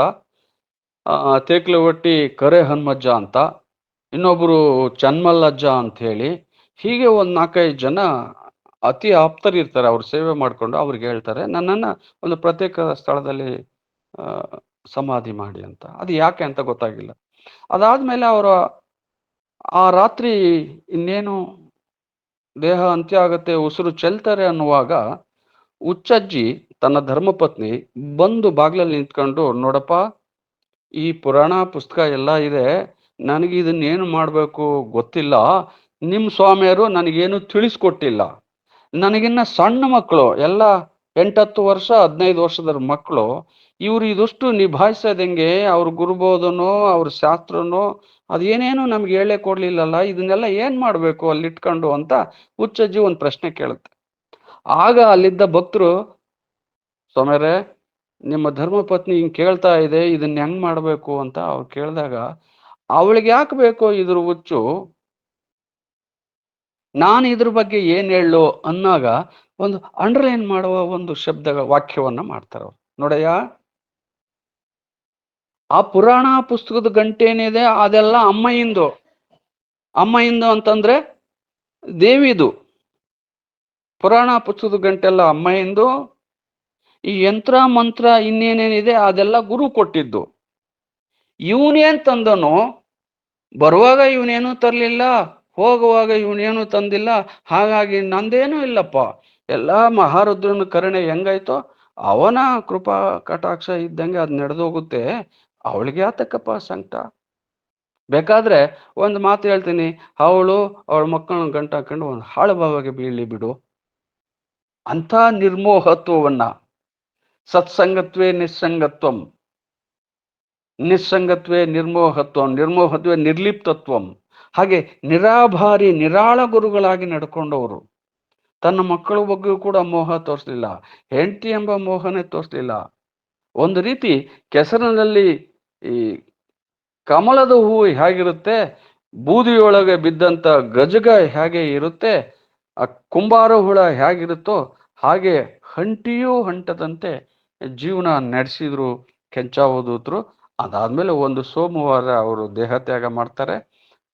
ತೇಕ್ಲವಟ್ಟಿ ಕರೆ ಹನುಮಜ್ಜ ಅಂತ, ಇನ್ನೊಬ್ರು ಚನ್ಮಲ್ಲಜ್ಜ ಅಂತ ಹೇಳಿ, ಹೀಗೆ ಒಂದು 4-5 ಜನ ಅತಿ ಆಪ್ತರಿರ್ತಾರೆ. ಅವ್ರು ಸೇವೆ ಮಾಡ್ಕೊಂಡು ಅವ್ರಿಗೆ ಹೇಳ್ತಾರೆ, ನನ್ನನ್ನ ಒಂದು ಪ್ರತ್ಯೇಕ ಸ್ಥಳದಲ್ಲಿ ಸಮಾಧಿ ಮಾಡಿ ಅಂತ. ಅದು ಯಾಕೆ ಅಂತ ಗೊತ್ತಾಗಿಲ್ಲ. ಅದಾದ್ಮೇಲೆ ಅವರ ಆ ರಾತ್ರಿ ಇನ್ನೇನು ದೇಹ ಅಂತ್ಯ ಆಗತ್ತೆ, ಉಸಿರು ಚೆಲ್ತಾರೆ ಅನ್ನುವಾಗ ಹುಚ್ಚಜ್ಜಿ ತನ್ನ ಧರ್ಮಪತ್ನಿ ಬಂದು ಬಾಗ್ಲಲ್ಲಿ ನಿಂತ್ಕೊಂಡು, ನೋಡಪ್ಪ, ಈ ಪುರಾಣ ಪುಸ್ತಕ ಎಲ್ಲ ಇದೆ, ನನಗೆ ಇದನ್ನೇನು ಮಾಡಬೇಕು ಗೊತ್ತಿಲ್ಲ. ನಿಮ್ಮ ಸ್ವಾಮಿಯರು ನನಗೇನು ತಿಳಿಸ್ಕೊಟ್ಟಿಲ್ಲ. ನನಗಿನ್ನ ಸಣ್ಣ ಮಕ್ಕಳು ಎಲ್ಲ 8-10 ವರ್ಷ 15 ವರ್ಷದ ಮಕ್ಕಳು. ಇವ್ರು ಇದಷ್ಟು ನಿಭಾಯಿಸೋದೆಂಗೆ? ಅವ್ರ ಗುರುಬೋಧನೋ ಅವ್ರ ಶಾಸ್ತ್ರನೋ ಅದೇನೇನು ನಮ್ಗೆ ಹೇಳೇ ಕೊಡ್ಲಿಲ್ಲಲ್ಲ, ಇದನ್ನೆಲ್ಲ ಏನ್ ಮಾಡ್ಬೇಕು ಅಲ್ಲಿಟ್ಕೊಂಡು ಅಂತ ಹುಚ್ಚಜ್ಜಿ ಒಂದು ಪ್ರಶ್ನೆ ಕೇಳುತ್ತೆ. ಆಗ ಅಲ್ಲಿದ್ದ ಭಕ್ತರು, ಸ್ವಾಮ್ಯಾರೇ, ನಿಮ್ಮ ಧರ್ಮಪತ್ನಿ ಹಿಂಗ್ ಕೇಳ್ತಾ ಇದೆ, ಇದನ್ನ ಹೆಂಗ್ ಮಾಡ್ಬೇಕು ಅಂತ ಅವ್ರು ಕೇಳಿದಾಗ, ಅವಳಿಗೆ ಯಾಕೆ ಬೇಕೋ ಇದ್ರ ಹುಚ್ಚು, ನಾನು ಇದ್ರ ಬಗ್ಗೆ ಏನ್ ಹೇಳು ಅನ್ನಾಗ ಒಂದು ಅಂಡರ್ಲೈನ್ ಮಾಡುವ ಒಂದು ಶಬ್ದ ವಾಕ್ಯವನ್ನ ಮಾಡ್ತಾರೆ ಅವ್ರು. ನೋಡಯ್ಯ, ಆ ಪುರಾಣ ಪುಸ್ತಕದ ಗಂಟೇನಿದೆ ಅದೆಲ್ಲ ಅಮ್ಮಯ್ಯಂದು. ಅಮ್ಮಯ್ಯಂದು ಅಂತಂದ್ರೆ ದೇವಿದು. ಪುರಾಣ ಪುಸ್ತಕದ ಗಂಟೆಲ್ಲ ಅಮ್ಮಯ್ಯಂದು. ಈ ಯಂತ್ರ ಮಂತ್ರ ಇನ್ನೇನೇನಿದೆ ಅದೆಲ್ಲ ಗುರು ಕೊಟ್ಟಿದ್ದು. ಇವನೇನ್ ತಂದನು, ಬರುವಾಗ ಇವನೇನು ತರ್ಲಿಲ್ಲ, ಹೋಗುವಾಗ ಇವನೇನು ತಂದಿಲ್ಲ, ಹಾಗಾಗಿ ನಂದೇನೂ ಇಲ್ಲಪ್ಪ, ಎಲ್ಲ ಮಹಾರುದ್ರನ ಕರುಣೆ ಹೆಂಗಾಯ್ತೋ ಅವನ ಕೃಪಾ ಕಟಾಕ್ಷ ಇದ್ದಂಗೆ ಅದು ನಡೆದೋಗುತ್ತೆ. ಅವಳಿಗೆ ಯಾತಕ್ಕಪ್ಪ ಸಂಕಟ? ಬೇಕಾದ್ರೆ ಒಂದು ಮಾತು ಹೇಳ್ತೀನಿ, ಅವಳು ಅವಳ ಮಕ್ಕಳನ್ನ ಗಂಟು ಹಾಕೊಂಡು ಒಂದು ಹಾಳುಭಾವಗೆ ಬೀಳಿ ಬಿಡು. ಅಂಥ ನಿರ್ಮೋಹತ್ವವನ್ನ, ಸತ್ಸಂಗತ್ವೇ ನಿಸ್ಸಂಗತ್ವಂ, ನಿಸ್ಸಂಗತ್ವೇ ನಿರ್ಮೋಹತ್ವಂ, ನಿರ್ಮೋಹತ್ವೇ ನಿರ್ಲಿಪ್ತತ್ವಂ. ಹಾಗೆ ನಿರಾಭಾರಿ ನಿರಾಳ ಗುರುಗಳಾಗಿ ನಡ್ಕೊಂಡವರು. ತನ್ನ ಮಕ್ಕಳ ಬಗ್ಗೆಯೂ ಕೂಡ ಮೋಹ ತೋರಿಸ್ಲಿಲ್ಲ, ಹೆಂಡತಿ ಎಂಬ ಮೋಹನೇ ತೋರಿಸ್ಲಿಲ್ಲ. ಒಂದು ರೀತಿ ಕೆಸರಿನಲ್ಲಿ ಈ ಕಮಲದ ಹೂವು ಹೇಗಿರುತ್ತೆ, ಬೂದಿಯೊಳಗೆ ಬಿದ್ದಂತ ಗಜಗ ಹೇಗೆ ಇರುತ್ತೆ, ಆ ಕುಂಬಾರ ಹುಳ ಹೇಗಿರುತ್ತೋ ಹಾಗೆ ಹಂಟಿಯೂ ಹಂಟದಂತೆ ಜೀವನ ನಡೆಸಿದ್ರು ಕೆಂಚಾವಧೂತರು. ಅದಾದ್ಮೇಲೆ ಒಂದು ಸೋಮವಾರ ಅವರು ದೇಹತ್ಯಾಗ ಮಾಡ್ತಾರೆ.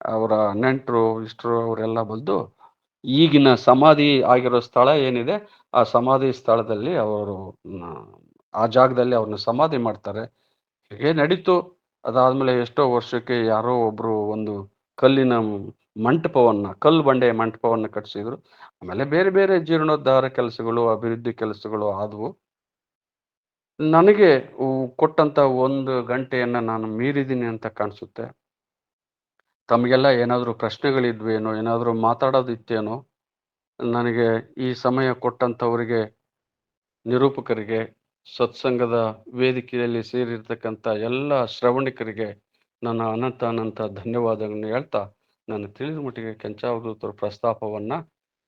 ಅವರ ನೆಂಟರು ಇಷ್ಟರು ಅವರೆಲ್ಲ ಬಂದು ಈಗಿನ ಸಮಾಧಿ ಆಗಿರೋ ಸ್ಥಳ ಏನಿದೆ ಆ ಸಮಾಧಿ ಸ್ಥಳದಲ್ಲಿ ಅವರು ಆ ಜಾಗದಲ್ಲಿ ಅವ್ರನ್ನ ಸಮಾಧಿ ಮಾಡ್ತಾರೆ. ಹೀಗೆ ನಡೀತು. ಅದಾದ್ಮೇಲೆ ಎಷ್ಟೋ ವರ್ಷಕ್ಕೆ ಯಾರೋ ಒಬ್ರು ಒಂದು ಕಲ್ಲಿನ ಮಂಟಪವನ್ನ, ಕಲ್ಲು ಬಂಡೆಯ ಮಂಟಪವನ್ನ ಕಟ್ಟಿಸಿದ್ರು. ಆಮೇಲೆ ಬೇರೆ ಬೇರೆ ಜೀರ್ಣೋದ್ಧಾರ ಕೆಲಸಗಳು, ಅಭಿವೃದ್ಧಿ ಕೆಲಸಗಳು ಆದವು. ನನಗೆ ಕೊಟ್ಟಂತ 1 ಗಂಟೆಯನ್ನ ನಾನು ಮೀರಿದ್ದೀನಿ ಅಂತ ಕಾಣಿಸುತ್ತೆ. ತಮಗೆಲ್ಲ ಏನಾದರೂ ಪ್ರಶ್ನೆಗಳಿದ್ವೇನೋ, ಏನಾದರೂ ಮಾತಾಡೋದಿತ್ತೇನೋ? ನನಗೆ ಈ ಸಮಯ ಕೊಟ್ಟಂಥವರಿಗೆ, ನಿರೂಪಕರಿಗೆ, ಸತ್ಸಂಗದ ವೇದಿಕೆಯಲ್ಲಿ ಸೇರಿರ್ತಕ್ಕಂಥ ಎಲ್ಲ ಶ್ರವಣಿಕರಿಗೆ ನನ್ನ ಅನಂತ ಅನಂತ ಧನ್ಯವಾದಗಳನ್ನು ಹೇಳ್ತಾ, ನಾನು ತಿಳಿದ ಮಟ್ಟಿಗೆ ಕೆಂಚಾವಧೂತರ ಪ್ರಸ್ತಾಪವನ್ನ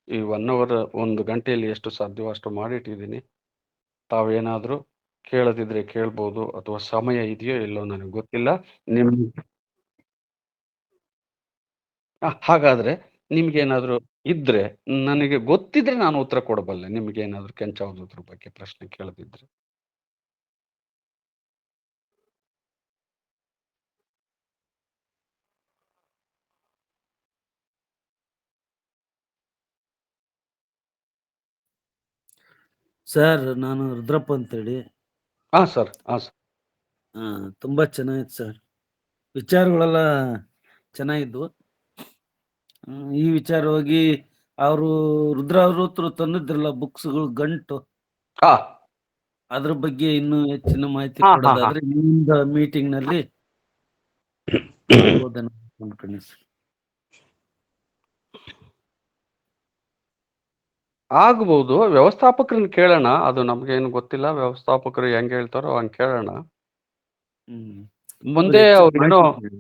ಈ 1 ಗಂಟೆಯಲ್ಲಿ ಎಷ್ಟು ಸಾಧ್ಯವೋ ಅಷ್ಟು ಮಾಡಿಟ್ಟಿದ್ದೀನಿ. ತಾವೇನಾದರೂ ಕೇಳದಿದ್ರೆ ಕೇಳ್ಬೋದು, ಅಥವಾ ಸಮಯ ಇದೆಯೋ ಇಲ್ಲೋ ನನಗೆ ಗೊತ್ತಿಲ್ಲ. ನಿಮ್ ಹಾಗಾದ್ರೆ ನಿಮ್ಗೇನಾದ್ರೂ ಇದ್ರೆ, ನನಗೆ ಗೊತ್ತಿದ್ರೆ ನಾನು ಉತ್ತರ ಕೊಡಬಲ್ಲೆ. ನಿಮ್ಗೇನಾದ್ರೂ ಕೆಂಚಾವಧೂತರ ಬಗ್ಗೆ ಪ್ರಶ್ನೆ ಕೇಳದಿದ್ರೆ. ಸರ್, ನಾನು ರುದ್ರಪ್ಪ ಅಂತೇಳಿ. ಹಾ ಸರ್, ಹಾ ಸರ್. ತುಂಬಾ ಚೆನ್ನಾಗಿತ್ತು ಸರ್, ವಿಚಾರಗಳೆಲ್ಲ ಚೆನ್ನಾಗಿದ್ವು. ಈ ವಿಚಾರವಾಗಿ ಅವರು ರುದ್ರಾವೃತರು ತಂದಿದ್ರಲ್ಲ ಬುಕ್ಸ್ಗಳು ಗಂಟು, ಹಾ ಅದ್ರ ಬಗ್ಗೆ ಇನ್ನೂ ಹೆಚ್ಚಿನ ಮಾಹಿತಿ ಹಾ ಹಾ ಹಾ ಕೊಡೋದಾದ್ರೆ ಇನ್ನೊಂದು ಮೀಟಿಂಗ್ ನಲ್ಲಿ ಮಾಡ್ಬೋದನ್ನ ಅನ್ಕೊಂಡೆ ಸರ್. ಆಗ್ಬಹುದು. ವ್ಯವಸ್ಥಾಪಕರನ್ನ ಕೇಳೋಣ. ಅದು ನಮ್ಗೇನು ಗೊತ್ತಿಲ್ಲ. ವ್ಯವಸ್ಥಾಪಕರು ಹೆಂಗ್ ಹೇಳ್ತಾರೋ ಹಂಗ್ ಕೇಳೋಣ. ಅವ್ರು ಮುಂದೆ ಹೆಚ್ಚಿನ ಅವ್ರೇನೋ ಮಾಹಿತಿ ಕೊಡಿ.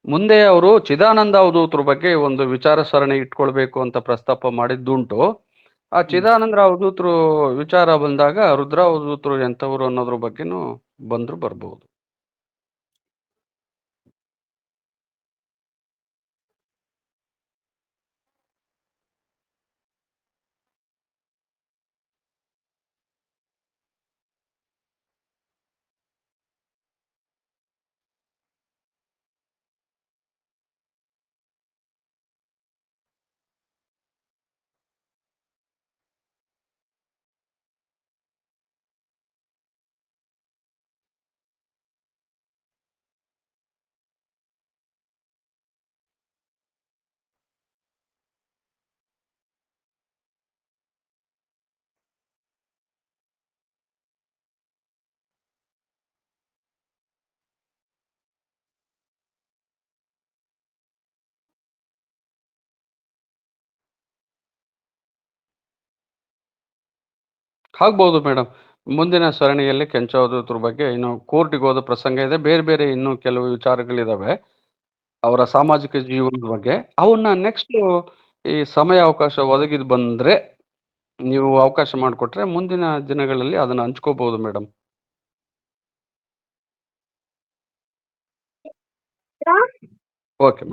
ಮುಂದೆ ಅವರು ಚಿದಾನಂದ ಅವಧೂತರ ಬಗ್ಗೆ ಒಂದು ವಿಚಾರ ಸರಣಿ ಇಟ್ಕೊಳ್ಬೇಕು ಅಂತ ಪ್ರಸ್ತಾಪ ಮಾಡಿದ್ದುಂಟು. ಆ ಚಿದಾನಂದ ಅವಧೂತರು ವಿಚಾರ ಬಂದಾಗ ರುದ್ರ ಅವಧೂತರು ಎಂಥವ್ರು ಅನ್ನೋದ್ರ ಬಗ್ಗೆನೂ ಬಂದ್ರು ಬರ್ಬೋದು. ಆಗ್ಬೋದು ಮೇಡಮ್. ಮುಂದಿನ ಸರಣಿಯಲ್ಲಿ ಕೆಂಚಾವಧೂತರ ಬಗ್ಗೆ ಇನ್ನು ಕೋರ್ಟಿಗೆ ಹೋದ ಪ್ರಸಂಗ ಇದೆ. ಬೇರೆ ಬೇರೆ ಇನ್ನೂ ಕೆಲವು ವಿಚಾರಗಳಿದಾವೆ ಅವರ ಸಾಮಾಜಿಕ ಜೀವನದ ಬಗ್ಗೆ. ಅವನ್ನ ನೆಕ್ಸ್ಟ್ ಈ ಸಮಯ ಅವಕಾಶ ಒದಗಿದ್ ಬಂದ್ರೆ ನೀವು ಅವಕಾಶ ಮಾಡಿಕೊಟ್ರೆ ಮುಂದಿನ ದಿನಗಳಲ್ಲಿ ಅದನ್ನ ಹಂಚ್ಕೋಬಹುದು ಮೇಡಮ್. ಓಕೆ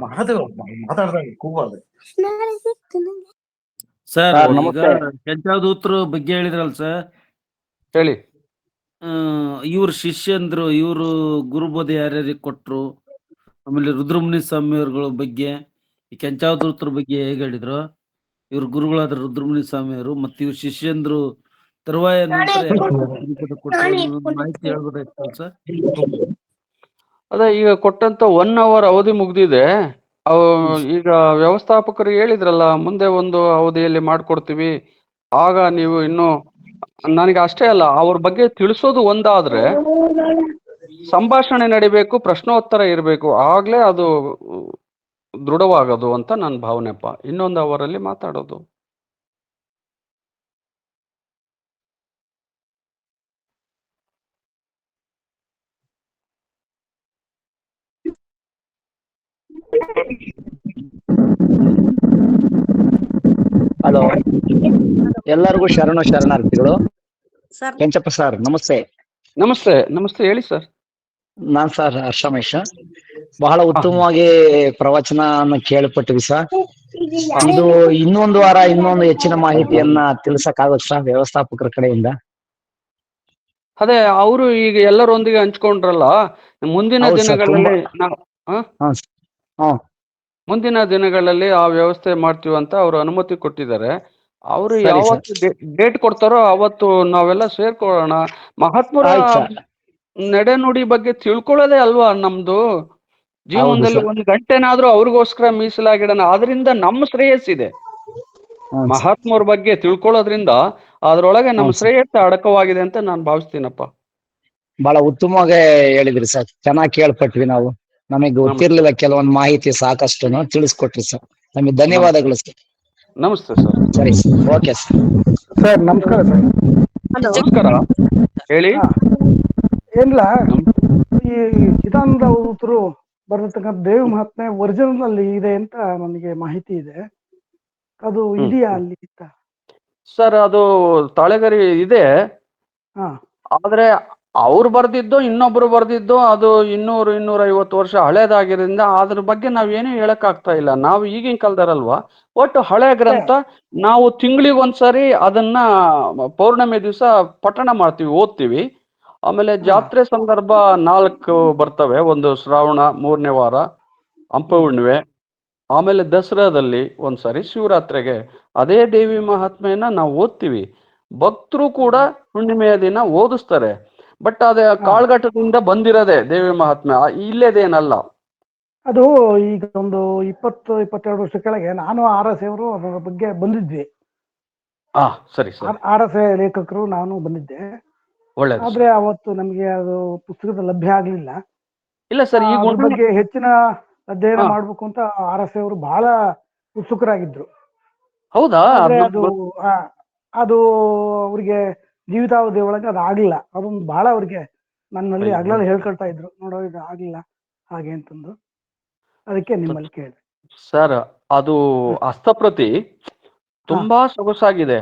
ಸರ್ ಸರ್, ಈಗ ನಮಸ್ತೆ. ಕೆಂಚಾವಧೂತರ ಬಗ್ಗೆ ಹೇಳಿದ್ರಲ್ಲ ಸರ್, ಹೇಳಿ. ಇವ್ರ ಶಿಷ್ಯಂದ್ರು ಇವರು ಗುರುಬೋಧ ಯಾರ್ಯಾರಿಗೆ ಕೊಟ್ರು, ಆಮೇಲೆ ರುದ್ರಮುನಿ ಸ್ವಾಮಿಯವ್ರಗಳ ಬಗ್ಗೆ, ಈ ಕೆಂಚಾವಧೂತರ ಬಗ್ಗೆ ಹೇಗೆ ಹೇಳಿದ್ರು, ಇವ್ರ ಗುರುಗಳಾದ ರುದ್ರಮುನಿ ಸ್ವಾಮಿಯವರು ಮತ್ತೆ ಇವ್ರ ಶಿಷ್ಯಂದ್ರು ತರುವಾಯ ನಂತರ ಕೊಟ್ಟರು ಅನ್ನೋದೊಂದು ಮಾಹಿತಿ ಹೇಳ್ಬೋದಾಯ್ತಲ್ಲ ಸರ್? ಅದೇ ಈಗ ಕೊಟ್ಟಂತ 1 hour ಅವಧಿ ಮುಗ್ದಿದೆ. ಈಗ ವ್ಯವಸ್ಥಾಪಕರು ಹೇಳಿದ್ರಲ್ಲ ಮುಂದೆ ಒಂದು ಅವಧಿಯಲ್ಲಿ ಮಾಡ್ಕೊಡ್ತೀವಿ. ಆಗ ನೀವು ಇನ್ನು ನನಗೆ ಅಷ್ಟೇ ಅಲ್ಲ ಅವ್ರ ಬಗ್ಗೆ ತಿಳಿಸೋದು ಒಂದಾದ್ರೆ ಸಂಭಾಷಣೆ ನಡಿಬೇಕು, ಪ್ರಶ್ನೋತ್ತರ ಇರಬೇಕು. ಆಗ್ಲೇ ಅದು ದೃಢವಾಗೋದು ಅಂತ ನನ್ನ ಭಾವನೆಪ್ಪ. ಇನ್ನೊಂದು ಅವರಲ್ಲಿ ಮಾತಾಡೋದು. ಹಲೋ, ಎಲ್ಲರಿಗೂ ಶರಣಾರ್ಥಿಗಳು. ಸರ್ ಕೆಂಚಪ್ಪ ಸರ್, ನಮಸ್ತೆ. ನಮಸ್ತೆ. ನಮಸ್ತೆ, ಹೇಳಿ ಸರ್. ನಾನ್ ಸರ್ ಹರ್ಷಮೇಶ. ಬಹಳ ಉತ್ತಮವಾಗಿ ಪ್ರವಚನ ಕೇಳ್ಪಟ್ವಿ ಸರ್. ಇದು ಇನ್ನೊಂದು ವಾರ ಇನ್ನೊಂದು ಹೆಚ್ಚಿನ ಮಾಹಿತಿಯನ್ನ ತಿಳಿಸಕ್ಕಾಗುತ್ತೆ ಸರ್ ವ್ಯವಸ್ಥಾಪಕರ ಕಡೆಯಿಂದ? ಅದೇ ಅವರು ಈಗ ಎಲ್ಲರೊಂದಿಗೆ ಹಂಚ್ಕೊಂಡ್ರಲ್ಲ, ಮುಂದಿನ ಹೌದು ಸರ್, ದಿನಗಳಲ್ಲಿ ನಾವು ಹ್ಮ್ ಮುಂದಿನ ದಿನಗಳಲ್ಲಿ ಆ ವ್ಯವಸ್ಥೆ ಮಾಡ್ತೀವಿ ಅಂತ ಅವರು ಅನುಮತಿ ಕೊಟ್ಟಿದ್ದಾರೆ. ಅವರು ಸರಿ ಯಾವತ್ತು ಡೇಟ್ ಕೊಡ್ತಾರೋ ಅವತ್ತು ನಾವೆಲ್ಲ ಸೇರ್ಕೊಳ್ಳೋಣ. ಮಹಾತ್ಮರ ಆಯ್ತು ಸರ್. ನಡೆನುಡಿ ಬಗ್ಗೆ ತಿಳ್ಕೊಳ್ಳೋದೇ ಅಲ್ವಾ ನಮ್ದು ಜೀವನದಲ್ಲಿ. ಸರ್. 1 ಗಂಟೆನಾದ್ರೂ ಅವ್ರಿಗೋಸ್ಕರ ಮೀಸಲಾಗಿಡೋಣ. ಅದರಿಂದ ನಮ್ಮ ಶ್ರೇಯಸ್ಸಿದೆ. ಹ್ಮ್ ಸರ್. ಮಹಾತ್ಮರ ಬಗ್ಗೆ ತಿಳ್ಕೊಳ್ಳೋದ್ರಿಂದ ಅದ್ರೊಳಗೆ ನಮ್ಮ ಹ್ಮ್ ಸರ್. ಶ್ರೇಯಸ್ಸು ಅಡಕವಾಗಿದೆ ಅಂತ ನಾನು ಭಾವಿಸ್ತೀನಪ್ಪ. ಬಹಳ ಉತ್ತಮವಾಗಿ ಹೇಳಿದ್ರಿ ಸರ್, ಚೆನ್ನಾಗಿ ಕೇಳ್ಪಟ್ವಿ ನಾವು. ನಮಗೆ ಗೊತ್ತಿರ್ಲಿಲ್ಲ ಕೆಲವೊಂದು ಮಾಹಿತಿ, ಸಾಕಷ್ಟು ತಿಳಿಸ್ಕೊಟ್ರಿ ಸರ್. ನಮಗೆ ಧನ್ಯವಾದಗಳು ಸರ್. ನಮಸ್ತೆ ಸರ್. ಸರಿ ಸರ್, ಓಕೆ ಸರ್. ಸರ್ ನಮಸ್ಕಾರ ಸರ್. ಹಲೋ ನಮಸ್ಕಾರ, ಹೇಳಿ. ಏನಿಲ್ಲ, ಈ ಚಿದಾನಂದ ಅವಧೂತರು ಬರೆದಿರ್ತಕ್ಕಂಥ ದೇವ ಮಹಾತ್ಮೆ ಒರಿಜಿನಲ್ ಅಲ್ಲಿ ಇದೆ ಅಂತ ನನಗೆ ಮಾಹಿತಿ ಇದೆ. ಅದು ಇದೆಯಾ ಅಲ್ಲಿ ಅಂತ? ಸರ್ ಅದು ತಾಳೆಗರಿ ಇದೆ. ಹಾ, ಆದ್ರೆ ಅವ್ರು ಬರ್ದಿದ್ದು ಇನ್ನೊಬ್ರು ಬರ್ದಿದ್ದು ಅದು 200-250 ವರ್ಷ ಹಳೇದಾಗಿರೋದ್ರಿಂದ ಅದ್ರ ಬಗ್ಗೆ ನಾವೇನು ಹೇಳಕ್ ಆಗ್ತಾ ಇಲ್ಲ. ನಾವು ಈಗಿನ ಕಾಲದರಲ್ವಾ, ಒಟ್ಟು ಹಳೆ ಗ್ರಂಥ. ನಾವು ತಿಂಗಳಿಗೊಂದ್ಸರಿ ಅದನ್ನ ಪೌರ್ಣಮಿ ದಿವಸ ಪಠಣ ಮಾಡ್ತೀವಿ, ಓದ್ತೀವಿ. ಆಮೇಲೆ ಜಾತ್ರೆ ಸಂದರ್ಭ 4 ಬರ್ತವೆ. ಒಂದು ಶ್ರಾವಣ 3ನೇ ವಾರ, ಹಂಪ ಹುಣ್ಣಿಮೆ, ಆಮೇಲೆ ದಸರಾದಲ್ಲಿ ಒಂದ್ಸರಿ, ಶಿವರಾತ್ರಿಗೆ. ಅದೇ ದೇವಿ ಮಹಾತ್ಮೆಯನ್ನ ನಾವು ಓದ್ತೀವಿ. ಭಕ್ತರು ಕೂಡ ಹುಣ್ಣಿಮೆಯ ದಿನ ಓದಿಸ್ತಾರೆ. ಬಟ್ ಅದೇ ಕಾಳ್ಘಟ್ಟದಿಂದ ಬಂದಿರೋದೇ ದೇವಿ ಮಹಾತ್ಮೆ, ಇಲ್ಲೇದೇನಲ್ಲ. ಅದು ಈಗ ಒಂದು 20-22 ವರ್ಷ ಕೆಳಗೆ ನಾನು RS ಅವರು ಅದರ ಬಗ್ಗೆ ಬಂದಿದ್ವಿ. ಸರಿ ಸರಿ, RS ಲೇಖಕರು ನಾನು ಬಂದಿದ್ದೆ. ಒಳ್ಳೇದು. ಆದ್ರೆ ಅವತ್ತು ನಮಗೆ ಅದು ಪುಸ್ತಕದ ಲಭ್ಯ ಆಗ್ಲಿಲ್ಲ. ಇಲ್ಲ ಸರ್, ಈಗ ಅದ್ರ ಬಗ್ಗೆ ಹೆಚ್ಚಿನ ಅಧ್ಯಯನ ಮಾಡ್ಬೇಕು ಅಂತ RS ಅವರು ಬಹಳ ಉತ್ಸುಕರಾಗಿದ್ರು. ಹೌದಾ? ಆದ್ರೆ ಅದು ಅವ್ರಿಗೆ ಜೀವಿತಾವಧಿ ಒಳಗೆ ಅದು ಆಗ್ಲಿಲ್ಲ. ಅದೊಂದು ಬಹಳ ಅವ್ರಿಗೆ ನನ್ನಲ್ಲಿ ಆಗ್ಲಲ್ಲಿ ಹೇಳ್ಕೊಳ್ತಾ ಇದ್ರು, ನೋಡೋ ಇದು ಆಗ್ಲಿಲ್ಲ ಹಾಗೆ ಅಂತಂದು. ಅದಕ್ಕೆ ನಿಮ್ಮಲ್ಲಿ ಕೇಳಿದೆ ಸರ್. ಅದು ಹಸ್ತಪ್ರತಿ ತುಂಬಾ ಸೊಗಸಾಗಿದೆ.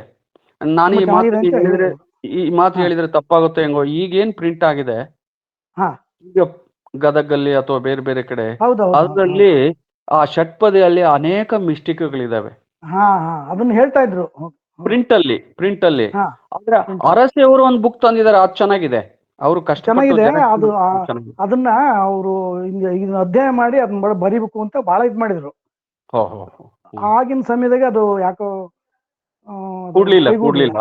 ನಾನು ಈ ಮಾತು ಹೇಳಿದ್ರೆ ತಪ್ಪಾಗುತ್ತೆ ಹೆಂಗೋ. ಈಗೇನ್ ಪ್ರಿಂಟ್ ಆಗಿದೆ ಈಗ ಗದಗಲ್ಲಿ ಅಥವಾ ಬೇರೆ ಬೇರೆ ಕಡೆ, ಅದರಲ್ಲಿ ಆ ಷಟ್ಪದಿಯಲ್ಲಿ ಅನೇಕ ಮಿಸ್ಟೇಕ್ಗಳಿದಾವೆ. ಅದನ್ನ ಹೇಳ್ತಾ ಇದ್ರು ಪ್ರಿಂಟ್ ಅಲ್ಲಿ. ಆದ್ರೆ ಅರಸಿಯವರು ಒಂದು ಬುಕ್ ತಂದಿದ್ದಾರೆ, ಅದು ಚೆನ್ನಾಗಿದೆ. ಅವರು ಚೆನ್ನಾಗಿದೆ. ಅದು ಅದನ್ನ ಅವರು ಇದನ್ನ ಅಧ್ಯಯನ ಮಾಡಿ ಅದನ್ನ ಬರಿಬೇಕು ಅಂತ ಬಹಳ ಇದ್ ಮಾಡಿದ್ರು. ಆಗಿನ ಸಮಯದಾಗ ಅದು ಯಾಕೋ ಕೂಡ್ಲಿಲ್ಲ.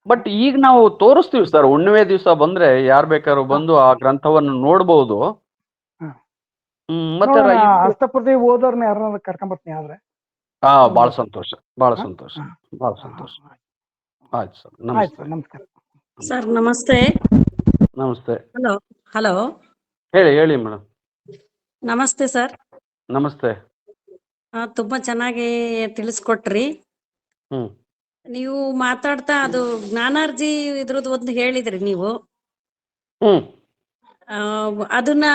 ಬಟ್ ಈಗ ನಾವು ತೋರಿಸ್ತೀವಿ ಸರ್. ಹುಣ್ಣಿಮೆ ದಿವಸ ಬಂದ್ರೆ ಯಾರ್ ಬೇಕಾದ್ರೂ ಬಂದು ಆ ಗ್ರಂಥವನ್ನು ನೋಡ್ಬಹುದು. ಮತ್ತೆ ಹಸ್ತಪ್ರತಿ ಓದೋರ್ನ ಯಾರನ್ನ ಕರ್ಕೊಂಬರ್ತೀನಿ. ಆದ್ರೆ ಬಹಳ ಸಂತೋಷ. ಆಯ್ತು ಸರ್, ನಮಸ್ಕಾರ. ಸರ್ ನಮಸ್ತೆ. ನಮಸ್ತೆ. ಹಲೋ, ಹೇಳಿ ಮೇಡಮ್. ನಮಸ್ತೆ ಸರ್. ನಮಸ್ತೆ. ತುಂಬಾ ಚೆನ್ನಾಗಿ ತಿಳಿಸ್ಕೊಟ್ರಿ. ನೀವು ಮಾತಾಡ್ತಾ ಅದು ಜ್ಞಾನಾರ್ಜಿ ಇದ್ರದ್ದು ಒಂದು ಹೇಳಿದ್ರಿ ನೀವು. ಹ್ಮ್ ಅದನ್ನ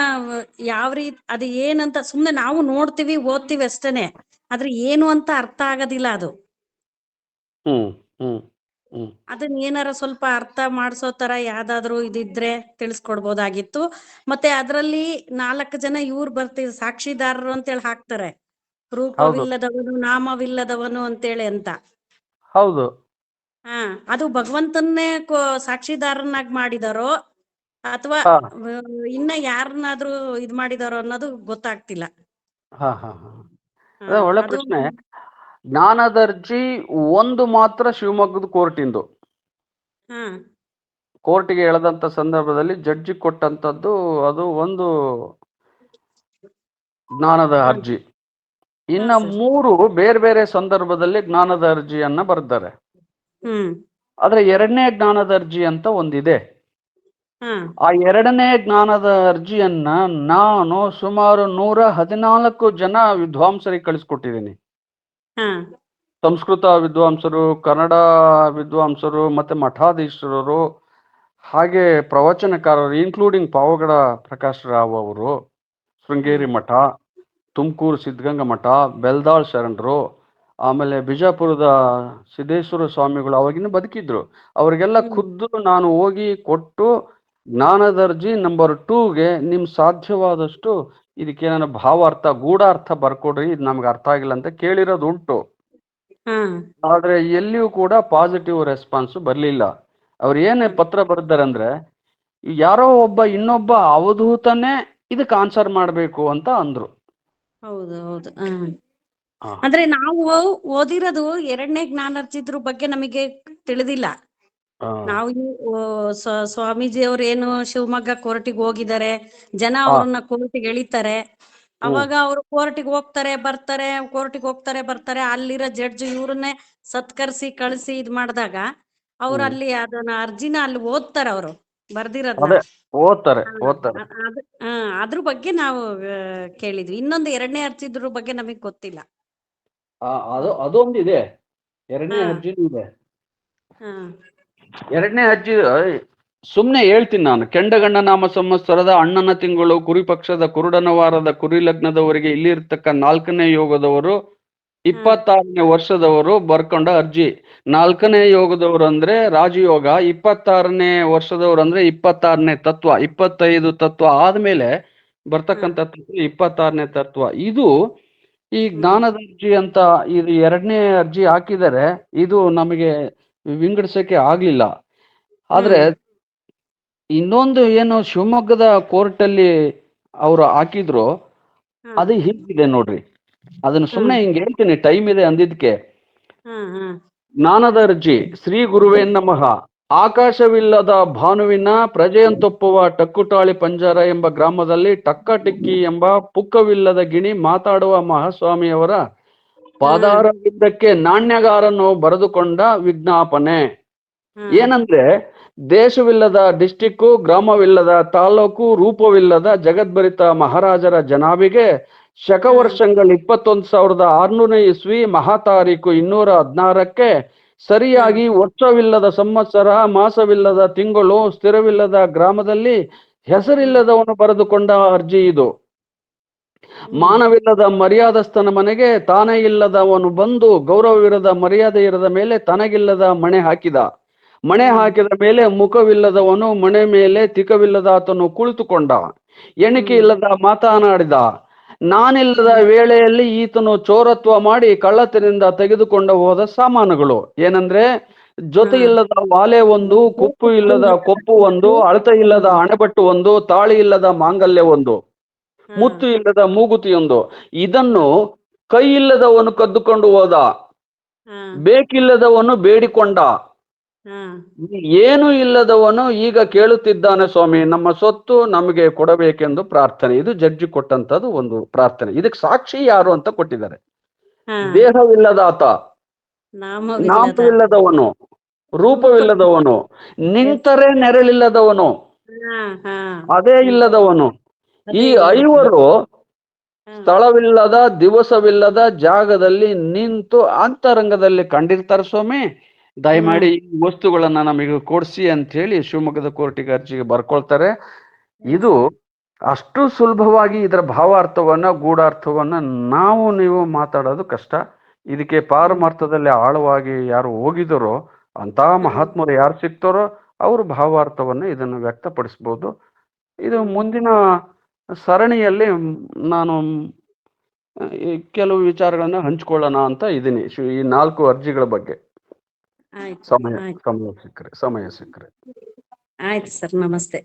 ಯಾವ ರೀತಿ ಅದು ಏನಂತ ಸುಮ್ನೆ ನಾವು ನೋಡ್ತೀವಿ ಓದ್ತೀವಿ ಅಷ್ಟೇನೆ, ಆದ್ರೆ ಏನು ಅಂತ ಅರ್ಥ ಆಗೋದಿಲ್ಲ ಅದು. ಹ್ಮ್ ಹ್ಮ್ ಹ್ಮ್ ಅದನ್ನ ಏನಾರ ಸ್ವಲ್ಪ ಅರ್ಥ ಮಾಡ್ಸೋ ತರ ಯಾವ್ದಾದ್ರು ಇದಿದ್ರೆ ತಿಳಿಸ್ಕೊಡ್ಬೋದಾಗಿತ್ತು. ಮತ್ತೆ ಅದ್ರಲ್ಲಿ 4 ಜನ ಇವ್ರು ಬರ್ತೀವಿ ಸಾಕ್ಷಿದಾರರು ಅಂತೇಳಿ ಹಾಕ್ತಾರೆ, ಹೌದು ರೂಪವಿಲ್ಲದವನು ನಾಮವಿಲ್ಲದವನು ಅಂತೇಳಿ ಅಂತ. ಹೌದು. ಹಾ, ಅದು ಭಗವಂತನ್ನೇ ಸಾಕ್ಷಿದಾರನಾಗಿ ಮಾಡಿದಾರೋ ಅಥವಾ ಹಾ ಇನ್ನ ಯಾರನ್ನಾದ್ರೂ ಇದ್ ಮಾಡಿದಾರೋ ಅನ್ನೋದು ಗೊತ್ತಾಗ್ತಿಲ್ಲ. ಹಾ ಹಾ ಹಾ ಹಾ, ಅದೇ ಒಳ್ಳೆ ಅದು ಪ್ರಶ್ನೆ. ಜ್ಞಾನದರ್ಜಿ ಒಂದು ಮಾತ್ರ ಶಿವಮೊಗ್ಗದ ಕೋರ್ಟಿಂದು. ಹಾ ಕೋರ್ಟಿಗೆ ಎಳೆದಂತ ಸಂದರ್ಭದಲ್ಲಿ ಜಡ್ಜಿ ಕೊಟ್ಟಂತದ್ದು ಅದು ಒಂದು ಜ್ಞಾನದ ಹಾ ಅರ್ಜಿ. ಹಾ ಇನ್ನ ಸರ್. 3 ಬೇರೆ ಬೇರೆ ಸಂದರ್ಭದಲ್ಲಿ ಜ್ಞಾನದ ಅರ್ಜಿಯನ್ನ ಬರ್ತಾರೆ. ಹ್ಮ್ ಆದ್ರೆ 2ನೇ ಜ್ಞಾನದ ಅರ್ಜಿ ಅಂತ ಒಂದಿದೆ. ಹಾ ಆ 2ನೇ ಜ್ಞಾನದ ಅರ್ಜಿಯನ್ನ ನಾನು ಸುಮಾರು 114 ಜನ ವಿದ್ವಾಂಸರಿಗೆ ಕಳಿಸ್ಕೊಟ್ಟಿದ್ದೀನಿ. ಹಾ ಸಂಸ್ಕೃತ ವಿದ್ವಾಂಸರು, ಕನ್ನಡ ವಿದ್ವಾಂಸರು, ಮತ್ತೆ ಮಠಾಧೀಶರು, ಹಾಗೆ ಪ್ರವಚನಕಾರರು, ಇನ್ಕ್ಲೂಡಿಂಗ್ ಪಾವಗಡ ಪ್ರಕಾಶ್ ರಾವ್ ಅವರು, ಹಾ ಶೃಂಗೇರಿ ಮಠ, ತುಮಕೂರು ಸಿದ್ಧಗಂಗಾ ಮಠ, ಬೆಲ್ದಾಳ್ ಶರಣರು, ಆಮೇಲೆ ಬಿಜಾಪುರದ ಸಿದ್ದೇಶ್ವರ ಸ್ವಾಮಿಗಳು ಅವಾಗಿನ ಬದುಕಿದ್ರು. ಅವರಿಗೆಲ್ಲ ಹ್ಮ್ ಖುದ್ದು ನಾನು ಹೋಗಿ ಕೊಟ್ಟು ಜ್ಞಾನದರ್ಜಿ ನಂಬರ್ 2ಗೆ ನಿಮ್ ಸಾಧ್ಯವಾದಷ್ಟು ಇದಕ್ಕೇನ ಭಾವಾರ್ಥ ಗೂಢಾರ್ಥ ಬರ್ಕೊಡ್ರಿ, ಇದು ನಮ್ಗೆ ಅರ್ಥ ಆಗಿಲ್ಲ ಅಂತ ಕೇಳಿರೋದು ಉಂಟು. ಹಾ ಆದ್ರೆ ಎಲ್ಲಿಯೂ ಕೂಡ ಪಾಸಿಟಿವ್ ರೆಸ್ಪಾನ್ಸ್ ಬರ್ಲಿಲ್ಲ. ಅವ್ರು ಏನ್ ಪತ್ರ ಬರೆದಾರೆ ಅಂದ್ರೆ, ಯಾರೋ ಒಬ್ಬ ಇನ್ನೊಬ್ಬ ಅವಧೂತನೇ ಇದಕ್ಕೆ ಆನ್ಸರ್ ಮಾಡ್ಬೇಕು ಅಂತ ಅಂದ್ರು. ಹೌದು ಹೌದು. ಹಾ ಅಂದ್ರೆ ನಾವು ಓದಿರೋದು 2ನೇ ಜ್ಞಾನಾರ್ಜಿದ್ರ ಬಗ್ಗೆ ನಮಗೆ ತಿಳಿದಿಲ್ಲ. ಹಾ ನಾವು ಸ್ವಾಮೀಜಿ ಅವ್ರು ಏನು ಶಿವಮೊಗ್ಗ ಕೋರ್ಟಿಗೆ ಹೋಗಿದ್ದಾರೆ, ಜನ ಹಾ ಅವ್ರನ್ನ ಕೋರ್ಟಿಗೆ ಎಳಿತಾರೆ. ಹ್ಮ್ ಅವಾಗ ಅವರು ಕೋರ್ಟಿಗೆ ಹೋಗ್ತಾರೆ ಬರ್ತಾರೆ, ಕೋರ್ಟಿಗೆ ಹೋಗ್ತಾರೆ ಬರ್ತಾರೆ, ಅಲ್ಲಿರೋ ಜಡ್ಜ್ ಇವ್ರನ್ನೇ ಸತ್ಕರಿಸಿ ಕಳಿಸಿ ಇದ್ ಮಾಡಿದಾಗ ಅವ್ರು ಹ್ಮ್ ಅಲ್ಲಿ ಅದನ್ನ ಅರ್ಜಿನ ಅಲ್ಲಿ ಓದ್ತಾರ ಅವರು ಬರ್ದಿರೋದ್ನ. ಅದೇ ಓದ್ತಾರೆ ಹಾ, ಓದ್ತಾರೆ. ಅದ್ರ ಬಗ್ಗೆ ನಾವು ಕೇಳಿದ್ವಿ. ಇನ್ನೊಂದು 2ನೇ ಅರ್ಜಿದ್ರ ಬಗ್ಗೆ ನಮಗ್ ಗೊತ್ತಿಲ್ಲ. ಅದೊಂದಿದೆ, 2ನೇ ಹಾ ಅರ್ಜಿನೂ ಇದೆ. ಹಾ 2ನೇ ಅರ್ಜಿ ಸುಮ್ನೆ ಹೇಳ್ತೀನಿ ನಾನು. ಕೆಂಡಗಣ್ಣ ನಾಮ ಸಂವತ್ಸರದ ಅಣ್ಣನ ತಿಂಗಳು ಕುರಿಪಕ್ಷದ ಕುರುಡನ ವಾರದ ಕುರಿ ಲಗ್ನದವರೆಗೆ ಇಲ್ಲಿ ಇರ್ತಕ್ಕ 4ನೇ ಯೋಗದವರು 26ನೇ ವರ್ಷದವರು ಬರ್ಕೊಂಡ ಅರ್ಜಿ. 4ನೇ ಯೋಗದವರು ಅಂದ್ರೆ ರಾಜಯೋಗ, 26ನೇ ವರ್ಷದವರು ಅಂದ್ರೆ 26ನೇ ತತ್ವ, 25 ತತ್ವ ಆದ್ಮೇಲೆ ಬರ್ತಕ್ಕಂಥ ತತ್ವ 26ನೇ ತತ್ವ. ಇದು ಈ ಜ್ಞಾನದ ಅರ್ಜಿ ಅಂತ ಇದು 2ನೇ ಅರ್ಜಿ ಹಾಕಿದರೆ ಇದು ನಮಗೆ ವಿಂಗಡಿಸಕ್ಕೆ ಆಗ್ಲಿಲ್ಲ. ಆದ್ರೆ ಇನ್ನೊಂದು ಏನು ಶಿವಮೊಗ್ಗದ ಕೋರ್ಟ್ ಅಲ್ಲಿ ಅವರು ಹಾಕಿದ್ರು ಅದು ಹೀಗಿದೆ ನೋಡ್ರಿ. ಅದನ್ನ ಸುಮ್ಮನೆ ಹಿಂಗೆ ಹೇಳ್ತೀನಿ, ಟೈಮ್ ಇದೆ ಅಂದಿದ್ಕೆ. ಜ್ಞಾನದ ಅರ್ಜಿ. ಶ್ರೀ ಗುರುವೇ ನಮಃ. ಆಕಾಶವಿಲ್ಲದ ಭಾನುವಿನ ಪ್ರಜೆಯಂತೊಪ್ಪುವ ಟಕ್ಕುಟಾಳಿ ಪಂಜರ ಎಂಬ ಗ್ರಾಮದಲ್ಲಿ ಟಕ್ಕ ಟಿಕ್ಕಿ ಎಂಬ ಪುಕ್ಕವಿಲ್ಲದ ಗಿಣಿ ಮಾತಾಡುವ ಮಹಾಸ್ವಾಮಿಯವರ ಪಾದಾರವಿದ್ದಕ್ಕೆ ನಾಣ್ಯಗಾರನು ಬರೆದುಕೊಂಡ ವಿಜ್ಞಾಪನೆ. ಏನಂದ್ರೆ, ದೇಶವಿಲ್ಲದ ಡಿಸ್ಟಿಕ್ಕು, ಗ್ರಾಮವಿಲ್ಲದ ತಾಲೂಕು, ರೂಪವಿಲ್ಲದ ಜಗದ್ಭರಿತ ಮಹಾರಾಜರ ಜನಾಬಿಗೆ ಶಕವರ್ಷங்கள் 21,600 ಇಸ್ವಿ ಮಹಾ ತಾರೀಕು 216ಕ್ಕೆ ಸರಿಯಾಗಿ ವರ್ಷವಿಲ್ಲದ ಸಂವತ್ಸರ, ಮಾಸವಿಲ್ಲದ ತಿಂಗಳು, ಸ್ಥಿರವಿಲ್ಲದ ಗ್ರಾಮದಲ್ಲಿ ಹೆಸರಿಲ್ಲದವನು ಬರೆದುಕೊಂಡ ಅರ್ಜಿ ಇದು. ಮಾನವಿಲ್ಲದ ಮರ್ಯಾದಸ್ಥನ ಮನೆಗೆ ತಾನೇ ಇಲ್ಲದವನು ಬಂದು ಗೌರವವಿರದ ಮರ್ಯಾದೆ ಇರದ ಮೇಲೆ ತನಗಿಲ್ಲದ ಮಣೆ ಹಾಕಿದ. ಮಣೆ ಹಾಕಿದ ಮೇಲೆ ಮುಖವಿಲ್ಲದವನು ಮಣೆ ಮೇಲೆ ತಿಕವಿಲ್ಲದ ಆತನು ಕುಳಿತುಕೊಂಡ. ಎಣಿಕೆ ಇಲ್ಲದ ಮಾತನಾಡಿದ. ನಾನಿಲ್ಲದ ವೇಳೆಯಲ್ಲಿ ಈತನು ಚೋರತ್ವ ಮಾಡಿ ಕಳ್ಳತನಿಂದ ತೆಗೆದುಕೊಂಡು ಹೋದ ಸಾಮಾನುಗಳು ಏನಂದ್ರೆ, ಜೊತೆ ಇಲ್ಲದ ವಾಲೆ ಒಂದು, ಕುಪ್ಪು ಇಲ್ಲದ ಕೊಪ್ಪು ಒಂದು, ಅಳತೆ ಇಲ್ಲದ ಹಣೆಬಟ್ಟು ಒಂದು, ತಾಳಿ ಇಲ್ಲದ ಮಾಂಗಲ್ಯ ಒಂದು, ಮುತ್ತು ಇಲ್ಲದ ಮೂಗುತಿಯೊಂದು. ಇದನ್ನು ಕೈ ಇಲ್ಲದವನು ಕದ್ದುಕೊಂಡು ಹೋದ, ಬೇಕಿಲ್ಲದವನು ಬೇಡಿಕೊಂಡ, ಏನು ಇಲ್ಲದವನು ಈಗ ಕೇಳುತ್ತಿದ್ದಾನೆ, ಸ್ವಾಮಿ ನಮ್ಮ ಸೊತ್ತು ನಮಗೆ ಕೊಡಬೇಕೆಂದು ಪ್ರಾರ್ಥನೆ. ಇದು ಜಡ್ಜಿ ಕೊಟ್ಟಂತದ್ದು ಒಂದು ಪ್ರಾರ್ಥನೆ. ಇದಕ್ಕೆ ಸಾಕ್ಷಿ ಯಾರು ಅಂತ ಕೊಟ್ಟಿದ್ದಾರೆ. ದೇಹವಿಲ್ಲದಾತ, ನಾಮವಿಲ್ಲದವನು, ರೂಪವಿಲ್ಲದವನು, ನಿಂತರೆ ನೆರಳಿಲ್ಲದವನು, ಅದೇ ಇಲ್ಲದವನು. ಈ 5 ಸ್ಥಳವಿಲ್ಲದ, ದಿವಸವಿಲ್ಲದ ಜಾಗದಲ್ಲಿ ನಿಂತು ಅಂತರಂಗದಲ್ಲಿ ಕಂಡಿರ್ತಾರೆ ಸ್ವಾಮಿ. ದಯಮಾಡಿ ಈ ವಸ್ತುಗಳನ್ನ ನಮಗೆ ಕೊಡಿಸಿ ಅಂತ ಹೇಳಿ ಶಿವಮೊಗ್ಗದ ಕೋರ್ಟಿಗೆ ಅರ್ಜಿಗೆ ಬರ್ಕೊಳ್ತಾರೆ. ಇದು ಅಷ್ಟು ಸುಲಭವಾಗಿ ಇದರ ಭಾವಾರ್ಥವನ್ನ ಗೂಢಾರ್ಥವನ್ನ ನೀವು ಮಾತಾಡೋದು ಕಷ್ಟ. ಇದಕ್ಕೆ ಪಾರಮಾರ್ಥದಲ್ಲಿ ಆಳವಾಗಿ ಯಾರು ಹೋಗಿದರೋ ಅಂತ ಮಹಾತ್ಮರು ಯಾರು ಸಿಗ್ತಾರೋ ಅವರು ಭಾವಾರ್ಥವನ್ನ ಇದನ್ನು ವ್ಯಕ್ತಪಡಿಸ್ಬೋದು. ಇದು ಮುಂದಿನ ಸರಣಿಯಲ್ಲಿ ನಾನು ಈ ಕೆಲವು ವಿಚಾರಗಳನ್ನ ಹಂಚ್ಕೊಳ್ಳೋಣ ಅಂತ ಇದ್ದೀನಿ ಈ 4 ಅರ್ಜಿಗಳ ಬಗ್ಗೆ. ಆಯ್ತು ಸಮಯ ಸಿಕ್ಕರೆ. ಆಯ್ತು ಸರ್. ನಮಸ್ತೆ.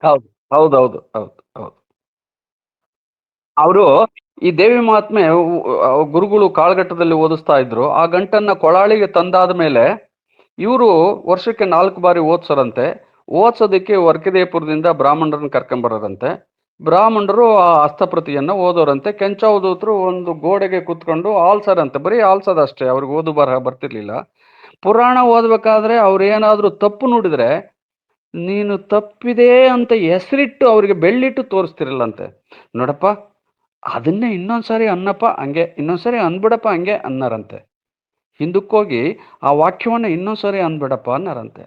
ಹೌದು ಹೌದೌದು ಹೌದು ಹೌದು. ಅವರು ಈ ದೇವಿ ಮಹಾತ್ಮೆ ಗುರುಗಳು ಕಾಳಗಟ್ಟದಲ್ಲಿ ಓದಿಸ್ತಾ ಇದ್ರು. ಆ ಗಂಟನ್ನ ಕೊಳಾಳಿಗೆ ತಂದಾದ ಮೇಲೆ ಇವರು ವರ್ಷಕ್ಕೆ 4 ಬಾರಿ ಓದ್ಸರಂತೆ. ಓದ್ಸೋದಕ್ಕೆ ವರ್ಕದೇಪುರದಿಂದ ಬ್ರಾಹ್ಮಣರನ್ನ ಕರ್ಕೊಂಬರೋರಂತೆ. ಬ್ರಾಹ್ಮಣರು ಆ ಹಸ್ತಪ್ರತಿಯನ್ನ ಓದೋರಂತೆ. ಕೆಂಚಾವಧೂತರು ಒಂದು ಗೋಡೆಗೆ ಕುತ್ಕೊಂಡು ಆಲ್ಸರಂತೆ. ಬರೀ ಆಲ್ಸದಷ್ಟೇ, ಅವ್ರಿಗೆ ಓದು ಬರಹ ಬರ್ತಿರ್ಲಿಲ್ಲ. ಪುರಾಣ ಓದ್ಬೇಕಾದ್ರೆ ಅವ್ರು ಏನಾದ್ರೂ ತಪ್ಪು ನುಡಿದ್ರೆ ನೀನು ತಪ್ಪಿದೆ ಅಂತ ಹೆಸರಿಟ್ಟು ಅವ್ರಿಗೆ ಬೆಳ್ಳಿಟ್ಟು ತೋರಿಸ್ತಿರಲ್ಲಂತೆ. ನೋಡಪ್ಪ, ಅದನ್ನೇ ಇನ್ನೊಂದ್ಸರಿ ಅನ್ನಪ್ಪ ಹಂಗೆ, ಇನ್ನೊಂದ್ಸರಿ ಅನ್ಬಿಡಪ್ಪ ಹಂಗೆ ಅನ್ನರಂತೆ. ಹಿಂದಕ್ಕೋಗಿ ಆ ವಾಕ್ಯವನ್ನ ಇನ್ನೊಂದ್ಸರಿ ಅನ್ಬಿಡಪ್ಪ ಅನ್ನರಂತೆ.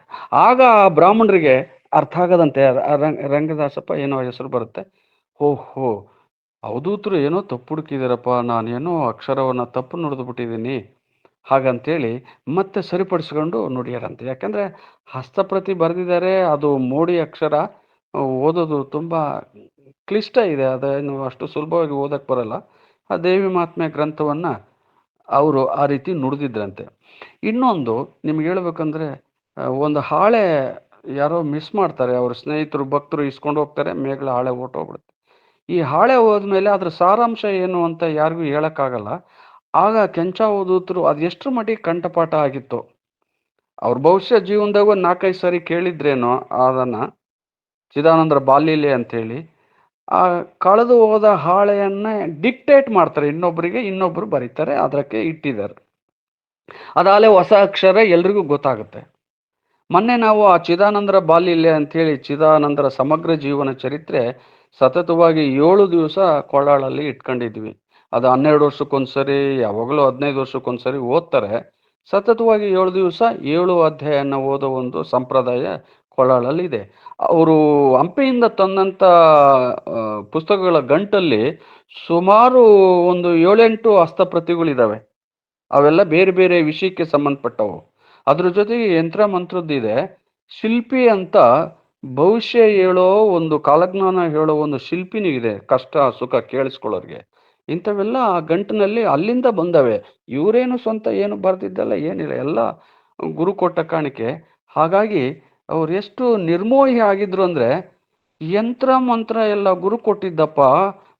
ಆಗ ಆ ಬ್ರಾಹ್ಮಣರಿಗೆ ಅರ್ಥ ಆಗದಂತೆ. ರಂಗದಾಸಪ್ಪ ಏನೋ ಹೆಸರು ಬರುತ್ತೆ. ಓಹೋ, ಅವಧೂತರು ಏನೋ ತಪ್ಪು ಹುಡುಕಿದಾರಪ್ಪ, ನಾನೇನೋ ಅಕ್ಷರವನ್ನ ತಪ್ಪು ನುಡಿದು ಬಿಟ್ಟಿದ್ದೀನಿ ಹಾಗಂತೇಳಿ ಮತ್ತೆ ಸರಿಪಡಿಸ್ಕೊಂಡು ನುಡಿಯಾರಂತೆ. ಯಾಕಂದ್ರೆ ಹಸ್ತಪ್ರತಿ ಬರೆದಿದ್ದಾರೆ, ಅದು ಮೋಡಿ ಅಕ್ಷರ, ಓದೋದು ತುಂಬಾ ಕ್ಲಿಷ್ಟ ಇದೆ, ಅದೇನು ಅಷ್ಟು ಸುಲಭವಾಗಿ ಓದಕ್ ಬರಲ್ಲ. ಆ ದೇವಿ ಮಹಾತ್ಮೆ ಗ್ರಂಥವನ್ನ ಅವರು ಆ ರೀತಿ ನುಡಿದಿದ್ರಂತೆ. ಇನ್ನೊಂದು ನಿಮ್ಗೆ ಹೇಳ್ಬೇಕಂದ್ರೆ, ಒಂದು ಹಾಳೆ ಯಾರೋ ಮಿಸ್ ಮಾಡ್ತಾರೆ, ಅವ್ರ ಸ್ನೇಹಿತರು ಭಕ್ತರು ಇಸ್ಕೊಂಡು ಹೋಗ್ತಾರೆ, ಮೇಗಳ ಹಾಳೆ ಹೊರ್ಟೋಗ್ಬಿಡುತ್ತೆ. ಈ ಹಾಳೆ ಹೋದ್ಮೇಲೆ ಅದ್ರ ಸಾರಾಂಶ ಏನು ಅಂತ ಯಾರಿಗೂ ಹೇಳಕ್ಕಾಗಲ್ಲ. ಆಗ ಕೆಂಚಾವಧೂತರು ಅದು ಎಷ್ಟರ ಮಟ್ಟಿಗೆ ಕಂಠಪಾಠ ಆಗಿತ್ತು, ಅವ್ರ ಭವಿಷ್ಯ ಜೀವನದಾಗ ಒಂದು 4-5 ಸಾರಿ ಕೇಳಿದ್ರೇನೋ ಅದನ್ನ, ಚಿದಾನಂದರ ಬಾಲ್ಯಲೆ ಅಂತೇಳಿ. ಆ ಕಳೆದು ಹೋದ ಹಾಳೆಯನ್ನ ಡಿಕ್ಟೇಟ್ ಮಾಡ್ತಾರೆ ಇನ್ನೊಬ್ಬರಿಗೆ, ಇನ್ನೊಬ್ರು ಬರೀತಾರೆ, ಅದಕ್ಕೆ ಇಟ್ಟಿದ್ದಾರೆ. ಅದಾಲೆ ಹೊಸ ಅಕ್ಷರ ಎಲ್ರಿಗೂ ಗೊತ್ತಾಗುತ್ತೆ. ಮೊನ್ನೆ ನಾವು ಆ ಚಿದಾನಂದರ ಬಾಲ್ಯಲೆ ಅಂತೇಳಿ ಚಿದಾನಂದರ ಸಮಗ್ರ ಜೀವನ ಚರಿತ್ರೆ ಸತತವಾಗಿ 7 ದಿವಸ ಕೊಳ್ಳಾಳಲ್ಲಿ ಇಟ್ಕೊಂಡಿದ್ವಿ. ಅದು 12 ವರ್ಷಕ್ಕೊಂದ್ಸರಿ, ಯಾವಾಗಲೂ 15 ವರ್ಷಕ್ಕೊಂದ್ಸರಿ ಓದ್ತಾರೆ. ಸತತವಾಗಿ 7 ದಿವಸ 7 ಅಧ್ಯಾಯನ ಓದೋ ಒಂದು ಸಂಪ್ರದಾಯ ಕೋಲಾರಲ್ಲಿದೆ. ಅವರು ಹಂಪಿಯಿಂದ ತಂದಂಥ ಪುಸ್ತಕಗಳ ಗಂಟಲ್ಲಿ ಸುಮಾರು ಒಂದು 7-8 ಹಸ್ತಪ್ರತಿಗಳಿದಾವೆ. ಅವೆಲ್ಲ ಬೇರೆ ಬೇರೆ ವಿಷಯಕ್ಕೆ ಸಂಬಂಧಪಟ್ಟವು. ಅದ್ರ ಜೊತೆಗೆ ಯಂತ್ರ ಮಂತ್ರದ್ದಿದೆ. ಶಿಲ್ಪಿ ಅಂತ ಭವಿಷ್ಯ ಹೇಳೋ ಒಂದು ಕಾಲಜ್ಞಾನ ಹೇಳೋ ಒಂದು ಶಿಲ್ಪಿನೂ ಇದೆ, ಕಷ್ಟ ಸುಖ ಕೇಳಿಸ್ಕೊಳ್ಳೋರಿಗೆ. ಇಂಥವೆಲ್ಲ ಆ ಗಂಟಿನಲ್ಲಿ ಅಲ್ಲಿಂದ ಬಂದವೆ. ಇವರೇನು ಸ್ವಂತ ಏನು ಬರ್ದಿದ್ದಲ್ಲ, ಏನಿಲ್ಲ, ಎಲ್ಲ ಗುರು ಕೊಟ್ಟ ಕಾಣಿಕೆ. ಹಾಗಾಗಿ ಅವ್ರು ಎಷ್ಟು ನಿರ್ಮೋಹಿ ಆಗಿದ್ರು ಅಂದ್ರೆ, ಯಂತ್ರ ಮಂತ್ರ ಎಲ್ಲ ಗುರು ಕೊಟ್ಟಿದ್ದಪ್ಪ,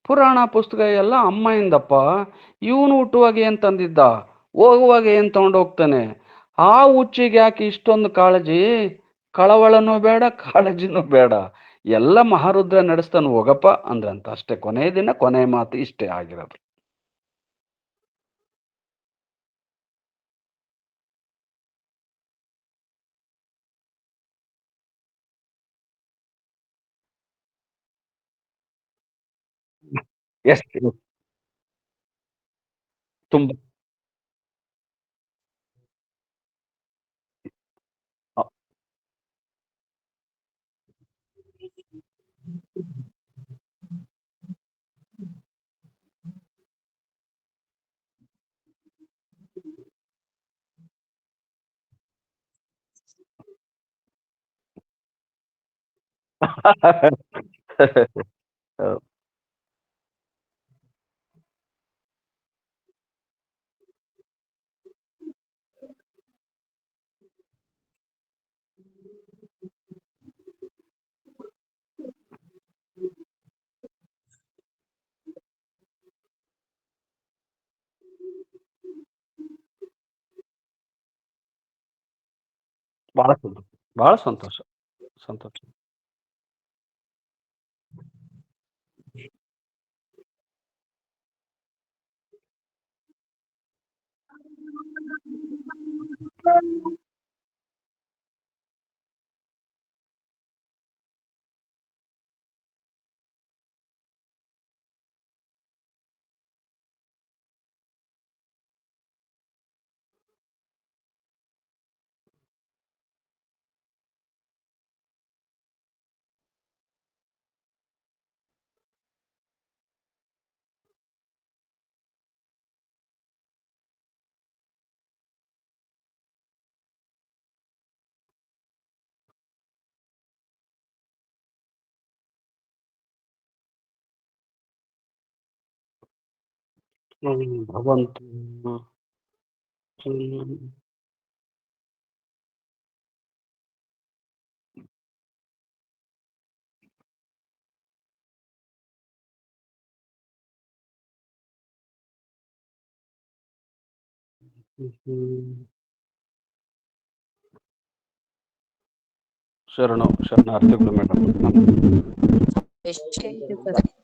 ಪುರಾಣ ಪುಸ್ತಕ ಎಲ್ಲ ಅಮ್ಮಯಿಂದಪ್ಪ. ಇವನು ಹುಟ್ಟುವಾಗ ಏನ್ ತಂದಿದ್ದ, ಹೋಗುವಾಗ ಏನ್ ತಗೊಂಡೋಗ್ತಾನೆ. ಆ ಹುಚ್ಚಿಗೆ ಯಾಕೆ ಇಷ್ಟೊಂದು ಕಾಳಜಿ? ಕಳವಳನೂ ಬೇಡ, ಕಾಳಜಿನೂ ಬೇಡ, ಎಲ್ಲ ಮಹಾರುದ್ರ ನಡೆಸ್ತಾನೆ ಹೋಗಪ್ಪ ಅಂದ್ರಂತ. ಅಷ್ಟೇ, ಕೊನೆಯ ದಿನ ಕೊನೆಯ ಮಾತು ಇಷ್ಟೇ ಆಗಿರೋದು. ಎಷ್ಟು ತುಂಬ ಹೌದು. ಬಹಳ ಸಂತೋಷ, ಬಹಳ ಸಂತೋಷ, ಸಂತೋಷ. ಭಗವಂತ. ಹ್ಮ್. ಹ್ಮ್. ಶರಣಾರ್ಥಿಗಳು ಮೇಡಮ್. Thank you, sir.